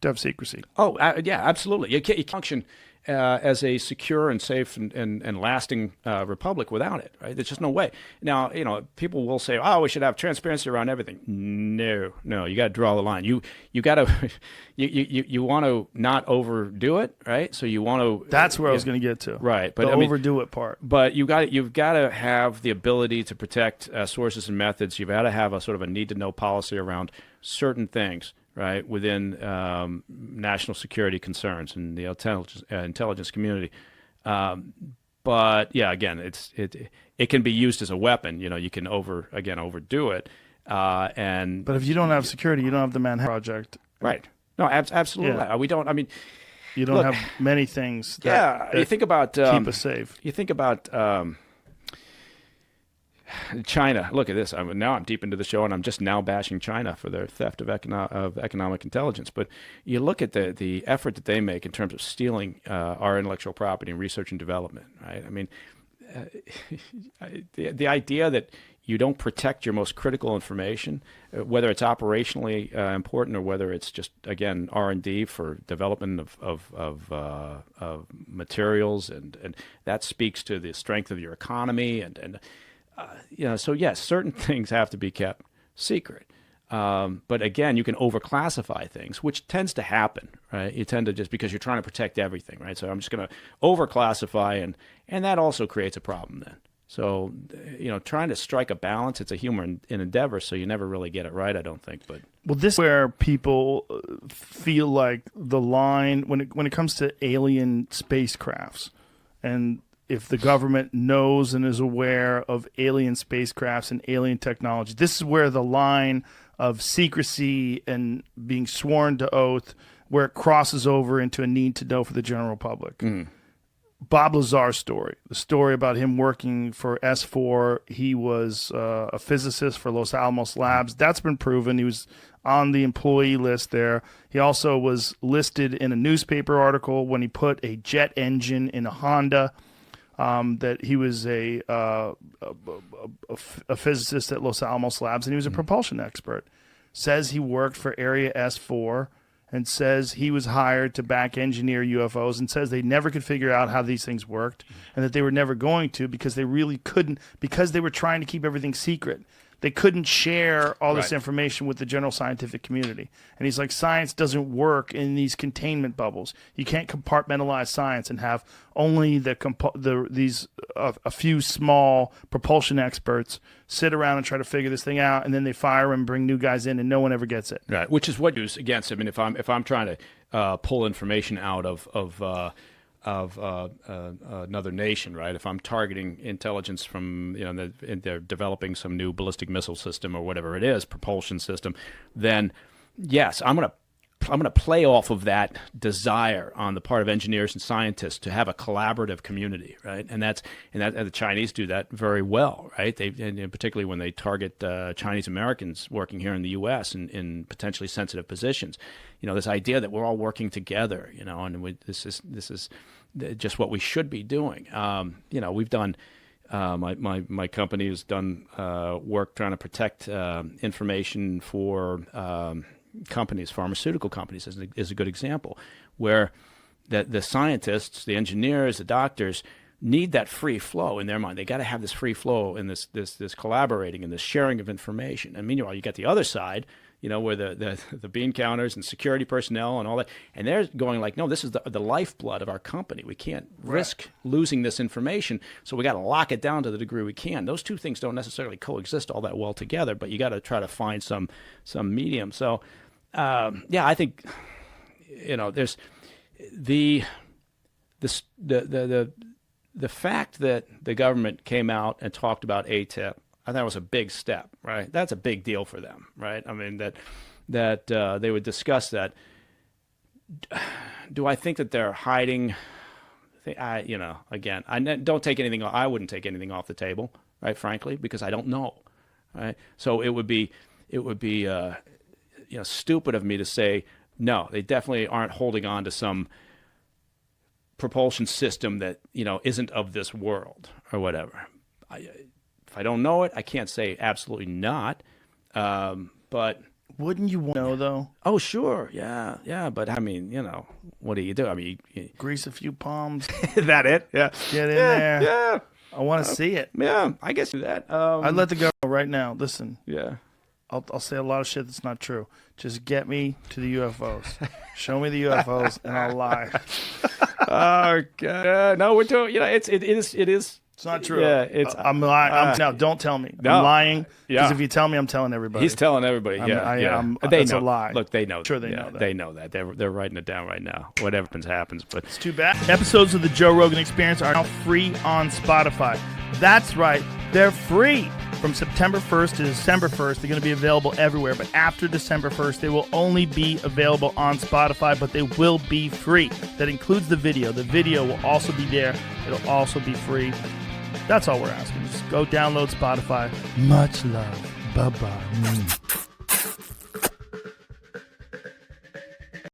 to have secrecy. Oh, yeah, absolutely. You can't function as a secure and safe and lasting republic without it, right? There's just no way. Now, people will say, "Oh, we should have transparency around everything." No, you got to draw the line. You got to you want to not overdo it, right? So you want to. That's where I was going to get to. Right, but the overdo it part. But you've got to have the ability to protect sources and methods. You've got to have a sort of a need to know policy around certain things, right, within national security concerns and the intelligence community. But yeah, again, it can be used as a weapon. You can overdo it. But if you don't have security, you don't have the Manhattan Project. Right. No, absolutely. Yeah. We don't. I mean, you don't have many things. That you think about keep us safe. You think about. China. Look at this. Now I'm deep into the show, and I'm just now bashing China for their theft of economic intelligence. But you look at the effort that they make in terms of stealing our intellectual property and research and development. Right? I mean, the idea that you don't protect your most critical information, whether it's operationally important or whether it's just, again, R&D for development of materials, and that speaks to the strength of your economy and so yes, certain things have to be kept secret. But again, you can overclassify things, which tends to happen, right? You tend to just because you're trying to protect everything, right? So I'm just going to overclassify, and that also creates a problem then. So, trying to strike a balance, it's a human endeavor, so you never really get it right, I don't think. But this is where people feel like the line when it comes to alien spacecrafts, and if the government knows and is aware of alien spacecrafts and alien technology, this is where the line of secrecy and being sworn to oath, where it crosses over into a need to know for the general public. Mm. Bob Lazar's story, the story about him working for S4, he was a physicist for Los Alamos Labs. That's been proven. He was on the employee list there. He also was listed in a newspaper article when he put a jet engine in a Honda. That he was a physicist at Los Alamos Labs, and he was a propulsion expert. Says he worked for Area S4, and says he was hired to back engineer UFOs, and says they never could figure out how these things worked, and that they were never going to because they really couldn't, because they were trying to keep everything secret. They couldn't share all this information with the general scientific community. And he's like, science doesn't work in these containment bubbles. You can't compartmentalize science and have only a few small propulsion experts sit around and try to figure this thing out, and then they fire and bring new guys in, and no one ever gets it. Right, which is what you use against. I mean, if I'm trying to pull information out of another nation, right? If I'm targeting intelligence from, they're developing some new ballistic missile system or whatever it is, propulsion system, then yes, I'm gonna play off of that desire on the part of engineers and scientists to have a collaborative community, right? And the Chinese do that very well, right? And particularly when they target Chinese Americans working here in the U.S. in potentially sensitive positions. This idea that we're all working together, and this is just what we should be doing. We've done. My company has done work trying to protect information for companies, pharmaceutical companies, is a good example, where the scientists, the engineers, the doctors need that free flow in their mind. They got to have this free flow and this collaborating and this sharing of information. And meanwhile, you got the other side, where the bean counters and security personnel and all that, and they're going like, no, this is the lifeblood of our company. We can't risk losing this information, so we got to lock it down to the degree we can. Those two things don't necessarily coexist all that well together, but you got to try to find some medium. So, I think, there's the fact that the government came out and talked about ATIP. I thought it was a big step, right? That's a big deal for them, right? I mean, that they would discuss that. Do I think that they're hiding? Again, I don't take anything. I wouldn't take anything off the table, right? Frankly, because I don't know, right? So it would be stupid of me to say no. They definitely aren't holding on to some propulsion system that isn't of this world or whatever. If I don't know it, I can't say absolutely not. But Wouldn't you want to know, though? Oh, sure. Yeah. But I mean, what do you do? I mean, grease a few palms. Is that it? Yeah. Get in there. Yeah. I want to see it. Yeah, I guess do that. I'd let the girl know right now. Listen. Yeah. I'll say a lot of shit that's not true. Just get me to the UFOs. Show me the UFOs, and I'll lie. Oh God! No, we're doing. It is. It's not true. Yeah, I'm lying. Now, don't tell me. No. I'm lying. Yeah. Because if you tell me, I'm telling everybody. He's telling everybody. Yeah. It's a lie. Look, they know. Sure, they know that. They know that. They're writing it down right now. Whatever happens. But it's too bad. Episodes of the Joe Rogan Experience are now free on Spotify. That's right. They're free. From September 1st to December 1st, they're going to be available everywhere. But after December 1st, they will only be available on Spotify, but they will be free. That includes the video. The video will also be there. It'll also be free. That's all we're asking. Just go download Spotify. Much love. Bye-bye.